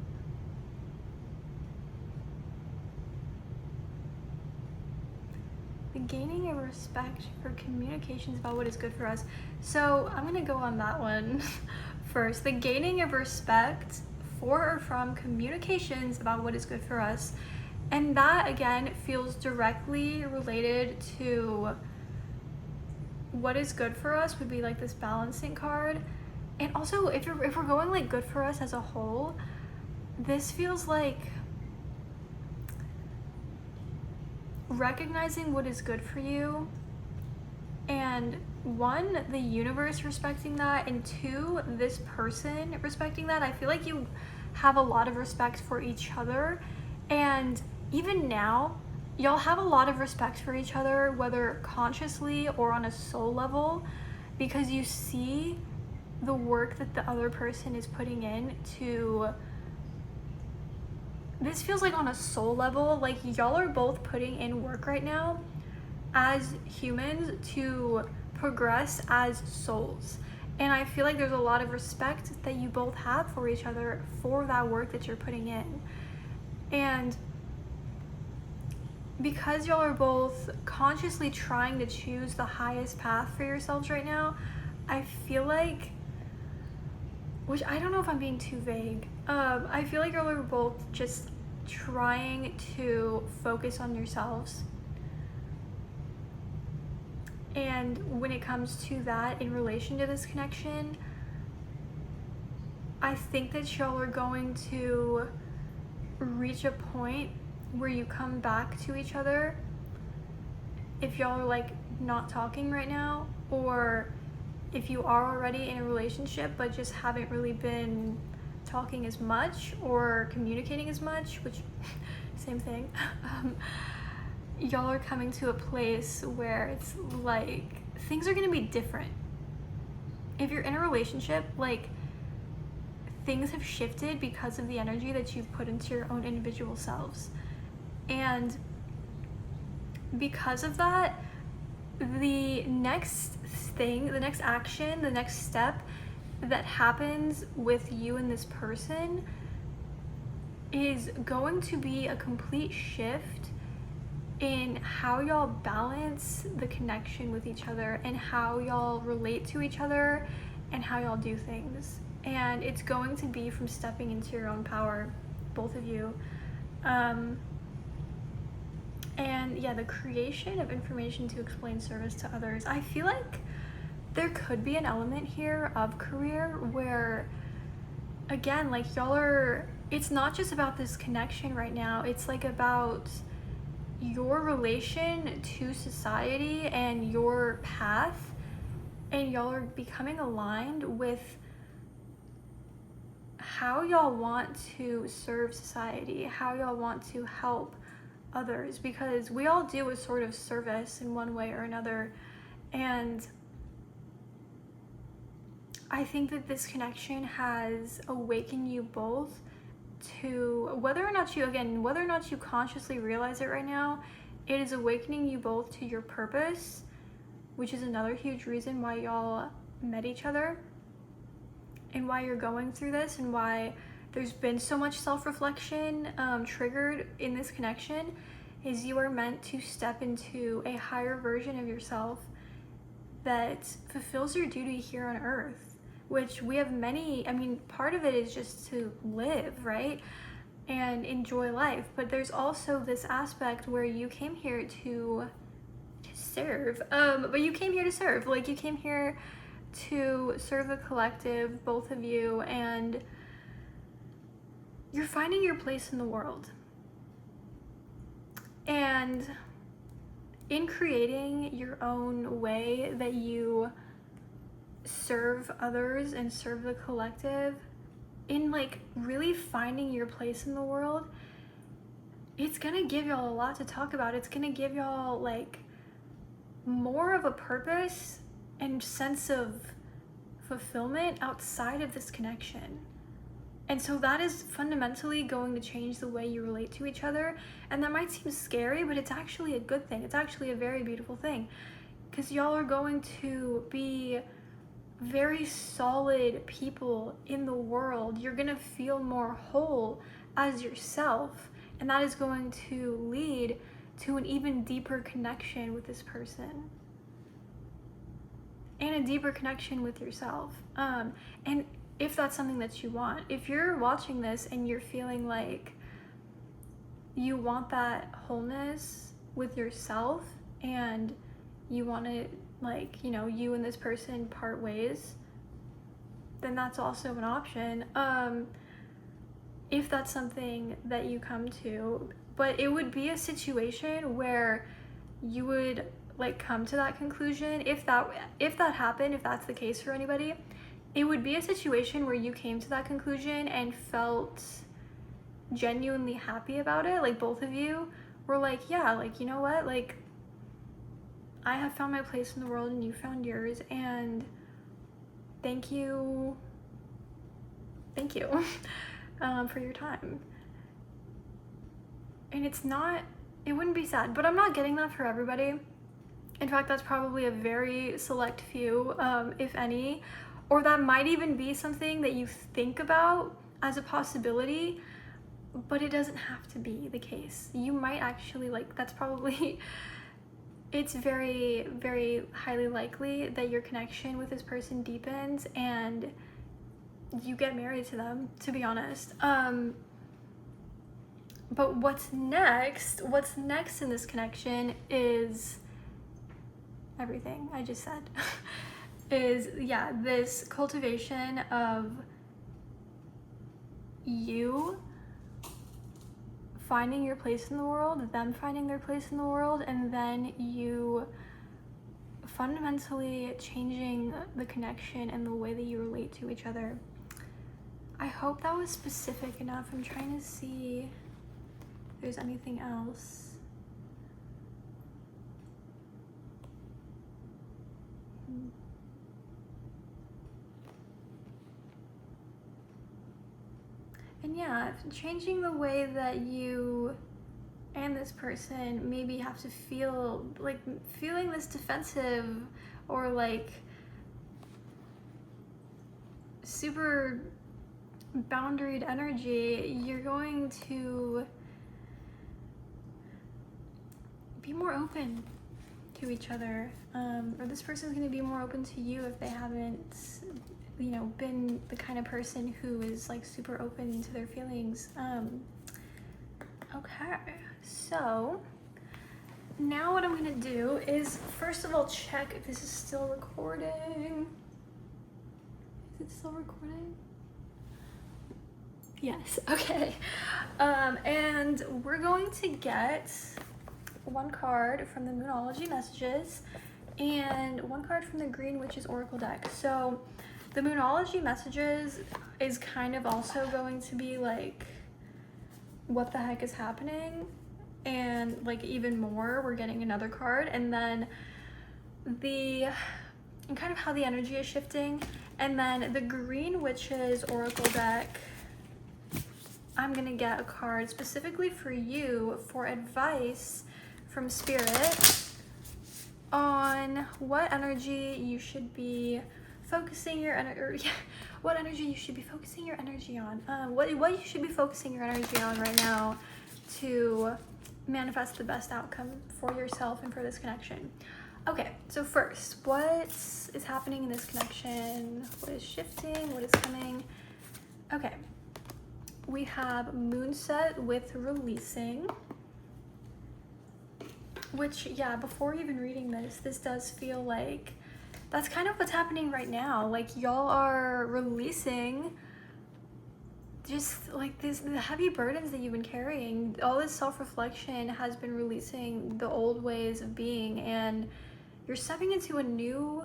The gaining of respect for communications about what is good for us. So I'm gonna go on that one first. The gaining of respect for or from communications about what is good for us. And that again feels directly related to what is good for us, would be like this balancing card. And also if we're going like good for us as a whole, this feels like recognizing what is good for you, and one, the universe respecting that, and two, this person respecting that. I feel like you have a lot of respect for each other, and even now y'all have a lot of respect for each other, whether consciously or on a soul level, because you see the work that the other person is putting in to. This feels like on a soul level, like y'all are both putting in work right now as humans to progress as souls. And I feel like there's a lot of respect that you both have for each other for that work that you're putting in. And because y'all are both consciously trying to choose the highest path for yourselves right now, I feel like, which I don't know if I'm being too vague, I feel like y'all are both just trying to focus on yourselves. And when it comes to that in relation to this connection, I think that y'all are going to reach a point where you come back to each other if y'all are like not talking right now, or if you are already in a relationship but just haven't really been talking as much or communicating as much, which same thing. Y'all are coming to a place where it's like things are gonna be different. If you're in a relationship, like things have shifted because of the energy that you've put into your own individual selves. And because of that, the next thing, the next action, the next step that happens with you and this person is going to be a complete shift in how y'all balance the connection with each other and how y'all relate to each other and how y'all do things. And it's going to be from stepping into your own power, both of you. And yeah, the creation of information to explain service to others. I feel like there could be an element here of career where, again, like y'all are, it's not just about this connection right now, it's like about your relation to society and your path, and y'all are becoming aligned with how y'all want to serve society, how y'all want to help others, because we all do a sort of service in one way or another. And I think that this connection has awakened you both to, whether or not you consciously realize it right now, it is awakening you both to your purpose, which is another huge reason why y'all met each other and why you're going through this and why there's been so much self-reflection triggered in this connection. Is you are meant to step into a higher version of yourself that fulfills your duty here on earth, which we have many, part of it is just to live, right? And enjoy life. But there's also this aspect where you came here to serve. But you came here to serve. Like, you came here to serve the collective, both of you, and you're finding your place in the world. And in creating your own way that you serve others and serve the collective, in like really finding your place in the world, it's gonna give y'all a lot to talk about. It's gonna give y'all like more of a purpose and sense of fulfillment outside of this connection. And so that is fundamentally going to change the way you relate to each other. And that might seem scary, but it's actually a good thing. It's actually a very beautiful thing, because y'all are going to be very solid people in the world. You're gonna feel more whole as yourself, and that is going to lead to an even deeper connection with this person and a deeper connection with yourself. And if that's something that you want, if you're watching this and you're feeling like you want that wholeness with yourself and you want to, like, you know, you and this person part ways, then that's also an option. If that's something that you come to, but it would be a situation where you would like come to that conclusion. If that happened, if that's the case for anybody, it would be a situation where you came to that conclusion and felt genuinely happy about it. Like, both of you were like, yeah, like, you know what, like, I have found my place in the world and you found yours, and thank you for your time. And it wouldn't be sad, but I'm not getting that for everybody. In fact, that's probably a very select few, if any, or that might even be something that you think about as a possibility, but it doesn't have to be the case. You might actually, like, that's probably, it's very, very highly likely that your connection with this person deepens and you get married to them, to be honest. But what's next in this connection is everything I just said. Is, yeah, this cultivation of you finding your place in the world, them finding their place in the world, and then you fundamentally changing the connection and the way that you relate to each other. I hope that was specific enough. I'm trying to see if there's anything else. And yeah, changing the way that you and this person maybe have to feel, like feeling this defensive or like super boundaried energy, you're going to be more open to each other, or this person's going to be more open to you if they haven't, you know, been the kind of person who is like super open to their feelings. Okay, so now what I'm gonna do is first of all check if this is still recording. Is it still recording? Yes, okay. And we're going to get one card from the Moonology Messages and one card from the Green Witches Oracle deck. So the Moonology Messages is kind of also going to be like, what the heck is happening? And like even more, we're getting another card, and then and kind of how the energy is shifting. And then the Green Witches Oracle deck, I'm gonna get a card specifically for you for advice from Spirit on what energy you should be focusing your what energy you should be focusing your energy on, what you should be focusing your energy on right now to manifest the best outcome for yourself and for this connection. Okay, so first, what is happening in this connection? What is shifting? What is coming? Okay, we have Moonset with releasing, which, yeah, before even reading this does feel like that's kind of what's happening right now. Like, y'all are releasing just like the heavy burdens that you've been carrying. All this self-reflection has been releasing the old ways of being, and you're stepping into a new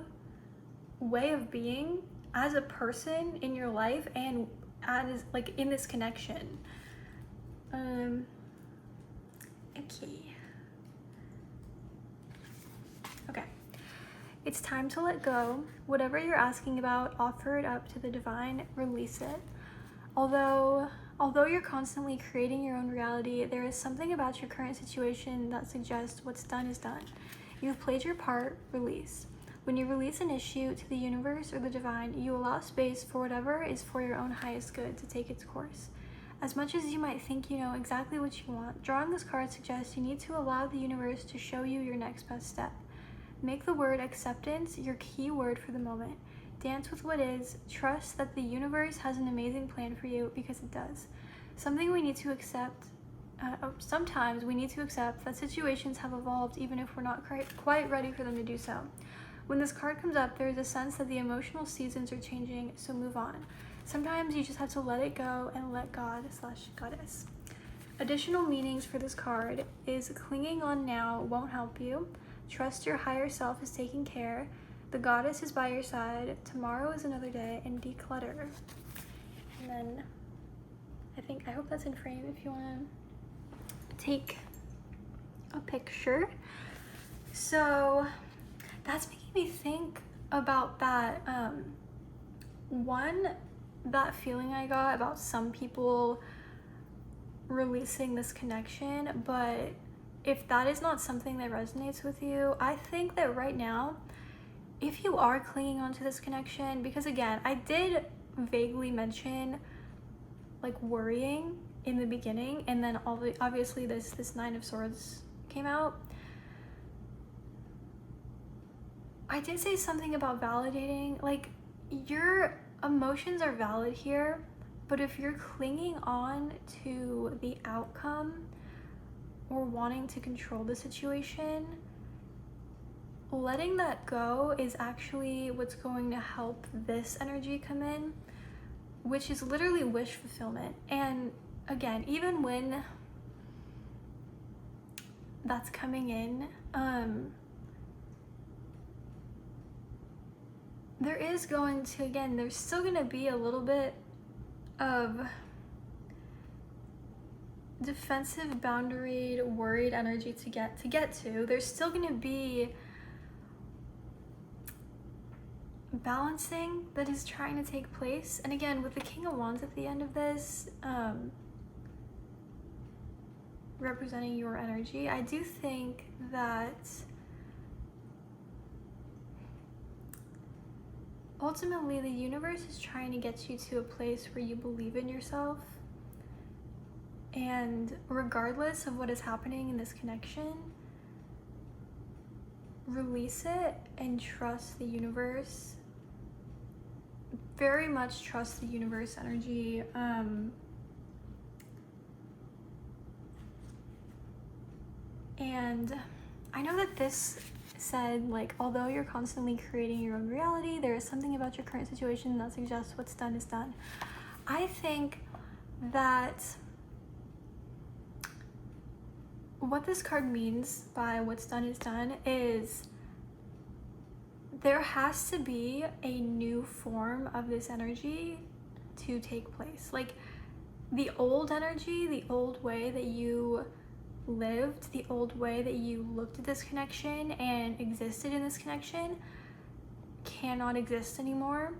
way of being as a person in your life and as like in this connection. Okay. It's time to let go. Whatever you're asking about, offer it up to the divine, release it. Although you're constantly creating your own reality, there is something about your current situation that suggests what's done is done. You've played your part, release. When you release an issue to the universe or the divine, you allow space for whatever is for your own highest good to take its course. As much as you might think you know exactly what you want, drawing this card suggests you need to allow the universe to show you your next best step. Make the word acceptance your key word for the moment. Dance with what is. Trust that the universe has an amazing plan for you, because it does. Sometimes we need to accept that situations have evolved even if we're not quite ready for them to do so. When this card comes up, there is a sense that the emotional seasons are changing, so move on. Sometimes you just have to let it go and let God/Goddess. Additional meanings for this card is clinging on now won't help you. Trust your higher self is taking care. The Goddess is by your side. Tomorrow is another day, and declutter. And then I hope that's in frame if you want to take a picture. So that's making me think about that. That feeling I got about some people releasing this connection, but if that is not something that resonates with you, I think that right now, if you are clinging onto this connection, because again, I did vaguely mention like worrying in the beginning, and then obviously this Nine of Swords came out. I did say something about validating, like your emotions are valid here, but if you're clinging on to the outcome or wanting to control the situation, letting that go is actually what's going to help this energy come in, which is literally wish fulfillment. And again, even when that's coming in, there is going to, again, there's still going to be a little bit of defensive, boundaried, worried energy to get to. There's still going to be balancing that is trying to take place. And again, with the King of Wands at the end of this, representing your energy, I do think that ultimately the universe is trying to get you to a place where you believe in yourself. And regardless of what is happening in this connection, release it and trust the universe. Very much trust the universe energy. And I know that this said, like, although you're constantly creating your own reality, there is something about your current situation that suggests what's done is done. I think that what this card means by what's done is done is there has to be a new form of this energy to take place. Like, the old energy, the old way that you lived, the old way that you looked at this connection and existed in this connection cannot exist anymore.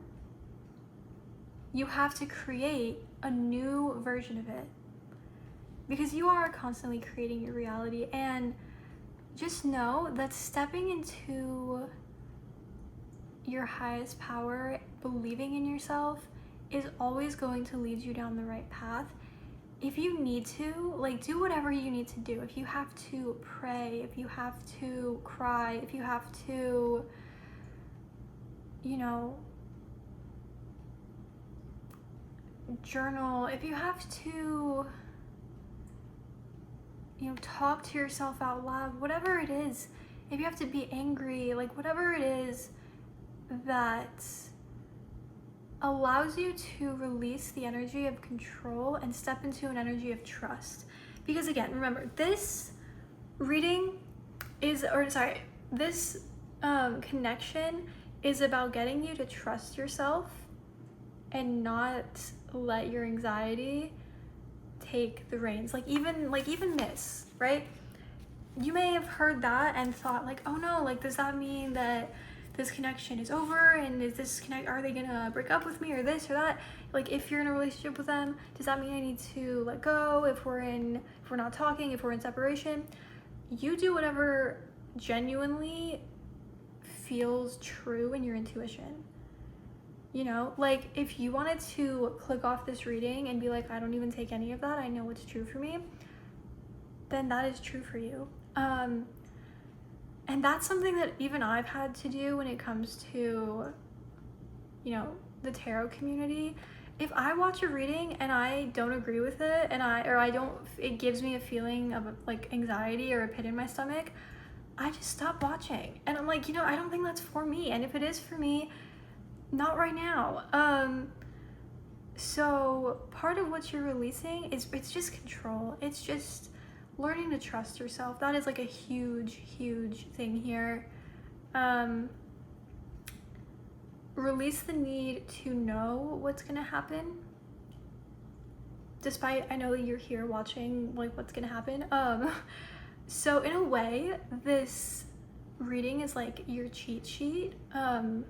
You have to create a new version of it, because you are constantly creating your reality. And just know that stepping into your highest power, believing in yourself, is always going to lead you down the right path. If you need to, like, do whatever you need to do. If you have to pray, if you have to cry, if you have to, you know, journal, if you have to, you know, talk to yourself out loud, whatever it is, if you have to be angry, like, whatever it is that allows you to release the energy of control and step into an energy of trust. Because again, remember, this reading is, or sorry, this connection is about getting you to trust yourself and not let your anxiety take the reins. Like even this, right? You may have heard that and thought, like, oh no, like, does that mean that this connection is over, and are they gonna break up with me, or this or that? Like, if you're in a relationship with them, does that mean I need to let go? If we're not talking, if we're in separation, you do whatever genuinely feels true in your intuition. You know, like, if you wanted to click off this reading and be like, I don't even take any of that, I know what's true for me, then that is true for you. And that's something that even I've had to do when it comes to, you know, the tarot community. If I watch a reading and I don't agree with it, it gives me a feeling of like anxiety or a pit in my stomach, I just stop watching. And I'm like, you know, I don't think that's for me. And if it is for me, not right now. So part of what you're releasing it's just control. It's just learning to trust yourself. That is like a huge thing here. Release the need to know what's gonna happen, despite I know that you're here watching like what's gonna happen. So in a way, this reading is like your cheat sheet, and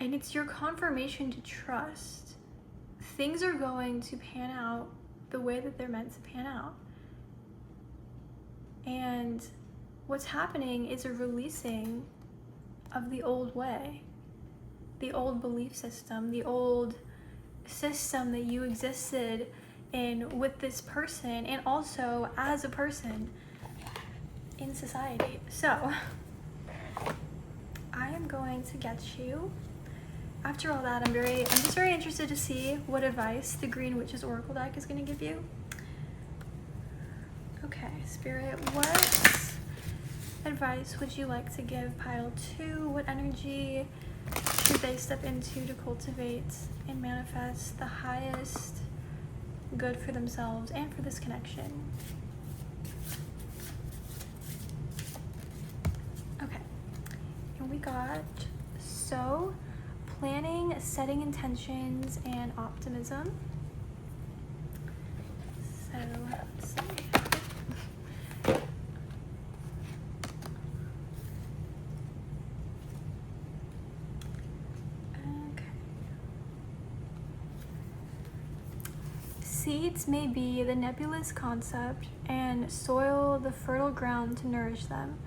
it's your confirmation to trust things are going to pan out the way that they're meant to pan out. And what's happening is a releasing of the old way, the old belief system, the old system that you existed in with this person and also as a person in society. So I am going to get you, after all that, I'm just very interested to see what advice the Green Witch's Oracle deck is going to give you. Okay, Spirit, what advice would you like to give pile 2? What energy should they step into to cultivate and manifest the highest good for themselves and for this connection. Okay, and we got so planning, setting intentions, and optimism. So let's see. Seeds may be the nebulous concept and soil the fertile ground to nourish them,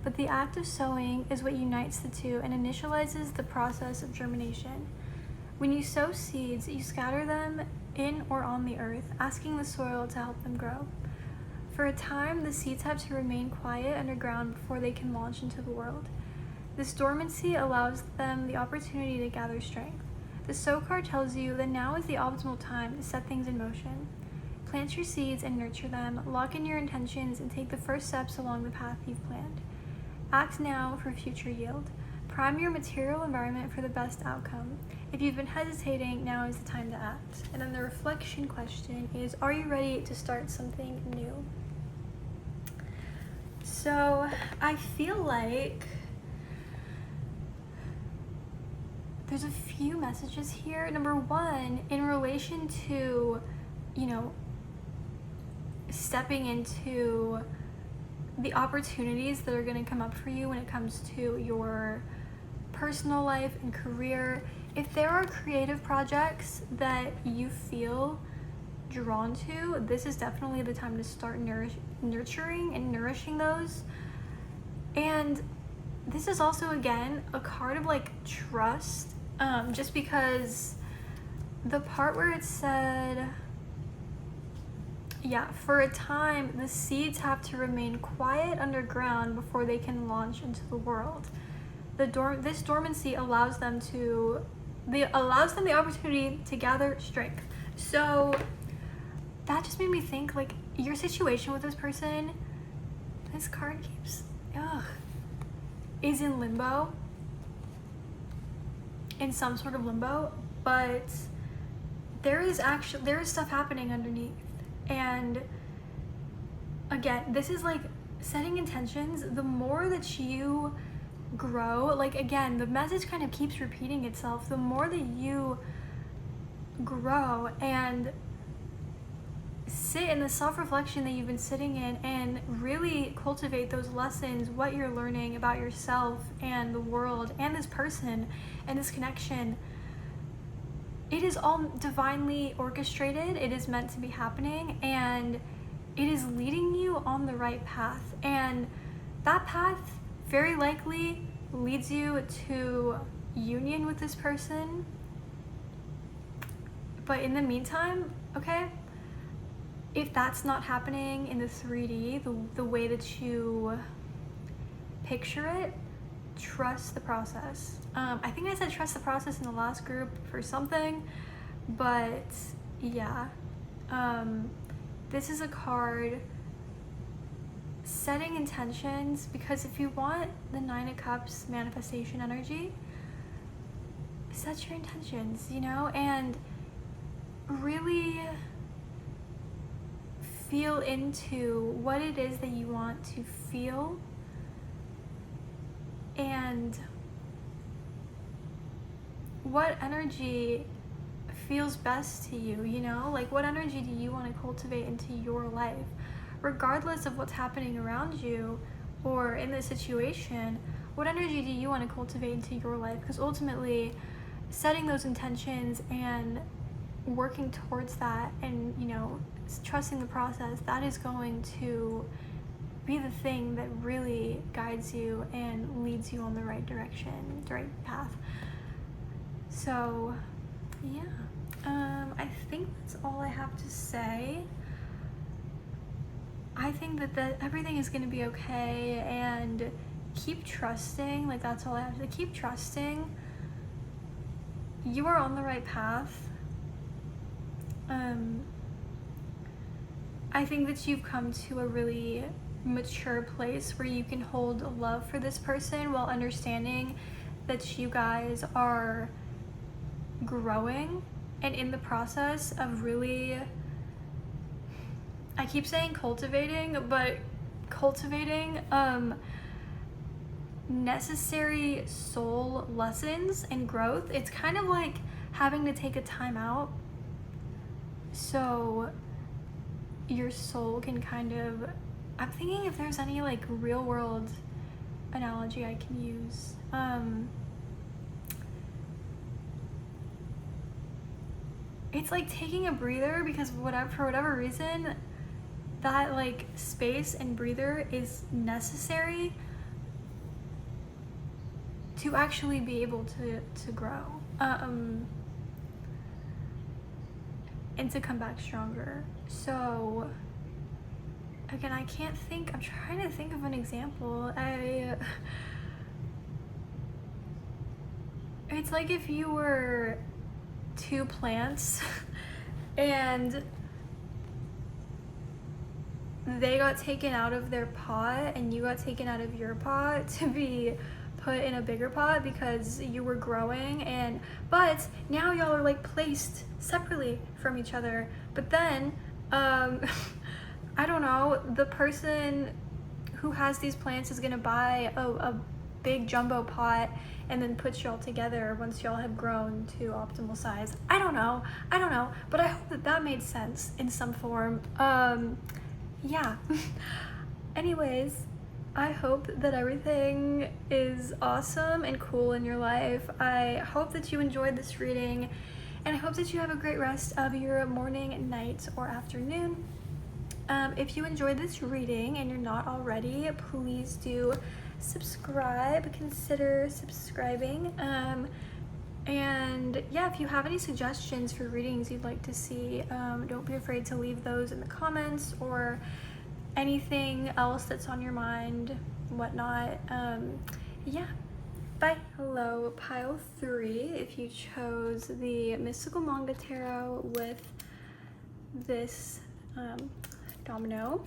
but the act of sowing is what unites the two and initializes the process of germination. When you sow seeds, you scatter them in or on the earth, asking the soil to help them grow. For a time, the seeds have to remain quiet underground before they can launch into the world. This dormancy allows them the opportunity to gather strength. The sow card tells you that now is the optimal time to set things in motion. Plant your seeds and nurture them, lock in your intentions, and take the first steps along the path you've planned. Act now for future yield. Prime your material environment for the best outcome. If you've been hesitating, now is the time to act. And then the reflection question is, are you ready to start something new? So I feel like there's a few messages here. Number one, in relation to, stepping into the opportunities that are going to come up for you when it comes to your personal life and career. If there are creative projects that you feel drawn to, this is definitely the time to start nurturing and nourishing those. And this is also, again, a card of trust, just because the part where it said, for a time, the seeds have to remain quiet underground before they can launch into the world. This dormancy allows them the opportunity to gather strength. So that just made me think, your situation with this person, this card is in limbo, in some sort of limbo, but there is stuff happening underneath. And again, this is setting intentions. The more that you grow, again, the message kind of keeps repeating itself. The more that you grow and sit in the self-reflection that you've been sitting in and really cultivate those lessons, what you're learning about yourself and the world and this person and this connection, it is all divinely orchestrated. It is meant to be happening, and it is leading you on the right path. And that path very likely leads you to union with this person. But in the meantime, if that's not happening in the 3D, the way that you picture it, trust the process. I think I said trust the process in the last group for something, but this is a card setting intentions, because if you want the 9 of Cups manifestation energy, set your intentions, and really feel into what it is that you want to feel and what energy feels best to you, what energy do you want to cultivate into your life, regardless of what's happening around you or in this situation. What energy do you want to cultivate into your life? Because ultimately, setting those intentions and working towards that and trusting the process, that is going to be the thing that really guides you and leads you on the right direction, the right path. So I think that's all I have to say. I think that everything is going to be okay, and keep trusting. That's all I have to say. Keep trusting. You are on the right path. I think that you've come to a really mature place where you can hold love for this person while understanding that you guys are growing and in the process of really, I keep saying cultivating, but cultivating necessary soul lessons and growth. It's kind of like having to take a time out so your soul can kind of, I'm thinking if there's any like real world analogy I can use. It's like taking a breather, because for whatever reason, that like space and breather is necessary to actually be able to grow and to come back stronger. So again, I'm trying to think of an example. It's like if you were two plants and they got taken out of their pot and you got taken out of your pot to be put in a bigger pot because you were growing, but now y'all are like placed separately from each other. But then I don't know, the person who has these plants is gonna buy a big jumbo pot and then put y'all together once y'all have grown to optimal size. I don't know, but I hope that made sense in some form. Yeah. Anyways, I hope that everything is awesome and cool in your life. I hope that you enjoyed this reading, and I hope that you have a great rest of your morning, night, or afternoon. If you enjoyed this reading and you're not already, please do subscribe. Consider subscribing. And yeah, if you have any suggestions for readings you'd like to see, don't be afraid to leave those in the comments, or anything else that's on your mind, whatnot. Yeah, bye. Hello, pile 3. If you chose the Mystical Manga Tarot with this domino,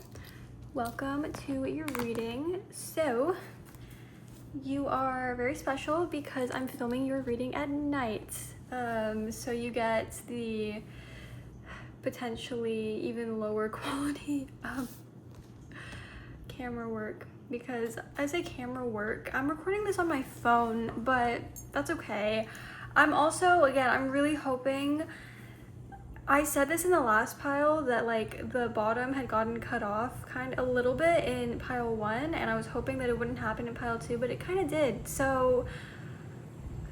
welcome to your reading. So you are very special because I'm filming your reading at night, so you get the potentially even lower quality camera work, because I say camera work, I'm recording this on my phone, but that's okay. I'm also, again, I'm really hoping, I said this in the last pile that like the bottom had gotten cut off kind of a little bit in pile 1, and I was hoping that it wouldn't happen in pile 2, but it kind of did. So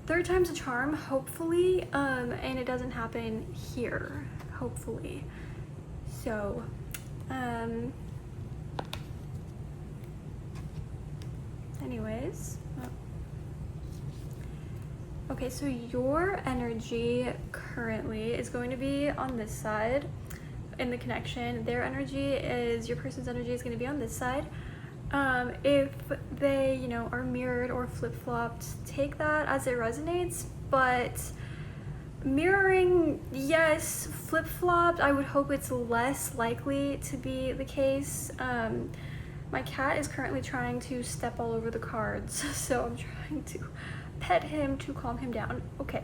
third time's a charm, hopefully, and it doesn't happen here, hopefully. So anyways, okay, so your energy currently is going to be on this side in the connection. Their energy is, your person's energy is going to be on this side. If they, you know, are mirrored or flip-flopped, take that as it resonates, but mirroring, yes. Flip-flopped, I would hope it's less likely to be the case. My cat is currently trying to step all over the cards, so I'm trying to pet him to calm him down. Okay,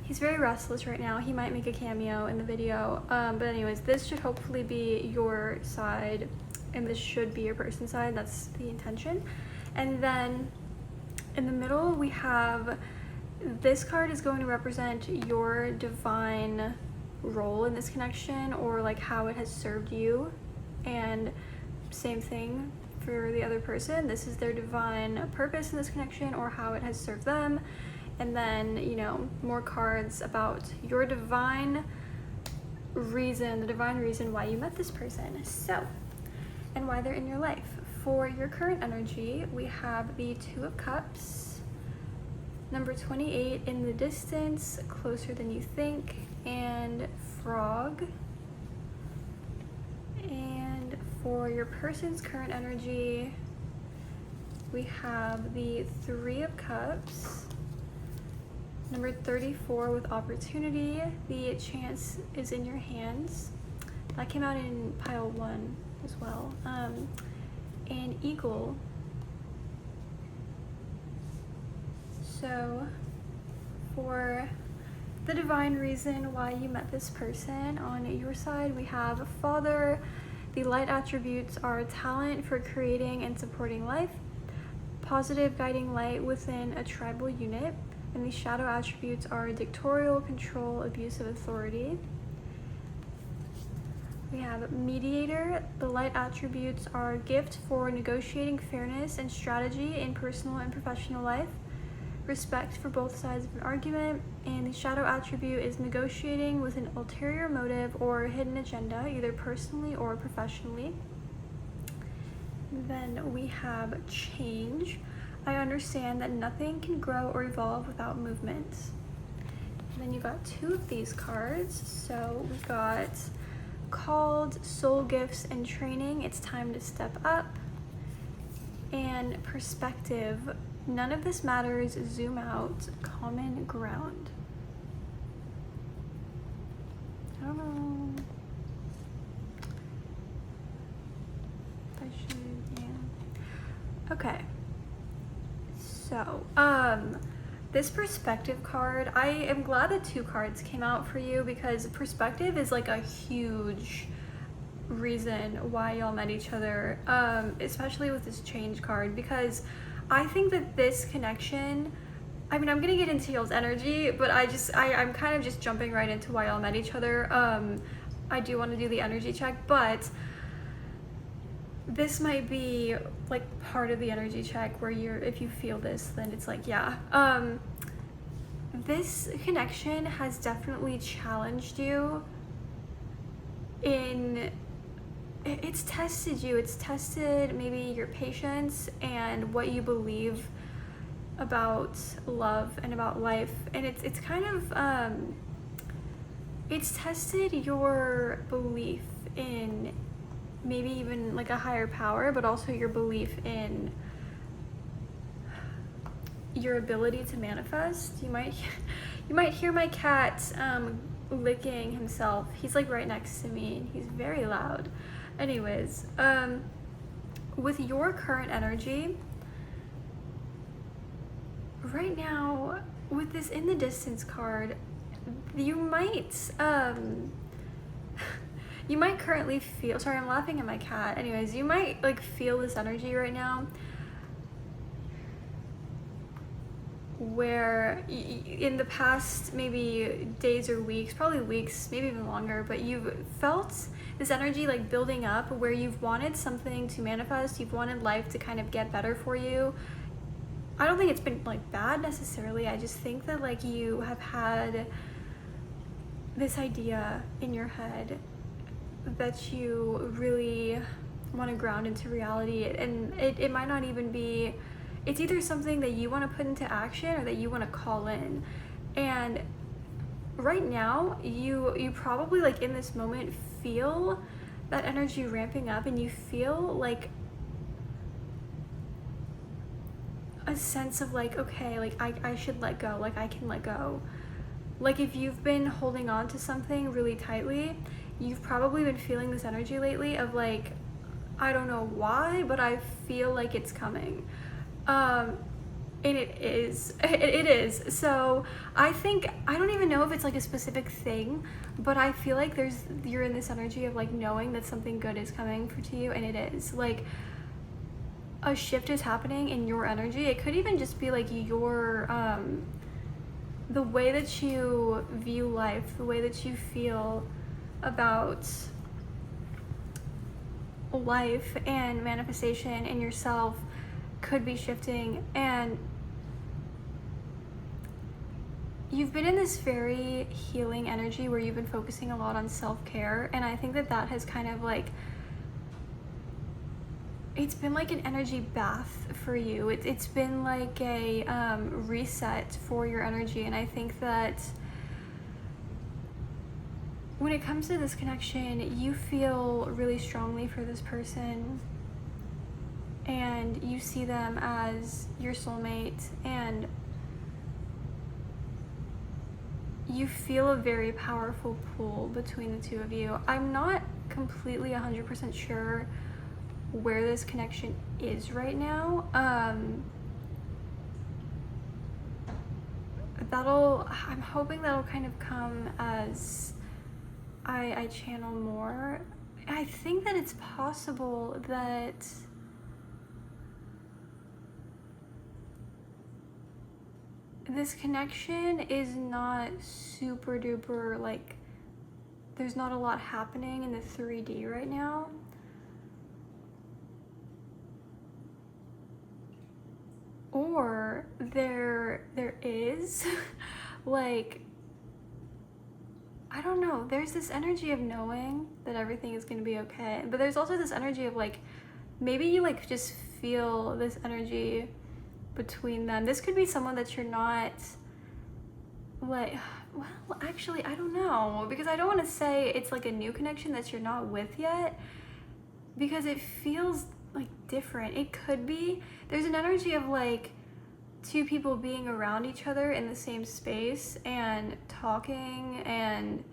he's very restless right now. He might make a cameo in the video, but anyways, this should hopefully be your side, and this should be your person's side. That's the intention. And then in the middle we have, this card is going to represent your divine role in this connection, or like how it has served you, and same thing for the other person. This is their divine purpose in this connection, or how it has served them. And then, you know, more cards about your divine reason, the divine reason why you met this person, so, and why they're in your life. For your current energy, we have the 2 of Cups, number 28 in the distance, closer than you think, and Frog. And for your person's current energy, we have the 3 of Cups, number 34 with Opportunity. The chance is in your hands. That came out in pile 1 as well. And Eagle. So for the divine reason why you met this person, on your side we have Father. The light attributes are talent for creating and supporting life, positive guiding light within a tribal unit, and the shadow attributes are dictatorial, control, abuse of authority. We have mediator. The light attributes are gift for negotiating fairness and strategy in personal and professional life, respect for both sides of an argument, and the shadow attribute is negotiating with an ulterior motive or hidden agenda, either personally or professionally. Then we have change. I understand that nothing can grow or evolve without movement. And then you got two of these cards. So we got called, soul gifts and training, it's time to step up, and perspective, none of this matters, zoom out, common ground. I don't know if I should, yeah. Okay, so this perspective card, I am glad that two cards came out for you, because perspective is like a huge reason why y'all met each other, especially with this change card, because I think that this connection, I mean, I'm gonna get into y'all's energy, but I'm kind of just jumping right into why y'all met each other. I do want to do the energy check, but this might be like part of the energy check where if you feel this, then it's like, yeah. This connection has definitely challenged you it's tested you. It's tested maybe your patience and what you believe about love and about life. And it's kind of, it's tested your belief in maybe even like a higher power, but also your belief in your ability to manifest. You might hear my cat licking himself. He's like right next to me and he's very loud. Anyways, with your current energy right now, with this in the distance card, you might currently feel, sorry, I'm laughing at my cat. Anyways, you might like feel this energy right now where in the past maybe days or weeks, probably weeks, maybe even longer, but you've felt this energy like building up where you've wanted something to manifest, you've wanted life to kind of get better for you. I don't think it's been like bad necessarily, I just think that like you have had this idea in your head that you really want to ground into reality, and it might not even be, it's either something that you want to put into action or that you want to call in. And right now, you probably like in this moment feel that energy ramping up, and you feel like a sense of like, okay, like I should let go, like I can let go. Like if you've been holding on to something really tightly, you've probably been feeling this energy lately of like, I don't know why, but I feel like it's coming. And it is. So I think, I don't even know if it's like a specific thing, but I feel like you're in this energy of like knowing that something good is coming to you, and it is. Like a shift is happening in your energy. It could even just be like your, the way that you view life, the way that you feel about life and manifestation in yourself could be shifting. And you've been in this very healing energy where you've been focusing a lot on self-care, and I think that has kind of like, it's been like an energy bath for you. It's been like a reset for your energy, and I think that when it comes to this connection, you feel really strongly for this person, and you see them as your soulmate, and you feel a very powerful pull between the two of you. I'm not completely 100% sure where this connection is right now. I'm hoping that'll kind of come as I channel more. I think that it's possible that this connection is not super duper, like, there's not a lot happening in the 3D right now. Or there is like, I don't know, there's this energy of knowing that everything is going to be okay, but there's also this energy of like, maybe you like just feel this energy between them. This could be someone that you're not like, well, actually, I don't know, because I don't want to say it's like a new connection that you're not with yet, because it feels like different. It could be, there's an energy of like two people being around each other in the same space and talking and,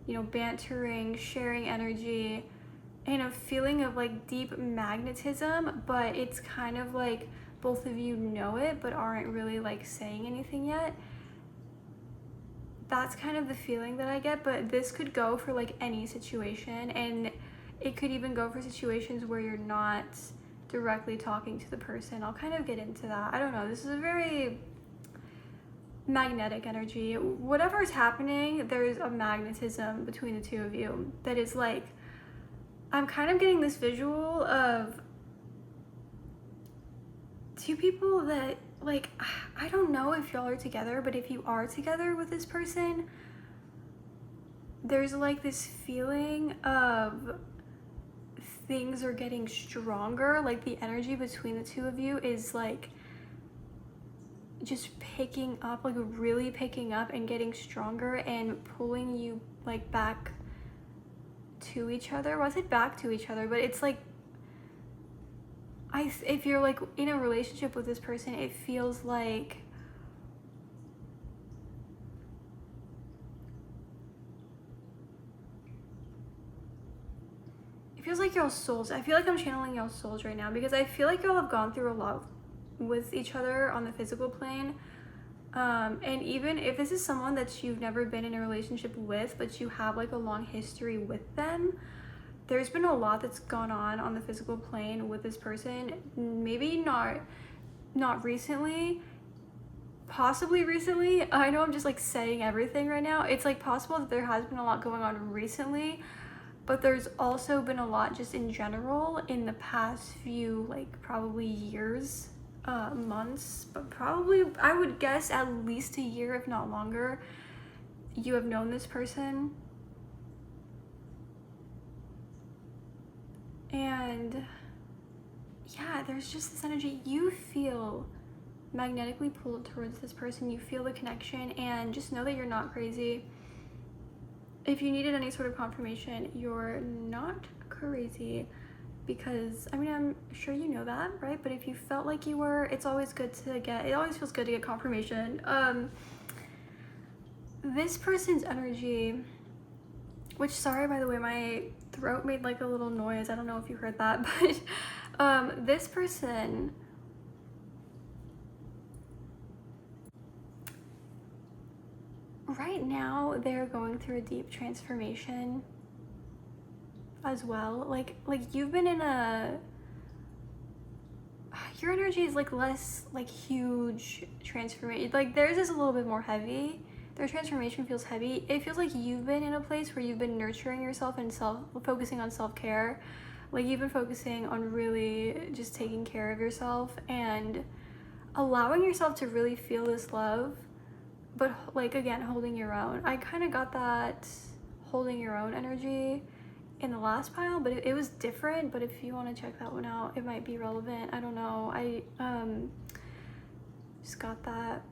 you know, bantering, sharing energy, and a feeling of like deep magnetism, but it's kind of like both of you know it but aren't really like saying anything yet. That's kind of the feeling that I get, but this could go for like any situation, and it could even go for situations where you're not directly talking to the person. I'll kind of get into that. I don't know, this is a very magnetic energy. Whatever's happening, there's a magnetism between the two of you that is like, I'm kind of getting this visual of two people that, like, I don't know if y'all are together, but if you are together with this person, there's like this feeling of things are getting stronger. Like the energy between the two of you is like just picking up, like really picking up and getting stronger and pulling you like back to each other. Well, I said back to each other, but it's like, if you're like in a relationship with this person, it feels like y'all's souls. I feel like I'm channeling y'all's souls right now, because I feel like y'all have gone through a lot with each other on the physical plane. And even if this is someone that you've never been in a relationship with, but you have like a long history with them, there's been a lot that's gone on the physical plane with this person. Maybe not recently, possibly recently. I know I'm just like saying everything right now. It's like possible that there has been a lot going on recently, but there's also been a lot just in general in the past few, like probably years, months, but probably, I would guess at least a year, if not longer, you have known this person. And yeah, there's just this energy. You feel magnetically pulled towards this person. You feel the connection, and just know that you're not crazy. If you needed any sort of confirmation, you're not crazy, because I mean, I'm sure you know that, right? But if you felt like you were, it always feels good to get confirmation. This person's energy, which, sorry, by the way, my throat made like a little noise. I don't know if you heard that, but this person, right now, they're going through a deep transformation as well. Like you've been in your energy is like less like huge transformation. Like theirs is a little bit more heavy. Their transformation feels heavy. It feels like you've been in a place where you've been nurturing yourself and focusing on self-care. Like you've been focusing on really just taking care of yourself and allowing yourself to really feel this love, but like, again, holding your own. I kind of got that holding your own energy in the last pile, but it was different. But if you want to check that one out, it might be relevant. I don't know. I just got that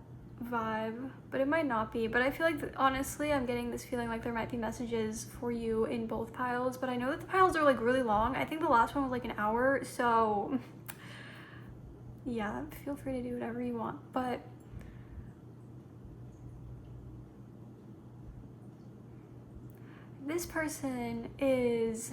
vibe, but it might not be. But I feel like, honestly, I'm getting this feeling like there might be messages for you in both piles, but I know that the piles are like really long. I think the last one was like an hour, so yeah, feel free to do whatever you want. But this person is,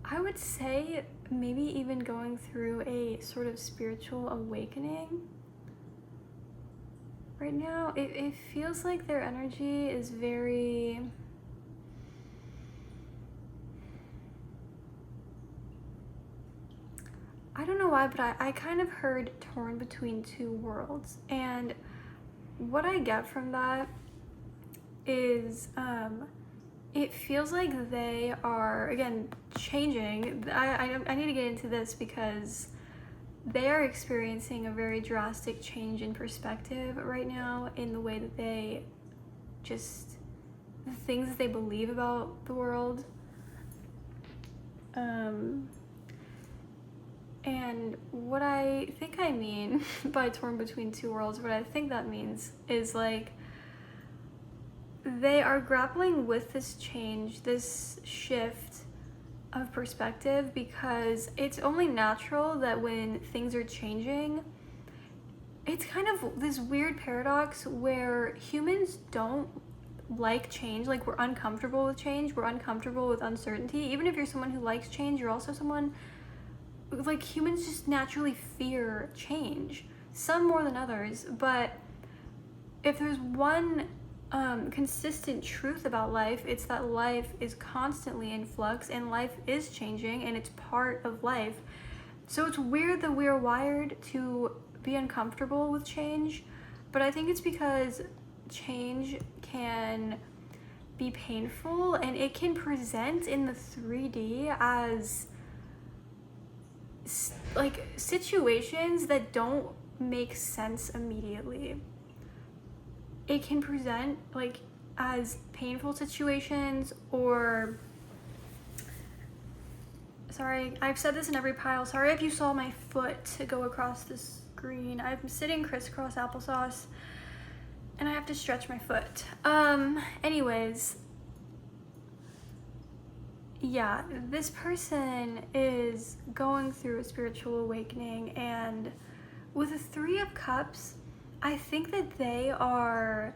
I would say, maybe even going through a sort of spiritual awakening. right now. It feels like their energy is very... I don't know why, but I kind of heard torn between two worlds. And what I get from that is it feels like they are, again, changing. I need to get into this because they are experiencing a very drastic change in perspective right now in the way that they just, the things that they believe about the world. And what I think I mean by torn between two worlds, what I think that means is like they are grappling with this change, this shift of perspective, because it's only natural that when things are changing, it's kind of this weird paradox where humans don't like change. Like, we're uncomfortable with change, we're uncomfortable with uncertainty. Even if you're someone who likes change, you're also someone, like, humans just naturally fear change, some more than others. But if there's one consistent truth about life, it's that life is constantly in flux and life is changing and it's part of life. So it's weird that we're wired to be uncomfortable with change, but I think it's because change can be painful and it can present in the 3D as like situations that don't make sense immediately. It can present like as painful situations, or sorry, I've said this in every pile. Sorry if you saw my foot go across the screen. I'm sitting crisscross applesauce and I have to stretch my foot. Anyways, yeah, this person is going through a spiritual awakening, and with the 3 of Cups, I think that they are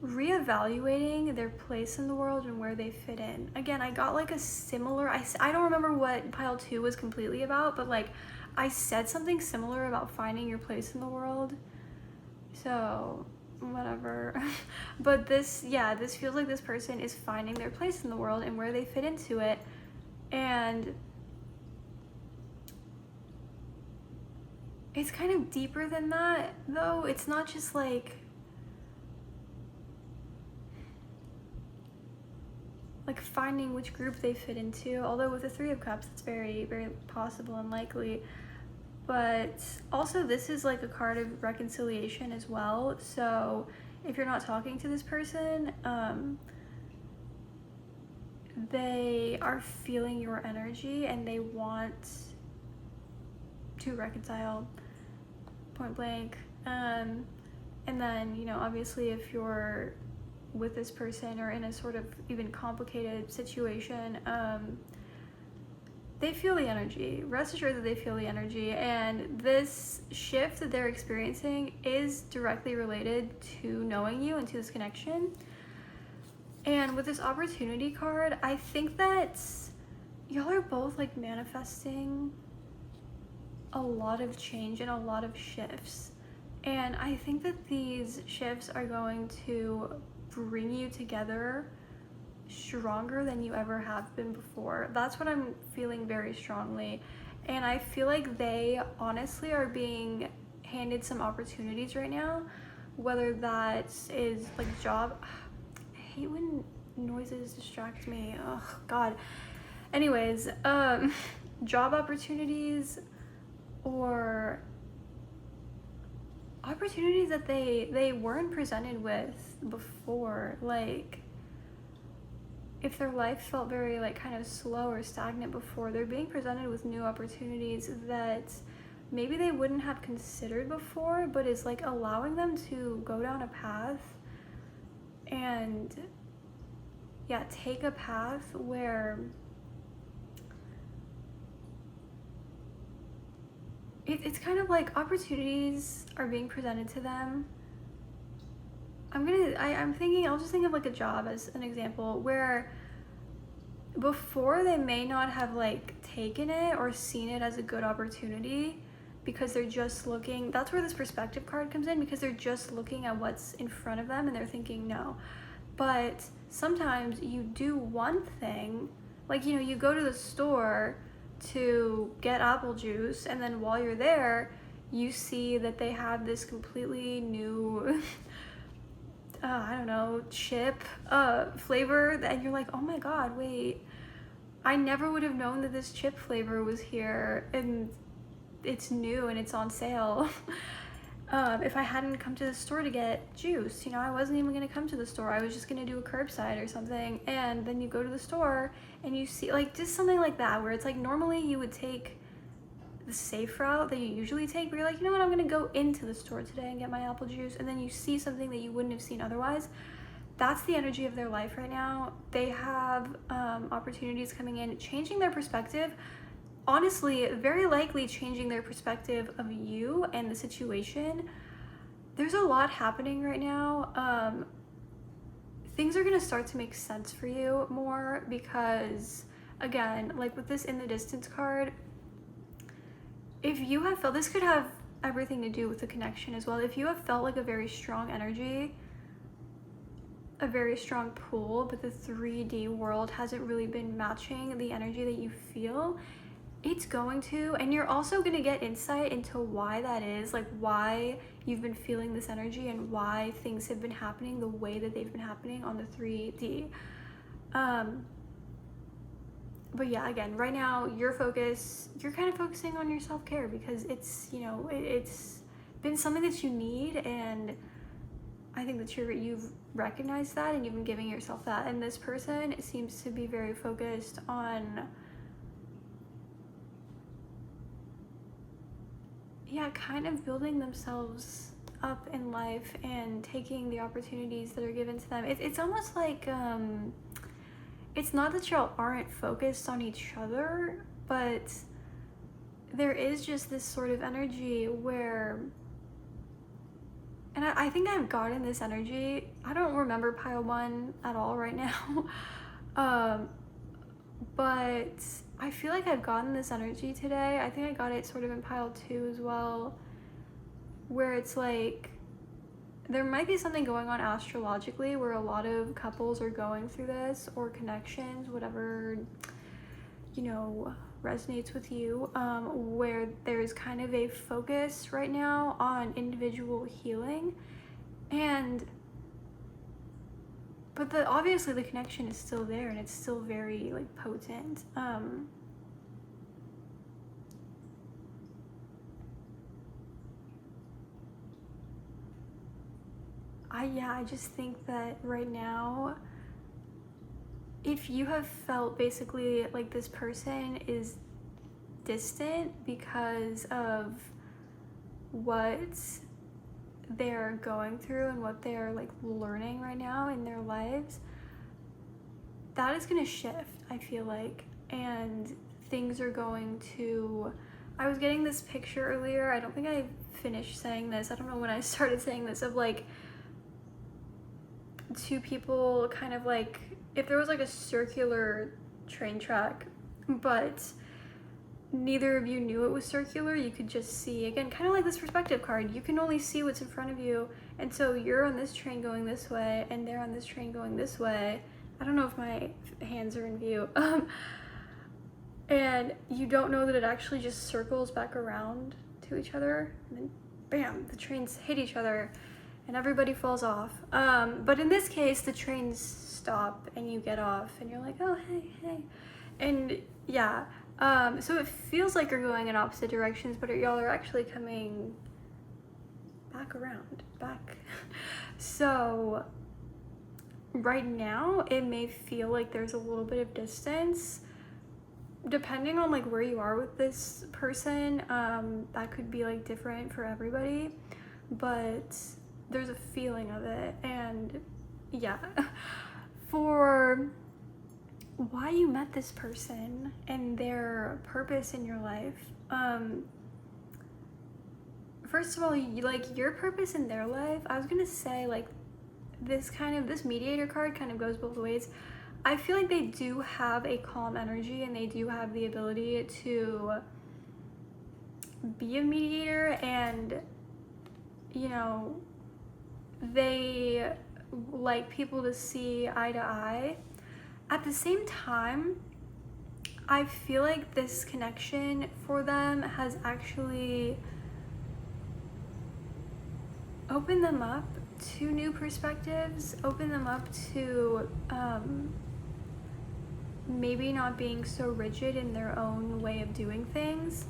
reevaluating their place in the world and where they fit in. Again, I got like a similar, I don't remember what pile 2 was completely about, but like I said something similar about finding your place in the world. So whatever. But this feels like this person is finding their place in the world and where they fit into it. And it's kind of deeper than that, though. It's not just like finding which group they fit into, although with the 3 of Cups, it's very, very possible and likely. But also, this is like a card of reconciliation as well. So if you're not talking to this person, they are feeling your energy and they want to reconcile, point blank. And then, you know, obviously if you're with this person or in a sort of even complicated situation, they feel the energy. Rest assured that they feel the energy, and this shift that they're experiencing is directly related to knowing you and to this connection. And with this opportunity card, I think that y'all are both like manifesting a lot of change and a lot of shifts. And I think that these shifts are going to bring you together stronger than you ever have been before. That's what I'm feeling very strongly. And I feel like they honestly are being handed some opportunities right now, whether that is like job. I hate when noises distract me. Oh God. Anyways, job opportunities or opportunities that they weren't presented with before. Like, if their life felt very like kind of slow or stagnant before, they're being presented with new opportunities that maybe they wouldn't have considered before, but is like allowing them to go down a path and take a path where it's kind of like opportunities are being presented to them. I'll just think of like a job as an example, where before they may not have like taken it or seen it as a good opportunity, because they're just looking. That's where this perspective card comes in, because they're just looking at what's in front of them and they're thinking no. But sometimes you do one thing, like, you know, you go to the store to get apple juice, and then while you're there, you see that they have this completely new I don't know, chip flavor, and you're like, oh my god, wait, I never would have known that this chip flavor was here, and it's new and it's on sale. If I hadn't come to the store to get juice, you know, I wasn't even gonna come to the store. I was just gonna do a curbside or something. And then you go to the store and you see, like, just something like that, where it's like normally you would take the safe route that you usually take, but you're like, you know what, I'm gonna go into the store today and get my apple juice, and then you see something that you wouldn't have seen otherwise. That's the energy of their life right now. They have opportunities coming in, changing their perspective. Honestly, very likely changing their perspective of you and the situation. There's a lot happening right now. Things are gonna start to make sense for you more, because again, like with this in the distance card, if you have felt, this could have everything to do with the connection as well. If you have felt like a very strong energy, a very strong pull, but the 3D world hasn't really been matching the energy that you feel, it's going to, and you're also going to get insight into why that is, like why you've been feeling this energy and why things have been happening the way that they've been happening on the 3D. But yeah, again, right now you're kind of focusing on your self-care, because it's, you know, it's been something that you need, and I think that you've recognized that and you've been giving yourself that. And this person, it seems to be very focused on, yeah, kind of building themselves up in life and taking the opportunities that are given to them. It's almost like, it's not that y'all aren't focused on each other, but there is just this sort of energy where, and I think I've gotten this energy, I don't remember pile 1 at all right now, but I feel like I've gotten this energy today. I think I got it sort of in pile 2 as well, where it's like, there might be something going on astrologically where a lot of couples are going through this, or connections, whatever, you know, resonates with you, where there's kind of a focus right now on individual healing, but obviously the connection is still there, and it's still very like potent. I just think that right now, if you have felt basically like this person is distant because of what they're going through and what they're like learning right now in their lives, that is going to shift, I feel like, and things are going to, I was getting this picture earlier, I don't think I finished saying this, I don't know when I started saying this, of like two people kind of like, if there was like a circular train track, but neither of you knew it was circular, you could just see, again, kind of like this perspective card, you can only see what's in front of you, and so you're on this train going this way and they're on this train going this way. I don't know if my hands are in view, and you don't know that it actually just circles back around to each other, and then bam, the trains hit each other and everybody falls off. But in this case, the trains stop and you get off and you're like, oh, hey. And yeah, so it feels like you're going in opposite directions, but y'all are actually coming back around, back. So right now, it may feel like there's a little bit of distance, depending on like where you are with this person. That could be like different for everybody, but there's a feeling of it. And yeah, for why you met this person and their purpose in your life, first of all, like your purpose in their life, I was gonna say, like, this mediator card kind of goes both ways. I feel like they do have a calm energy and they do have the ability to be a mediator and, you know, they like people to see eye to eye. At the same time, I feel like this connection for them has actually opened them up to new perspectives, opened them up to maybe not being so rigid in their own way of doing things.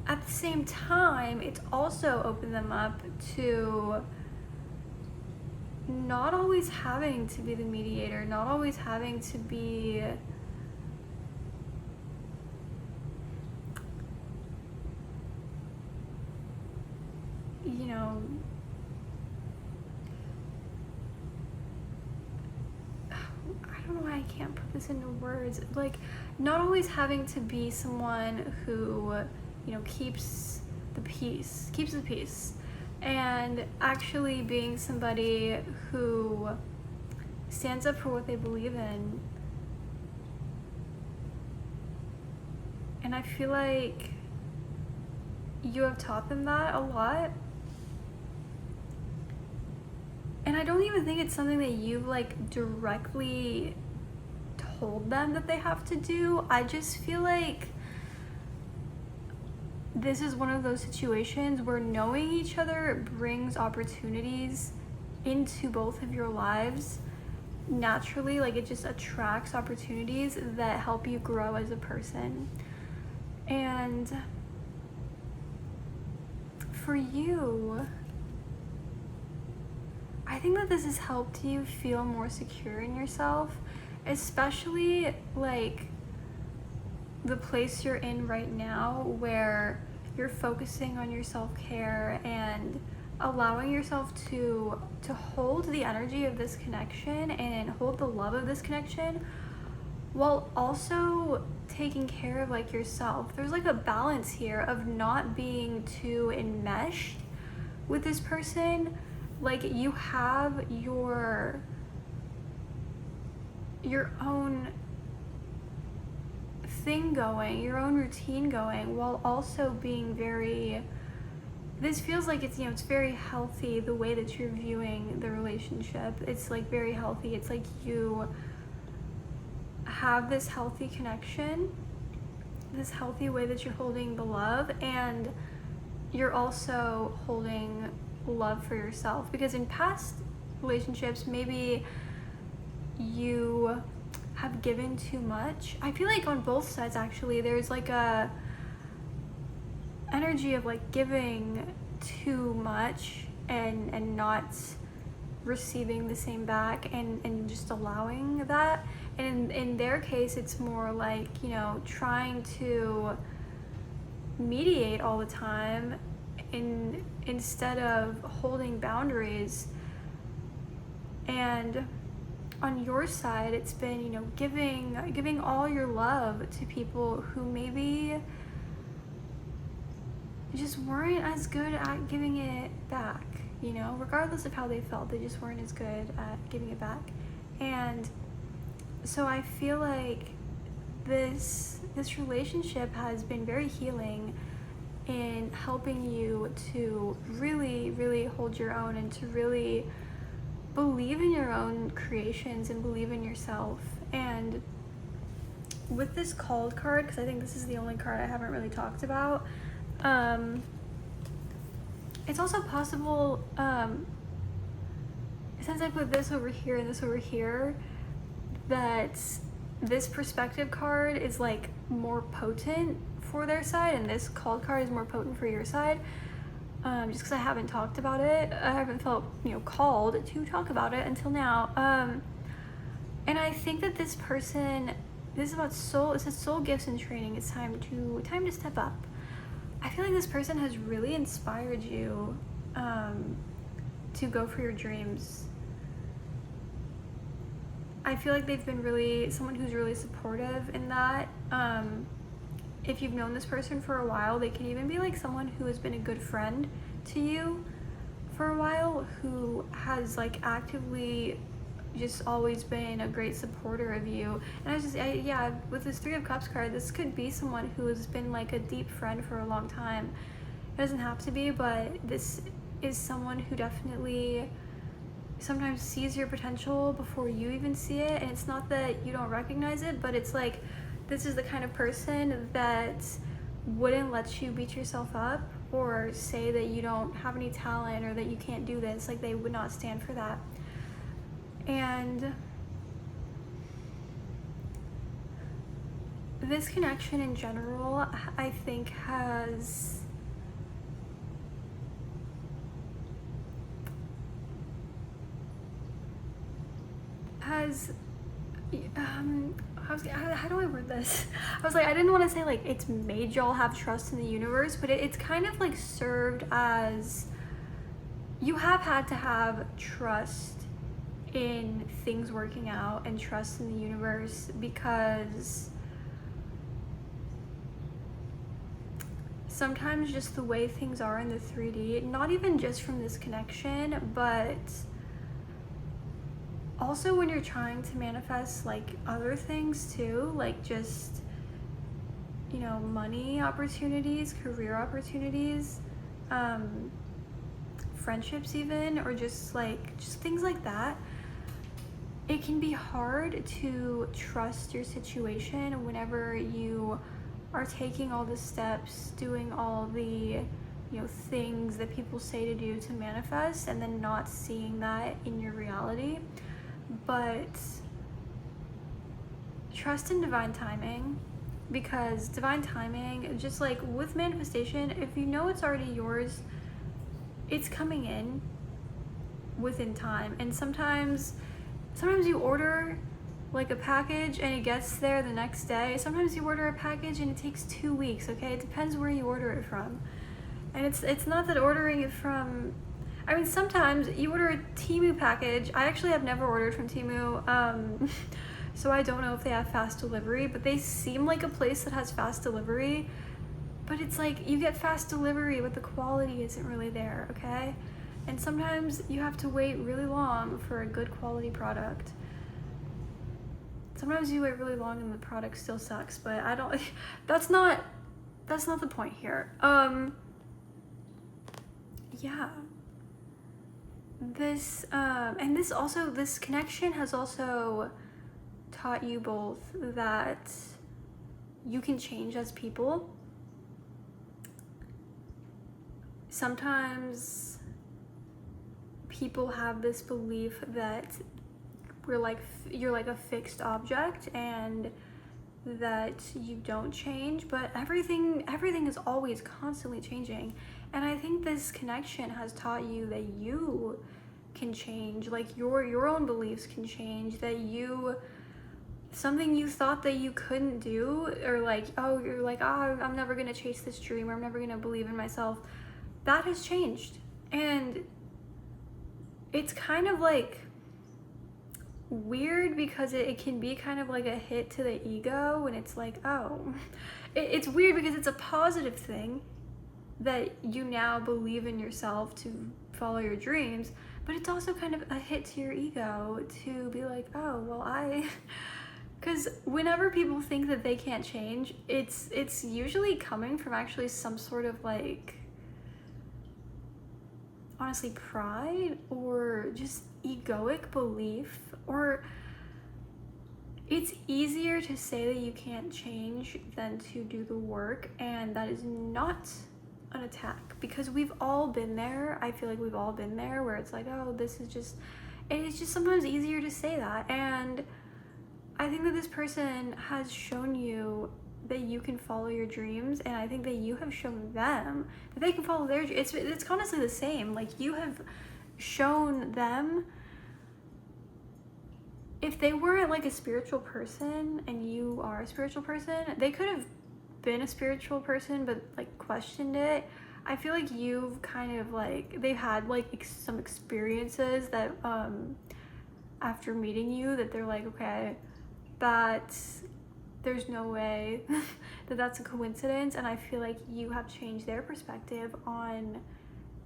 At the same time, it's also opened them up to not always having to be the mediator, not always having to be you know, I don't know why I can't put this into words, like not always having to be someone who, you know, keeps the peace, and actually being somebody who stands up for what they believe in. And I feel like you have taught them that a lot. And I don't even think it's something that you've like directly told them that they have to do. I just feel like this is one of those situations where knowing each other brings opportunities into both of your lives naturally. Like, it just attracts opportunities that help you grow as a person. And for you, I think that this has helped you feel more secure in yourself, especially like the place you're in right now where you're focusing on your self-care and allowing yourself to hold the energy of this connection and hold the love of this connection while also taking care of like yourself. There's like a balance here of not being too enmeshed with this person. Like, you have your own thing going, your own routine going, while also being very, this feels like it's, you know, it's very healthy the way that you're viewing the relationship. It's like very healthy. It's like you have this healthy connection, this healthy way that you're holding the love, and you're also holding love for yourself. Because in past relationships, maybe you have given too much. I feel like on both sides actually there's like a energy of like giving too much and not receiving the same back, and just allowing that. And in their case, it's more like, you know, trying to mediate all the time instead of holding boundaries. And on your side, it's been, you know, giving all your love to people who maybe just weren't as good at giving it back, you know, regardless of how they felt, they just weren't as good at giving it back. And so I feel like this relationship has been very healing in helping you to really, really hold your own and to really believe in your own creations and believe in yourself. And with this called card, because I think this is the only card I haven't really talked about, it's also possible, since I put this over here and this over here, that this perspective card is like more potent for their side and this called card is more potent for your side. Just because I haven't talked about it, I haven't felt, you know, called to talk about it until now. And I think that this person, this is about soul. It says soul gifts and training. It's time to step up. I feel like this person has really inspired you to go for your dreams. I feel like they've been really someone who's really supportive in that. If you've known this person for a while, they can even be like someone who has been a good friend to you for a while, who has like actively, just always been a great supporter of you. And yeah, with this Three of Cups card, this could be someone who has been like a deep friend for a long time. It doesn't have to be, but this is someone who definitely sometimes sees your potential before you even see it. And it's not that you don't recognize it, but it's like, this is the kind of person that wouldn't let you beat yourself up or say that you don't have any talent or that you can't do this. Like, they would not stand for that. And this connection in general, I think, has how do I word this? I was like, I didn't want to say like it's made y'all have trust in the universe, but it's kind of like served as you have had to have trust in things working out and trust in the universe, because sometimes just the way things are in the 3D, not even just from this connection, but also when you're trying to manifest like other things too, like just, you know, money opportunities, career opportunities, friendships even, or just things like that. It can be hard to trust your situation whenever you are taking all the steps, doing all the, you know, things that people say to do to manifest, and then not seeing that in your reality. But trust in divine timing, because divine timing, just like with manifestation, if you know it's already yours, it's coming in within time. And sometimes you order like a package and it gets there the next day. Sometimes you order a package and it takes 2 weeks, okay? It depends where you order it from. And it's not that ordering it from, I mean, sometimes you order a Temu package. I actually have never ordered from Temu, so I don't know if they have fast delivery, but they seem like a place that has fast delivery. But it's like, you get fast delivery, but the quality isn't really there, okay? And sometimes you have to wait really long for a good quality product. Sometimes you wait really long and the product still sucks, but I don't, that's not the point here. Yeah. This connection has also taught you both that you can change as people. Sometimes people have this belief that you're like a fixed object and that you don't change, but everything is always constantly changing. And I think this connection has taught you that you can change, like your own beliefs can change, that something you thought that you couldn't do, or like, oh, you're like, oh, I'm never gonna chase this dream, or I'm never gonna believe in myself, that has changed. And it's kind of like weird because it can be kind of like a hit to the ego, and it's like, oh, it's weird because it's a positive thing that you now believe in yourself to follow your dreams, but it's also kind of a hit to your ego to be like, oh, well, because whenever people think that they can't change, it's usually coming from actually some sort of like, honestly, pride or just egoic belief. Or it's easier to say that you can't change than to do the work, and that is not an attack, because we've all been there. I feel like we've all been there where it's like, oh, this is just, it's just sometimes easier to say that. And I think that this person has shown you that you can follow your dreams, and I think that you have shown them that they can follow their dreams. It's honestly the same. Like, you have shown them, if they weren't like a spiritual person and you are a spiritual person, they could have been a spiritual person but like questioned it. I feel like you've kind of like, they've had like some experiences that after meeting you, that they're like, okay, there's no way that that's a coincidence. And I feel like you have changed their perspective on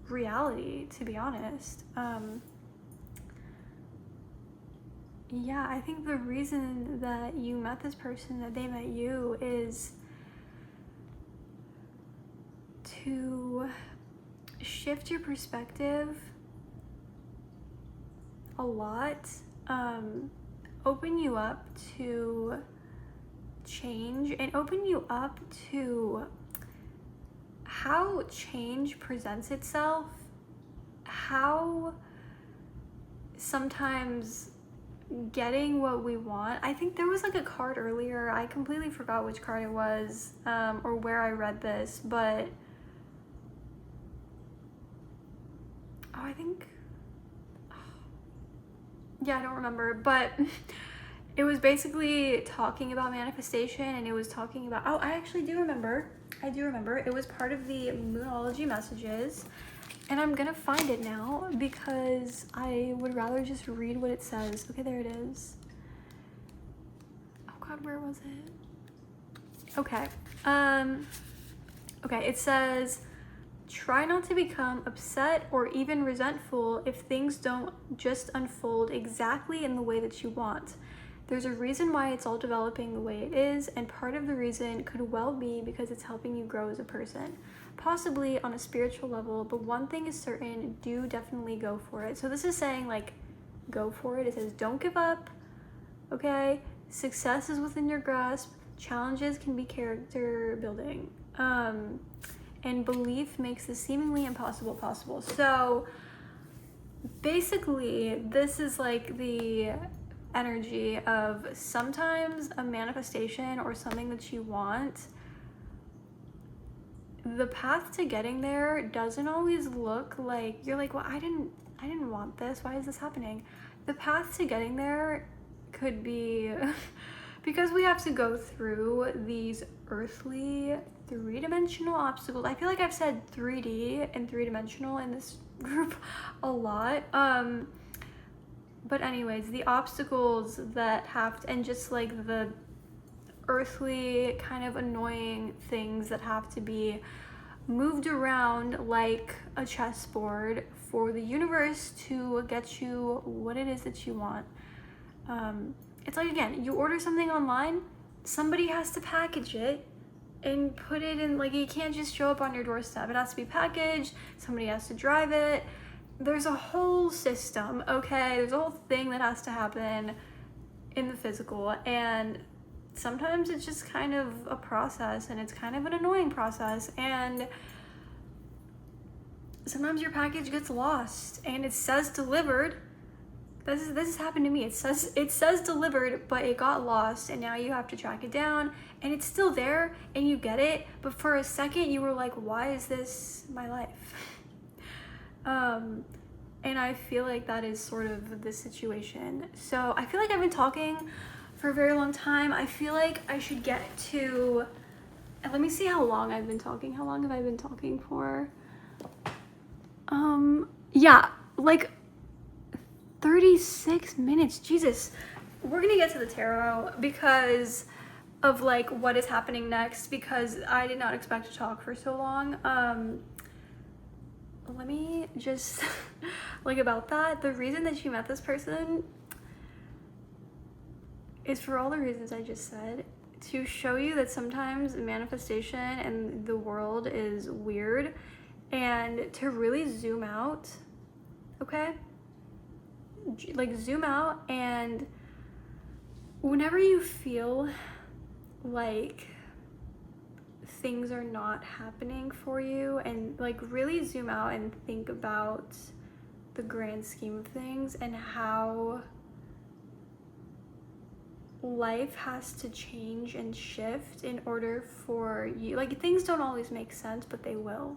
reality, to be honest. yeah, I think the reason that you met this person, that they met you, is to shift your perspective a lot, open you up to change, and open you up to how change presents itself, how sometimes getting what we want. I think there was like a card earlier, I completely forgot which card it was, or where I read this, but I think, yeah, I don't remember, but it was basically talking about manifestation, and it was talking about, oh, I actually do remember. It was part of the Moonology messages, and I'm gonna find it now because I would rather just read what it says. Okay, there it is. Oh God, where was it? Okay. Okay, it says, try not to become upset or even resentful if things don't just unfold exactly in the way that you want. There's a reason why it's all developing the way it is, and part of the reason could well be because it's helping you grow as a person, possibly on a spiritual level, but one thing is certain, do definitely go for it. So this is saying, like, go for it. It says don't give up, okay? Success is within your grasp. Challenges can be character building. And belief makes the seemingly impossible possible. So basically, this is like the energy of sometimes a manifestation or something that you want, the path to getting there doesn't always look like, you're like, well, I didn't want this, why is this happening? The path to getting there could be because we have to go through these earthly three-dimensional obstacles. I feel like I've said 3D and three-dimensional in this group a lot. But anyways, the obstacles that have to, and just like the earthly kind of annoying things that have to be moved around like a chessboard for the universe to get you what it is that you want. It's like, again, you order something online, somebody has to package it and put it in, like, it can't just show up on your doorstep. It has to be packaged, somebody has to drive it. There's a whole system, okay? There's a whole thing that has to happen in the physical, and sometimes it's just kind of a process, and it's kind of an annoying process, and sometimes your package gets lost and it says delivered. This has happened to me. It says delivered, but it got lost, and now you have to track it down, and it's still there and you get it, but for a second you were like, why is this my life? And I feel like that is sort of the situation. So I feel like I've been talking for a very long time. I feel like I should get to, let me see how long I've been talking. How long have I been talking for? Yeah, like 36 minutes. Jesus. We're gonna get to the tarot because of like what is happening next, because I did not expect to talk for so long. Let me just like about that, the reason that you met this person is for all the reasons I just said, to show you that sometimes manifestation and the world is weird, and to really zoom out, okay? Like zoom out, and whenever you feel like things are not happening for you, and like really zoom out and think about the grand scheme of things and how life has to change and shift in order for you, like things don't always make sense, but they will.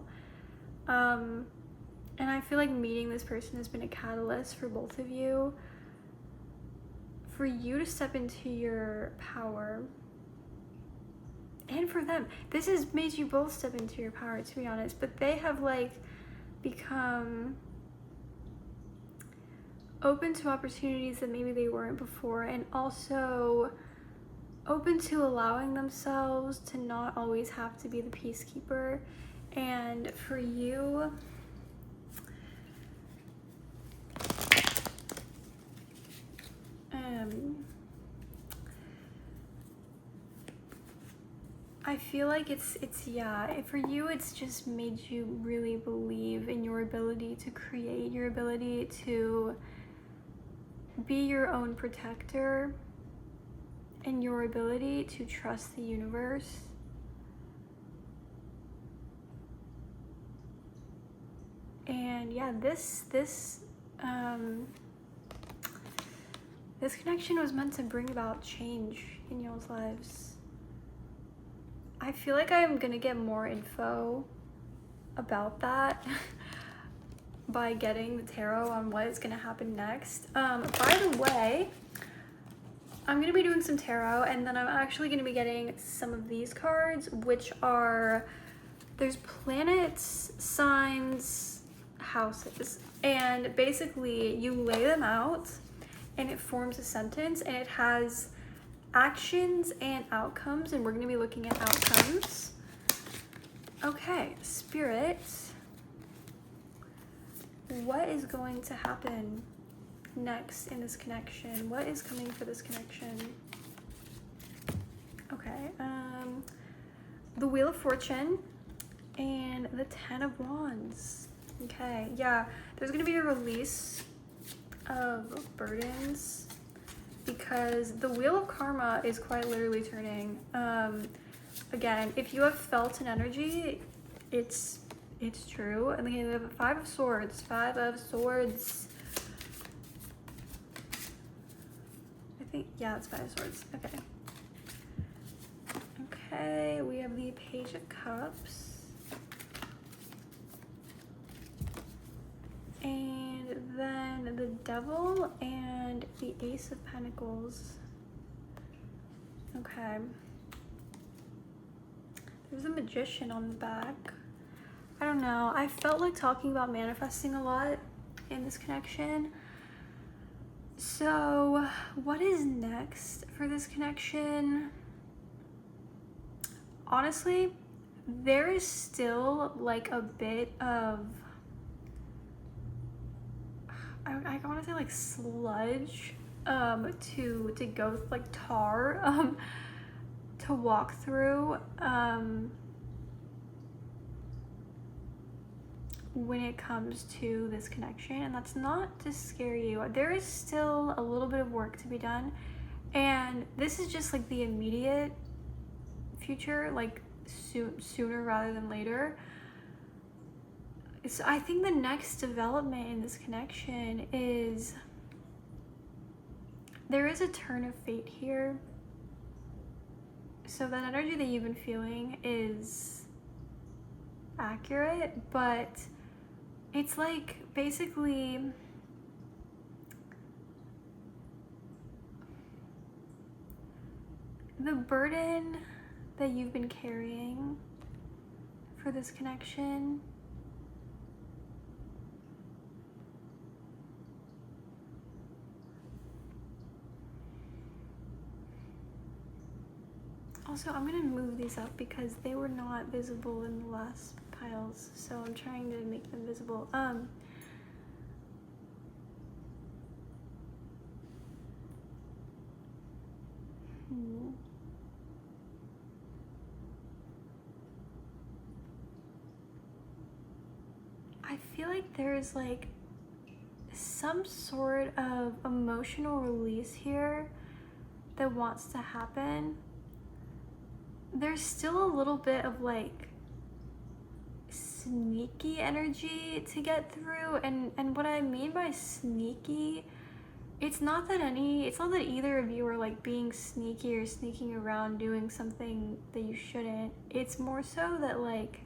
And I feel like meeting this person has been a catalyst for both of you, for you to step into your power, and for them. This has made you both step into your power, to be honest, but they have like become open to opportunities that maybe they weren't before, and also open to allowing themselves to not always have to be the peacekeeper. And for you, I feel like it's yeah, for you it's just made you really believe in your ability to create, your ability to be your own protector, and your ability to trust the universe. And yeah, this connection was meant to bring about change in y'all's lives. I feel like I'm gonna get more info about that by getting the tarot on what is gonna happen next. By the way, I'm gonna be doing some tarot, and then I'm actually gonna be getting some of these cards, which are, there's planets, signs, houses, and basically you lay them out and it forms a sentence, and it has actions and outcomes, and we're going to be looking at outcomes. Okay, Spirit, what is going to happen next in this connection? What is coming for this connection? Okay, the Wheel of Fortune and the Ten of Wands. Okay, yeah, there's going to be a release of burdens, because the Wheel of Karma is quite literally turning. Again, if you have felt an energy, it's true. And then we have Five of Swords. I think, yeah, it's Five of Swords. Okay. Okay, we have the Page of Cups. And then the Devil and the Ace of Pentacles. Okay. There's a Magician on the back. I don't know. I felt like talking about manifesting a lot in this connection. So, what is next for this connection? Honestly, there is still like a bit of, I want to say like sludge to go, like tar to walk through when it comes to this connection. And that's not to scare you. There is still a little bit of work to be done, and this is just like the immediate future, like sooner rather than later. So I think the next development in this connection is there is a turn of fate here. So that energy that you've been feeling is accurate, but it's like basically the burden that you've been carrying for this connection also, I'm gonna move these up because they were not visible in the last piles, so I'm trying to make them visible. I feel like there's like some sort of emotional release here that wants to happen. There's still a little bit of like sneaky energy to get through, and what I mean by sneaky, it's not that either of you are like being sneaky or sneaking around doing something that you shouldn't. It's more so that like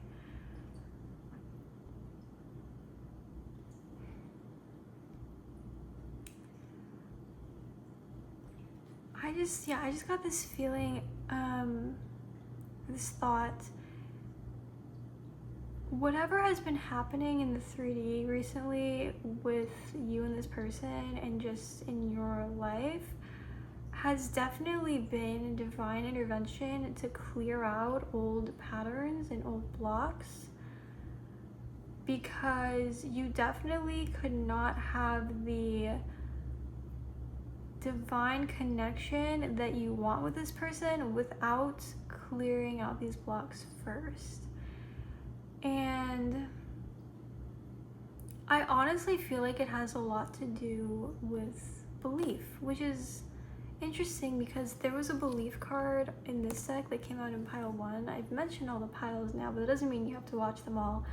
I just got this feeling, this thought, whatever has been happening in the 3D recently with you and this person and just in your life has definitely been divine intervention to clear out old patterns and old blocks, because you definitely could not have the divine connection that you want with this person without clearing out these blocks first. And I honestly feel like it has a lot to do with belief, which is interesting because there was a belief card in this deck that came out in pile 1. I've mentioned all the piles now, but it doesn't mean you have to watch them all.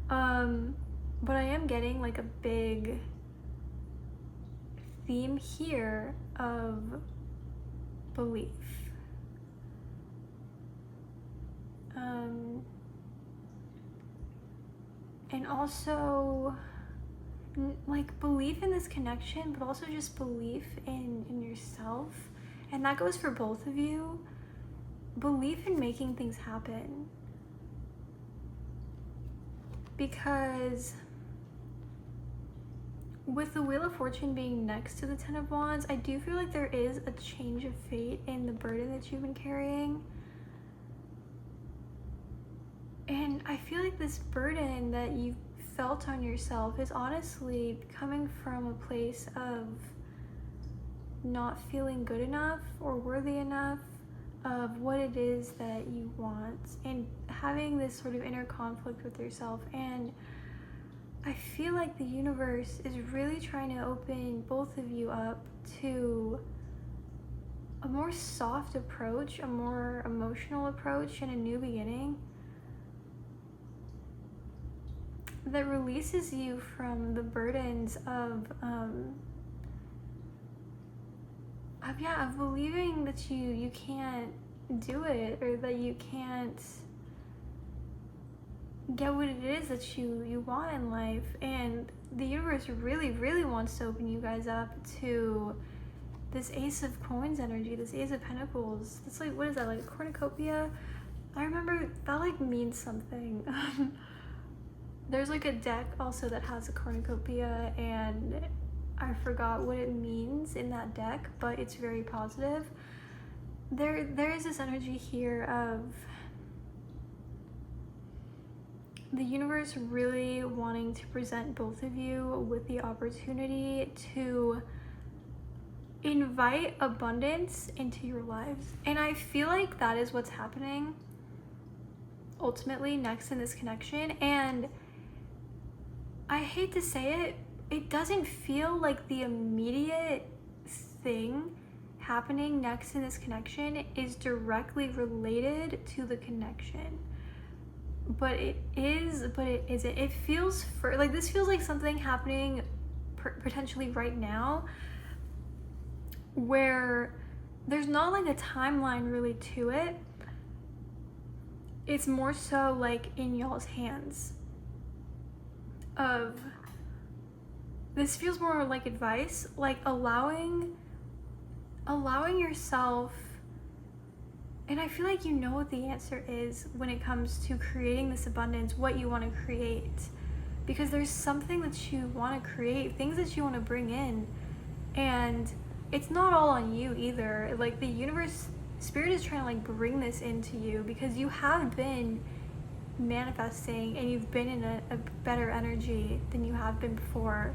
But I am getting like a big theme here of belief. And also like belief in this connection, but also just belief in yourself. And that goes for both of you. Belief in making things happen. Because with the Wheel of Fortune being next to the Ten of Wands, I do feel like there is a change of fate in the burden that you've been carrying. And I feel like this burden that you've felt on yourself is honestly coming from a place of not feeling good enough or worthy enough of what it is that you want, and having this sort of inner conflict with yourself. And I feel like the universe is really trying to open both of you up to a more soft approach, a more emotional approach, and a new beginning that releases you from the burdens of believing that you can't do it, or that you can't get what it is that you want in life. And the universe really, really wants to open you guys up to this Ace of Coins energy, this Ace of Pentacles. It's like, what is that, like a cornucopia? I remember that like means something. There's like a deck also that has a cornucopia, and I forgot what it means in that deck, but it's very positive. There is this energy here of the universe really wanting to present both of you with the opportunity to invite abundance into your lives. And I feel like that is what's happening ultimately next in this connection. And I hate to say it, it doesn't feel like the immediate thing happening next in this connection is directly related to the connection. But it is, but it isn't. It feels like this feels like something happening potentially right now, where there's not like a timeline really to it. It's more so like in y'all's hands. Of this feels more like advice, like allowing yourself. And I feel like you know what the answer is when it comes to creating this abundance, what you want to create. Because there's something that you want to create, things that you want to bring in. And it's not all on you either. Like the universe, spirit is trying to like bring this into you because you have been manifesting and you've been in a better energy than you have been before.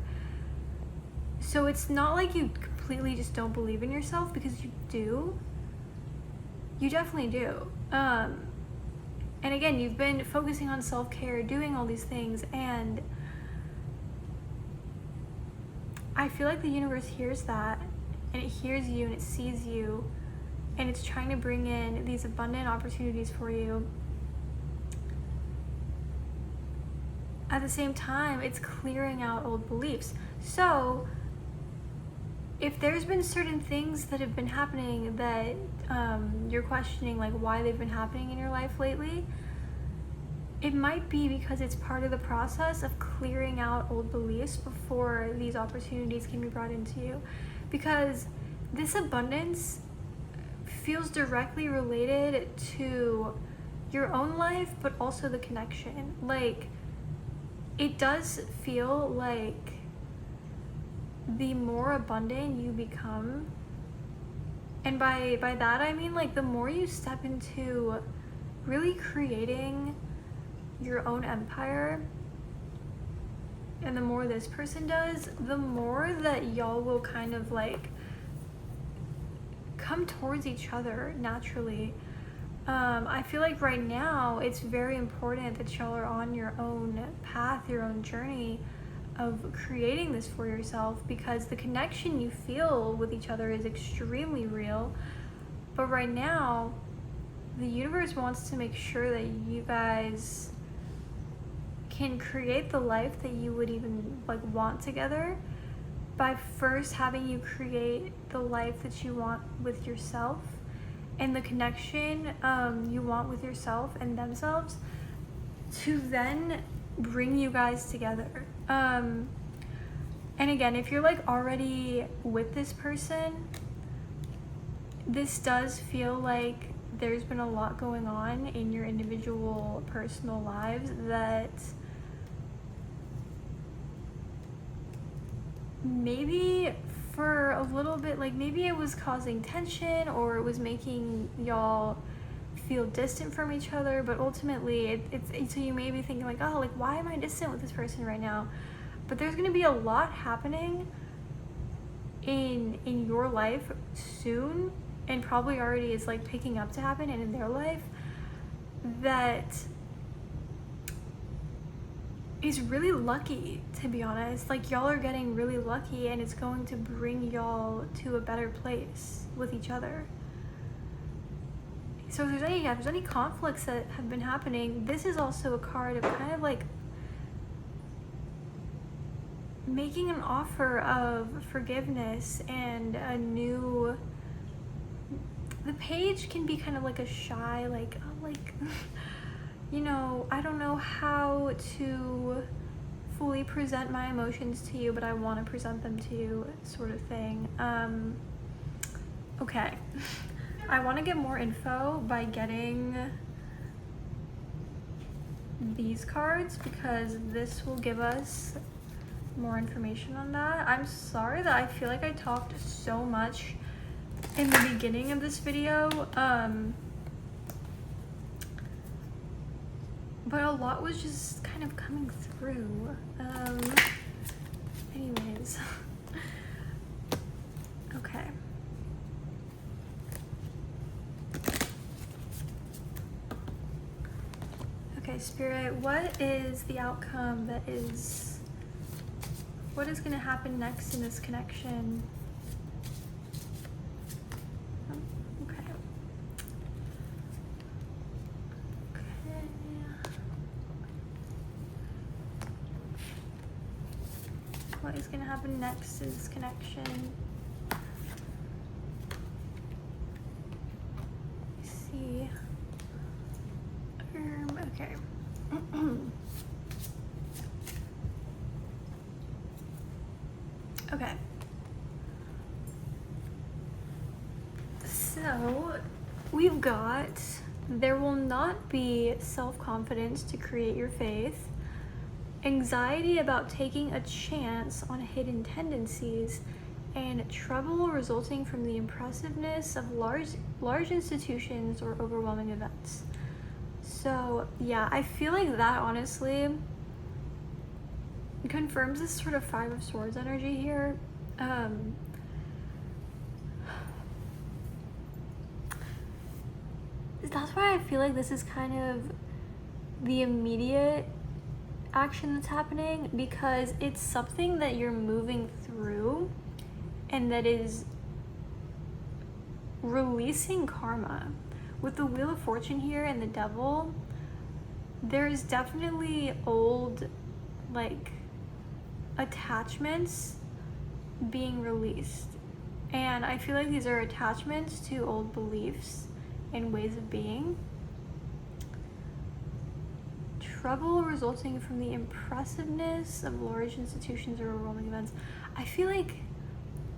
So it's not like you completely just don't believe in yourself, because you do. You definitely do. And again, you've been focusing on self-care, doing all these things, and I feel like the universe hears that, and it hears you, and it sees you, and it's trying to bring in these abundant opportunities for you. At the same time, it's clearing out old beliefs. So if there's been certain things that have been happening that you're questioning, like why they've been happening in your life lately, it might be because it's part of the process of clearing out old beliefs before these opportunities can be brought into you. Because this abundance feels directly related to your own life, but also the connection. Like, it does feel like the more abundant you become, and by that I mean like the more you step into really creating your own empire, and the more this person does, the more that y'all will kind of like come towards each other naturally. I feel like right now it's very important that y'all are on your own path, your own journey of creating this for yourself, because the connection you feel with each other is extremely real. But right now, the universe wants to make sure that you guys can create the life that you would even like want together by first having you create the life that you want with yourself and the connection you want with yourself and themselves, to then bring you guys together. And again, if you're like already with this person, this does feel like there's been a lot going on in your individual personal lives that maybe for a little bit, like maybe it was causing tension or it was making y'all feel distant from each other, but ultimately so you may be thinking like, oh, like why am I distant with this person right now? But there's going to be a lot happening in your life soon, and probably already is like picking up to happen and in their life, that is really lucky, to be honest. Like y'all are getting really lucky, and it's going to bring y'all to a better place with each other. So if there's any conflicts that have been happening, this is also a card of kind of like making an offer of forgiveness and a new. The page can be kind of like a shy, like, oh, like, you know, I don't know how to fully present my emotions to you, but I want to present them to you, sort of thing. Okay. I want to get more info by getting these cards, because this will give us more information on that. I'm sorry that I feel like I talked so much in the beginning of this video, but a lot was just kind of coming through. Anyways. Okay. Okay, Spirit, what is the outcome what is going to happen next in this connection? What is going to happen next in this connection? Let's see. Okay. Okay. So, we've got, there will not be self-confidence to create your faith, anxiety about taking a chance on hidden tendencies, and trouble resulting from the impressiveness of large institutions or overwhelming events. So yeah, I feel like that honestly confirms this sort of Five of Swords energy here. That's why I feel like this is kind of the immediate action that's happening, because it's something that you're moving through and that is releasing karma. With the Wheel of Fortune here and the Devil, there's definitely old like attachments being released, and I feel like these are attachments to old beliefs and ways of being. Trouble resulting from the impressiveness of large institutions or overwhelming events. I feel like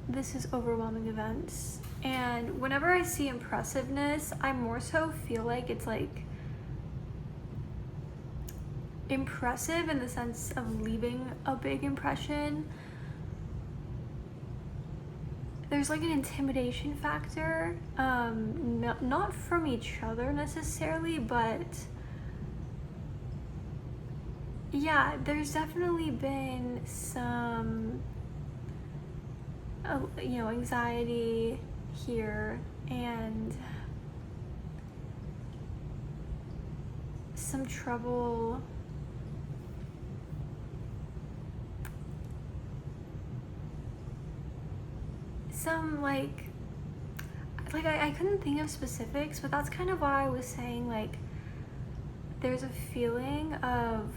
this is overwhelming events, and whenever I see impressiveness, I more so feel like it's like impressive in the sense of leaving a big impression. There's like an intimidation factor, not from each other necessarily, but yeah, there's definitely been some, anxiety here and some trouble I couldn't think of specifics, but that's kind of why I was saying, like, there's a feeling of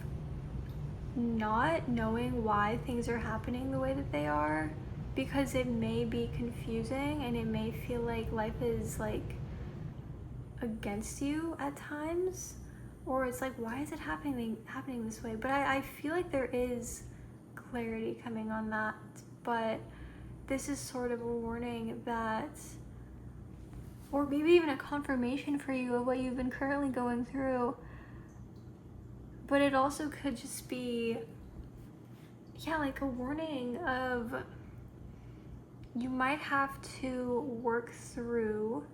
not knowing why things are happening the way that they are, because it may be confusing and it may feel like life is like against you at times, or it's like, why is it happening this way? But I feel like there is clarity coming on that, but this is sort of a warning that, or maybe even a confirmation for you of what you've been currently going through. But it also could just be, like a warning of you might have to work through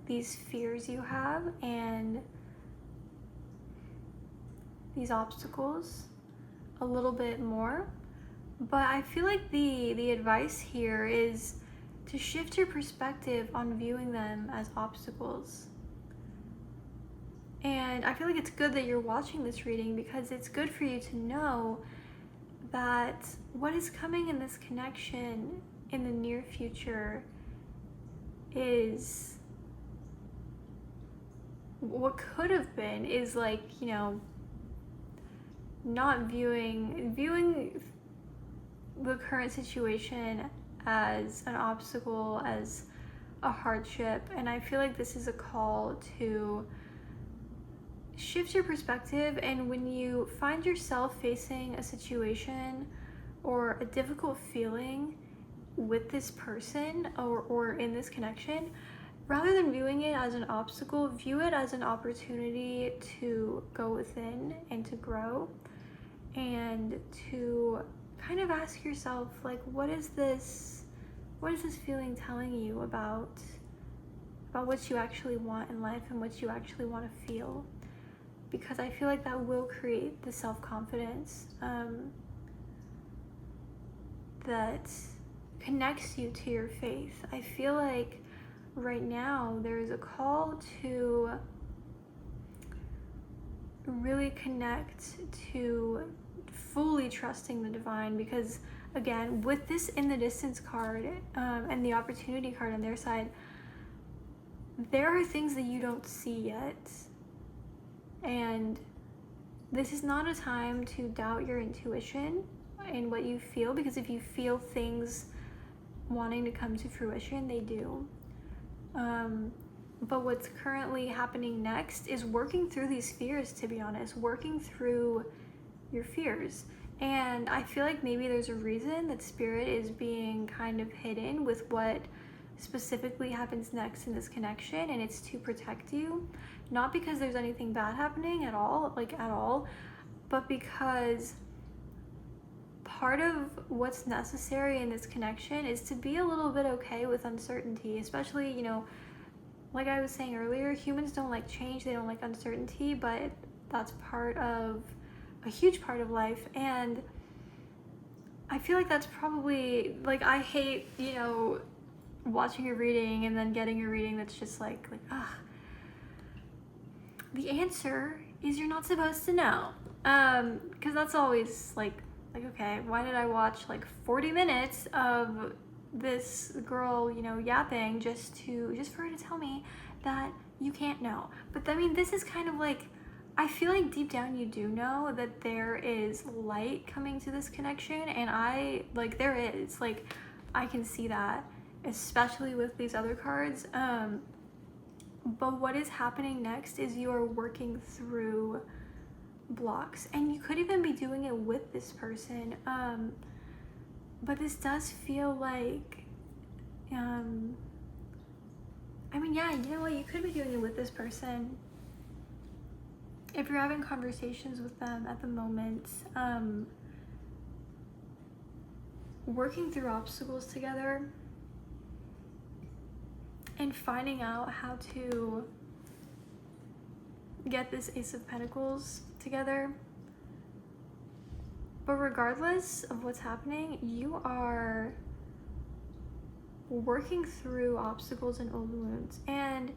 these fears you have and these obstacles a little bit more. But I feel like the advice here is to shift your perspective on viewing them as obstacles. And I feel like it's good that you're watching this reading, because it's good for you to know that what is coming in this connection in the near future is what could have been, is like, not viewing the current situation as an obstacle, as a hardship. And I feel like this is a call to shift your perspective, and when you find yourself facing a situation or a difficult feeling with this person or in this connection, rather than viewing it as an obstacle, view it as an opportunity to go within and to grow, and to kind of ask yourself, like, what is this feeling telling you about what you actually want in life and what you actually want to feel? Because I feel like that will create the self-confidence that connects you to your faith. I feel like right now there is a call to really connect to fully trusting the divine, because again, with this in the distance card and the opportunity card on their side, there are things that you don't see yet. And this is not a time to doubt your intuition and what you feel, because if you feel things wanting to come to fruition, they do. But what's currently happening next is working through these fears, to be honest, working through your fears. And I feel like maybe there's a reason that Spirit is being kind of hidden with what specifically happens next in this connection, and it's to protect you. Not because there's anything bad happening at all, but because part of what's necessary in this connection is to be a little bit okay with uncertainty, especially, like I was saying earlier, humans don't like change, they don't like uncertainty, but that's a huge part of life. And I feel like that's probably, like, I hate, watching a reading and then getting a reading that's just like, the answer is you're not supposed to know. Because that's always like, okay, why did I watch like 40 minutes of this girl, yapping just for her to tell me that you can't know? But I mean, this is kind of like, I feel like deep down you do know that there is light coming to this connection, and there is, like, I can see that, especially with these other cards. But what is happening next is you are working through blocks, and you could even be doing it with this person. But this does feel like, you could be doing it with this person. If you're having conversations with them at the moment, working through obstacles together and finding out how to get this Ace of Pentacles together. But regardless of what's happening, you are working through obstacles and old wounds. And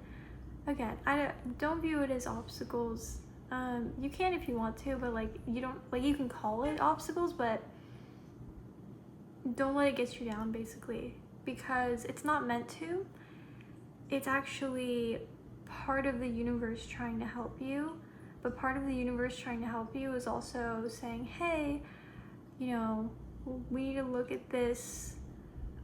again, I don't view it as obstacles. You can if you want to, but like you don't, like you can call it obstacles, but don't let it get you down, basically, because it's not meant to. It's actually part of the universe trying to help you, but part of the universe trying to help you is also saying, hey, you know, we need to look at this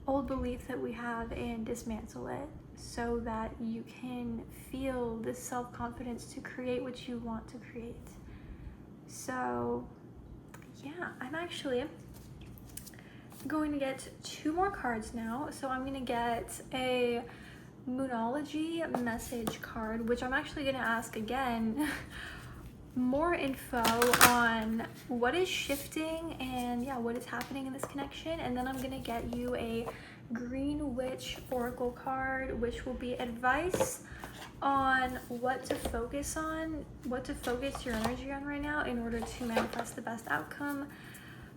old belief that we have and dismantle it so that you can feel this self-confidence to create what you want to create. So yeah, I'm actually going to get 2 more cards now. So I'm going to get a Moonology message card, which I'm actually going to ask again more info on what is shifting and yeah, what is happening in this connection. And then I'm going to get you a Green Witch Oracle card, which will be advice on what to focus on, what to focus your energy on right now in order to manifest the best outcome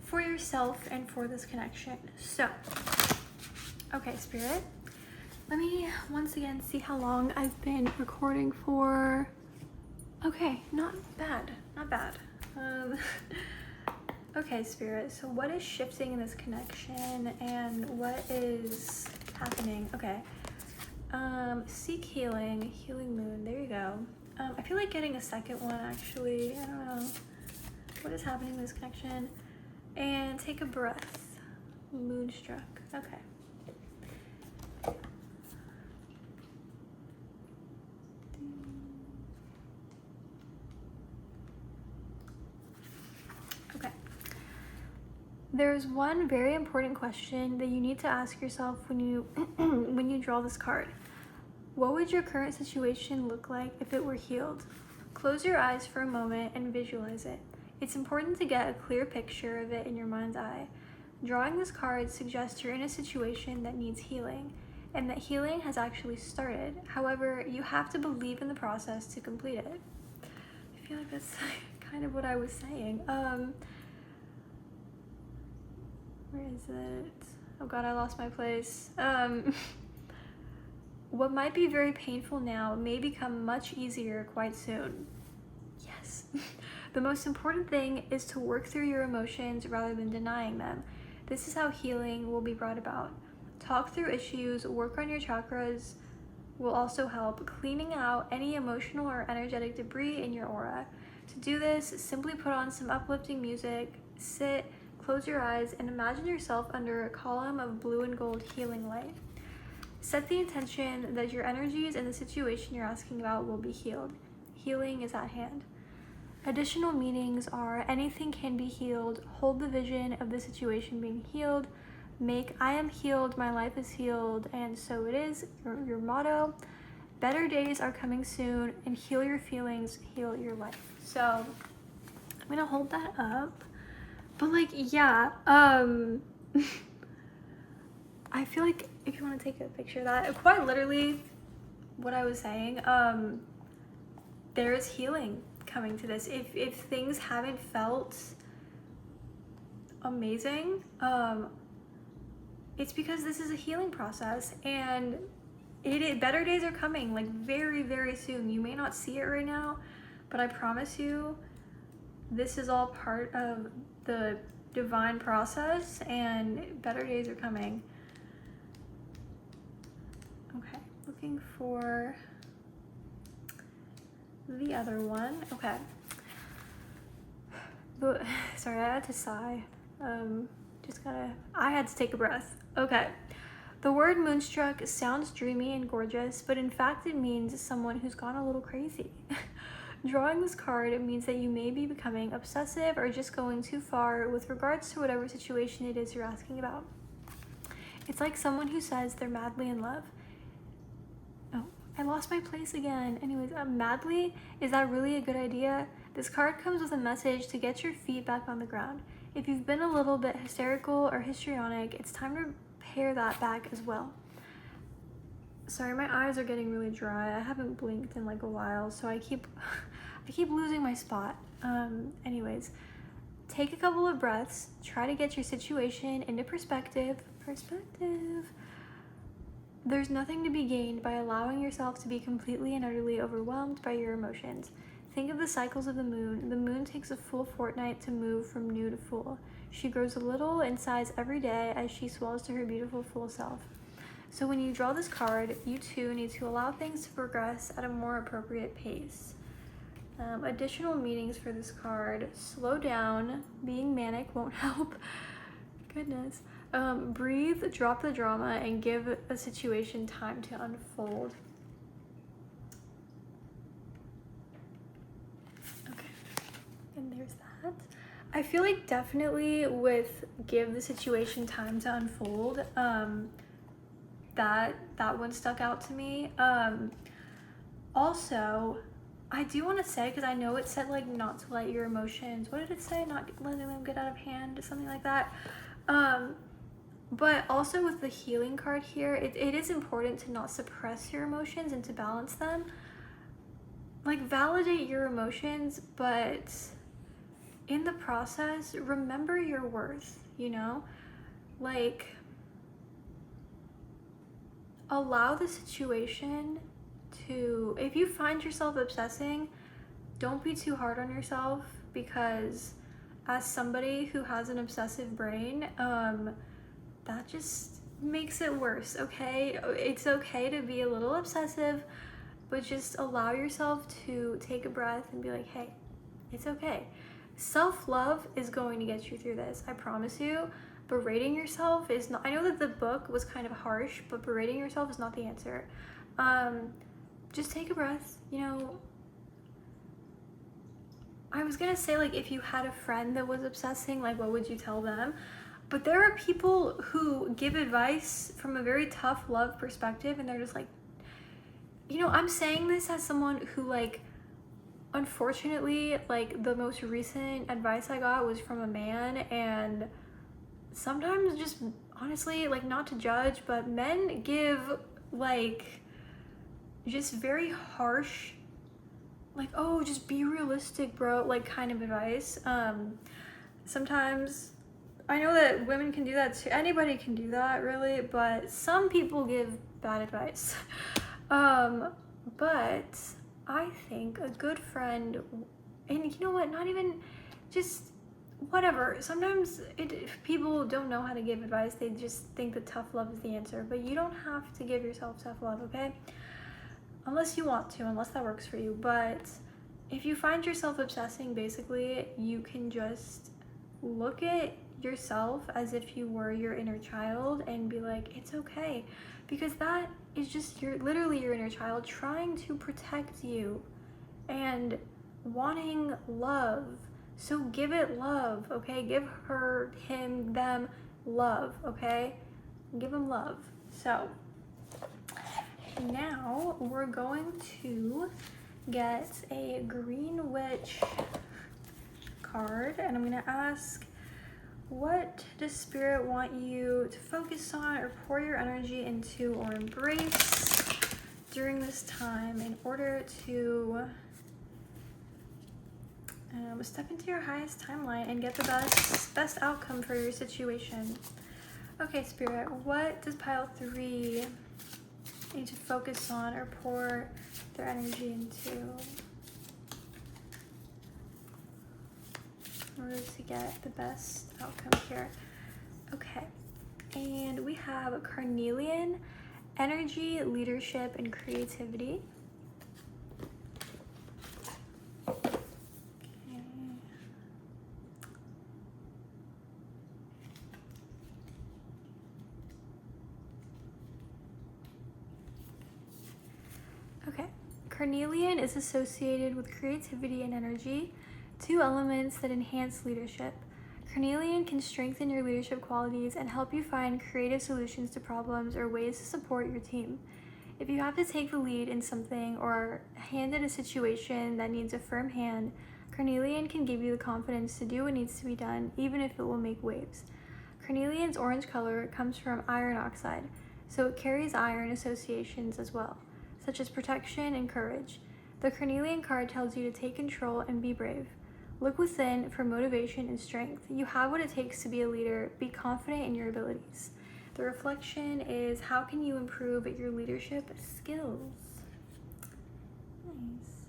for yourself and for this connection. So, okay, Spirit, let me once again see how long I've been recording for. Okay, not bad, not bad. Okay, Spirit, so what is shifting in this connection and what is happening? Okay, seek healing, healing moon, there you go. I feel like getting a second one, actually. I don't know. What is happening in this connection? And take a breath, Moonstruck, okay. Okay. There's one very important question that you need to ask yourself when you when you draw this card. What would your current situation look like if it were healed? Close your eyes for a moment and visualize it. It's important to get a clear picture of it in your mind's eye. Drawing this card suggests you're in a situation that needs healing, and that healing has actually started. However, you have to believe in the process to complete it. I feel like that's kind of what I was saying. Where is it? Oh God, I lost my place. What might be very painful now may become much easier quite soon. Yes. The most important thing is to work through your emotions rather than denying them. This is how healing will be brought about. Talk through issues, work on your chakras will also help, cleaning out any emotional or energetic debris in your aura. To do this, simply put on some uplifting music, sit, close your eyes, and imagine yourself under a column of blue and gold healing light. Set the intention that your energies and the situation you're asking about will be healed. Healing is at hand. Additional meanings are anything can be healed, hold the vision of the situation being healed, make I am healed, my life is healed, and so it is, your motto. Better days are coming soon, and heal your feelings, heal your life. So I'm gonna hold that up. But like, yeah, I feel like if you want to take a picture of that, quite literally what I was saying, there is healing coming to this. If things haven't felt amazing, it's because this is a healing process, and better days are coming, like very, very soon. You may not see it right now, but I promise you, this is all part of the divine process, and better days are coming. Okay, looking for the other one. Okay. Sorry, I had to sigh. I had to take a breath. Okay. The word moonstruck sounds dreamy and gorgeous, but in fact it means someone who's gone a little crazy. Drawing this card, it means that you may be becoming obsessive or just going too far with regards to whatever situation it is you're asking about. It's like someone who says they're madly in love. Oh, I lost my place again. Anyways, madly? Is that really a good idea? This card comes with a message to get your feet back on the ground. If you've been a little bit hysterical or histrionic, it's time to pare that back as well. Sorry, my eyes are getting really dry. I haven't blinked in like a while, so I keep losing my spot. Anyways, take a couple of breaths. Try to get your situation into perspective. There's nothing to be gained by allowing yourself to be completely and utterly overwhelmed by your emotions. Think of the cycles of the moon. The moon takes a full fortnight to move from new to full. She grows a little in size every day as she swells to her beautiful full self. So when you draw this card, you too need to allow things to progress at a more appropriate pace. Additional meanings for this card: slow down, being manic won't help. Goodness. Breathe, drop the drama, and give a situation time to unfold. Okay, and there's that. I feel like definitely with give the situation time to unfold, that one stuck out to me. Also, I do want to say, because I know it said like not to let your emotions, what did it say? Not letting them get out of hand, something like that. But also with the healing card here, it is important to not suppress your emotions and to balance them. Like, validate your emotions, but in the process, remember your worth, you know? Like, allow the situation to, if you find yourself obsessing, don't be too hard on yourself, because as somebody who has an obsessive brain, that just makes it worse, okay? It's okay to be a little obsessive, but just allow yourself to take a breath and be like, hey, it's okay. Self-love is going to get you through this, I promise you. Berating yourself is not, I know that the book was kind of harsh, but berating yourself is not the answer. Just take a breath, you know. I was gonna say, like, if you had a friend that was obsessing, like, what would you tell them? But there are people who give advice from a very tough love perspective, and they're just like, you know, I'm saying this as someone who, like, unfortunately, like, the most recent advice I got was from a man, and sometimes just, honestly, like, not to judge, but men give, like, just very harsh, like, oh, just be realistic, bro, like, kind of advice. Sometimes, I know that women can do that too, anybody can do that, really, but some people give bad advice. But I think a good friend, and you know what, not even just whatever, sometimes if people don't know how to give advice, they just think that tough love is the answer, but you don't have to give yourself tough love, okay? Unless you want to, unless that works for you. But if you find yourself obsessing, basically, you can just look at yourself as if you were your inner child and be like, it's okay, because that is just literally your inner child trying to protect you and wanting love. So give it love, okay? Give her, him, them love, okay? Give them love. So now we're going to get a Green Witch card, and I'm gonna ask, what does Spirit want you to focus on or pour your energy into or embrace during this time in order to step into your highest timeline and get the best outcome for your situation? Okay, Spirit, what does pile 3 need to focus on or pour their energy into in order to get the best outcome here? Okay, and we have Carnelian, energy, leadership, and creativity. Okay, Carnelian is associated with creativity and energy, 2 elements that enhance leadership. Carnelian can strengthen your leadership qualities and help you find creative solutions to problems or ways to support your team. If you have to take the lead in something or are handed a situation that needs a firm hand, Carnelian can give you the confidence to do what needs to be done, even if it will make waves. Carnelian's orange color comes from iron oxide, so it carries iron associations as well, such as protection and courage. The Carnelian card tells you to take control and be brave. Look within for motivation and strength. You have what it takes to be a leader. Be confident in your abilities. The reflection is, how can you improve your leadership skills? Nice.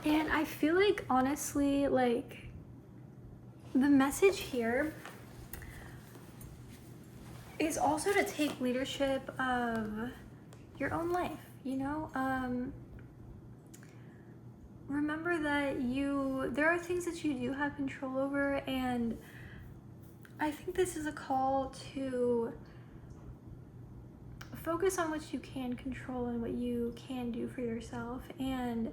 And I feel like, honestly, like, the message here is also to take leadership of your own life, you know? Remember that there are things that you do have control over, and I think this is a call to focus on what you can control and what you can do for yourself. And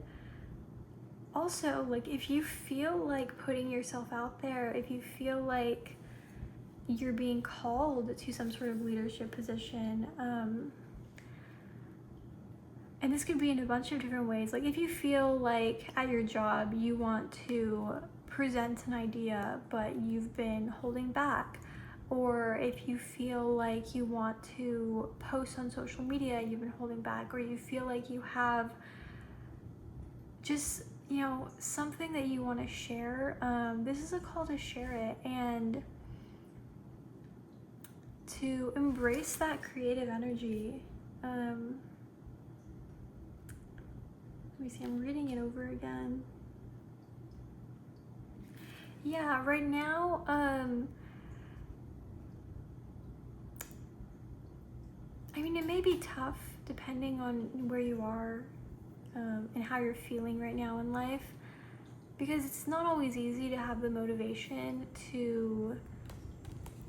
also, like, if you feel like putting yourself out there, if you feel like you're being called to some sort of leadership position, and this could be in a bunch of different ways. Like, if you feel like at your job you want to present an idea but you've been holding back, or if you feel like you want to post on social media, you've been holding back, or you feel like you have just, you know, something that you want to share, this is a call to share it and to embrace that creative energy. Let me see, I'm reading it over again. Yeah, right now, I mean, it may be tough depending on where you are and how you're feeling right now in life, because it's not always easy to have the motivation to,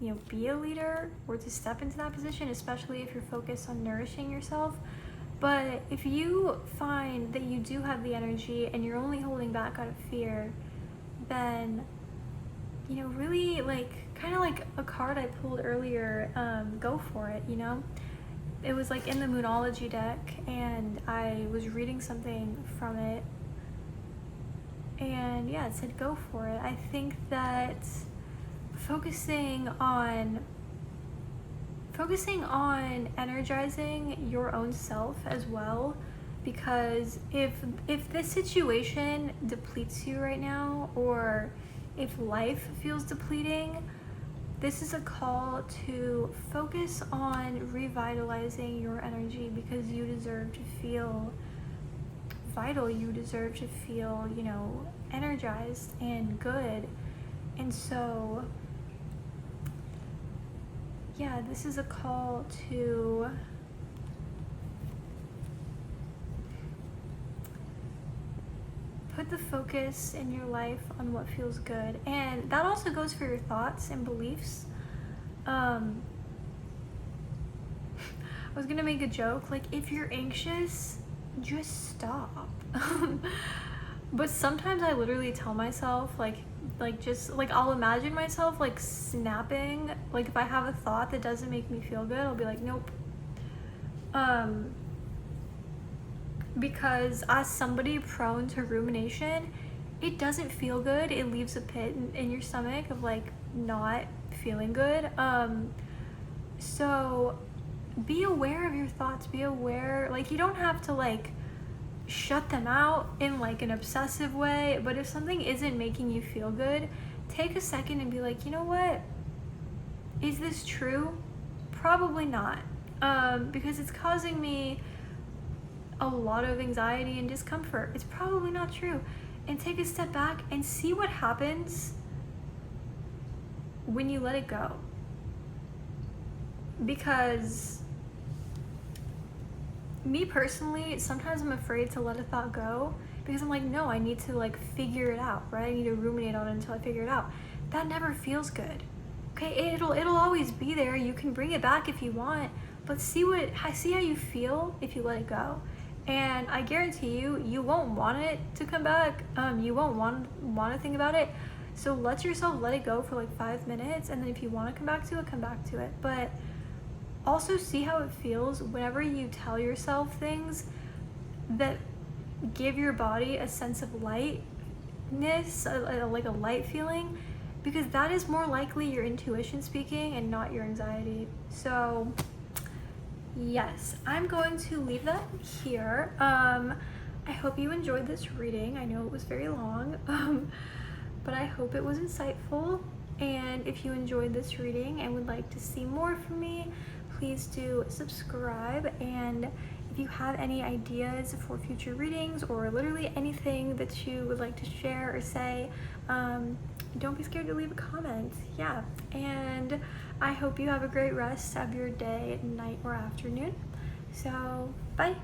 you know, be a leader or to step into that position, especially if you're focused on nourishing yourself. But if you find that you do have the energy and you're only holding back out of fear, then, you know, really, like, kind of like a card I pulled earlier, go for it, you know? It was like in the Moonology deck, and I was reading something from it, and yeah, it said go for it. I think that focusing on energizing your own self as well, because if this situation depletes you right now, or if life feels depleting, this is a call to focus on revitalizing your energy, because you deserve to feel vital, you deserve to feel, you know, energized and good. And so yeah, this is a call to put the focus in your life on what feels good. And that also goes for your thoughts and beliefs. I was gonna make a joke, like, if you're anxious, just stop. But sometimes I literally tell myself, like just like, I'll imagine myself like snapping. Like, if I have a thought that doesn't make me feel good, I'll be like, nope. Because as somebody prone to rumination, it doesn't feel good. It leaves a pit in your stomach of like not feeling good. So be aware of your thoughts. Be aware, like, you don't have to like shut them out in like an obsessive way, but if something isn't making you feel good, take a second and be like, you know what, is this true? Probably not, because it's causing me a lot of anxiety and discomfort. It's probably not true. And take a step back and see what happens when you let it go. Because me personally, sometimes I'm afraid to let a thought go, because I'm like, no, I need to like figure it out, right? I need to ruminate on it until I figure it out. That never feels good. Okay, it'll always be there. You can bring it back if you want, but see how you feel if you let it go. And I guarantee you won't want it to come back. You won't want to think about it. So let yourself let it go for like 5 minutes, and then if you want to come back to it, come back to it. But also see how it feels whenever you tell yourself things that give your body a sense of lightness, like a light feeling, because that is more likely your intuition speaking and not your anxiety. So yes, I'm going to leave that here. I hope you enjoyed this reading. I know it was very long, but I hope it was insightful. And if you enjoyed this reading and would like to see more from me, please do subscribe. And if you have any ideas for future readings or literally anything that you would like to share or say, don't be scared to leave a comment. Yeah, and I hope you have a great rest of your day, night, or afternoon. So, bye.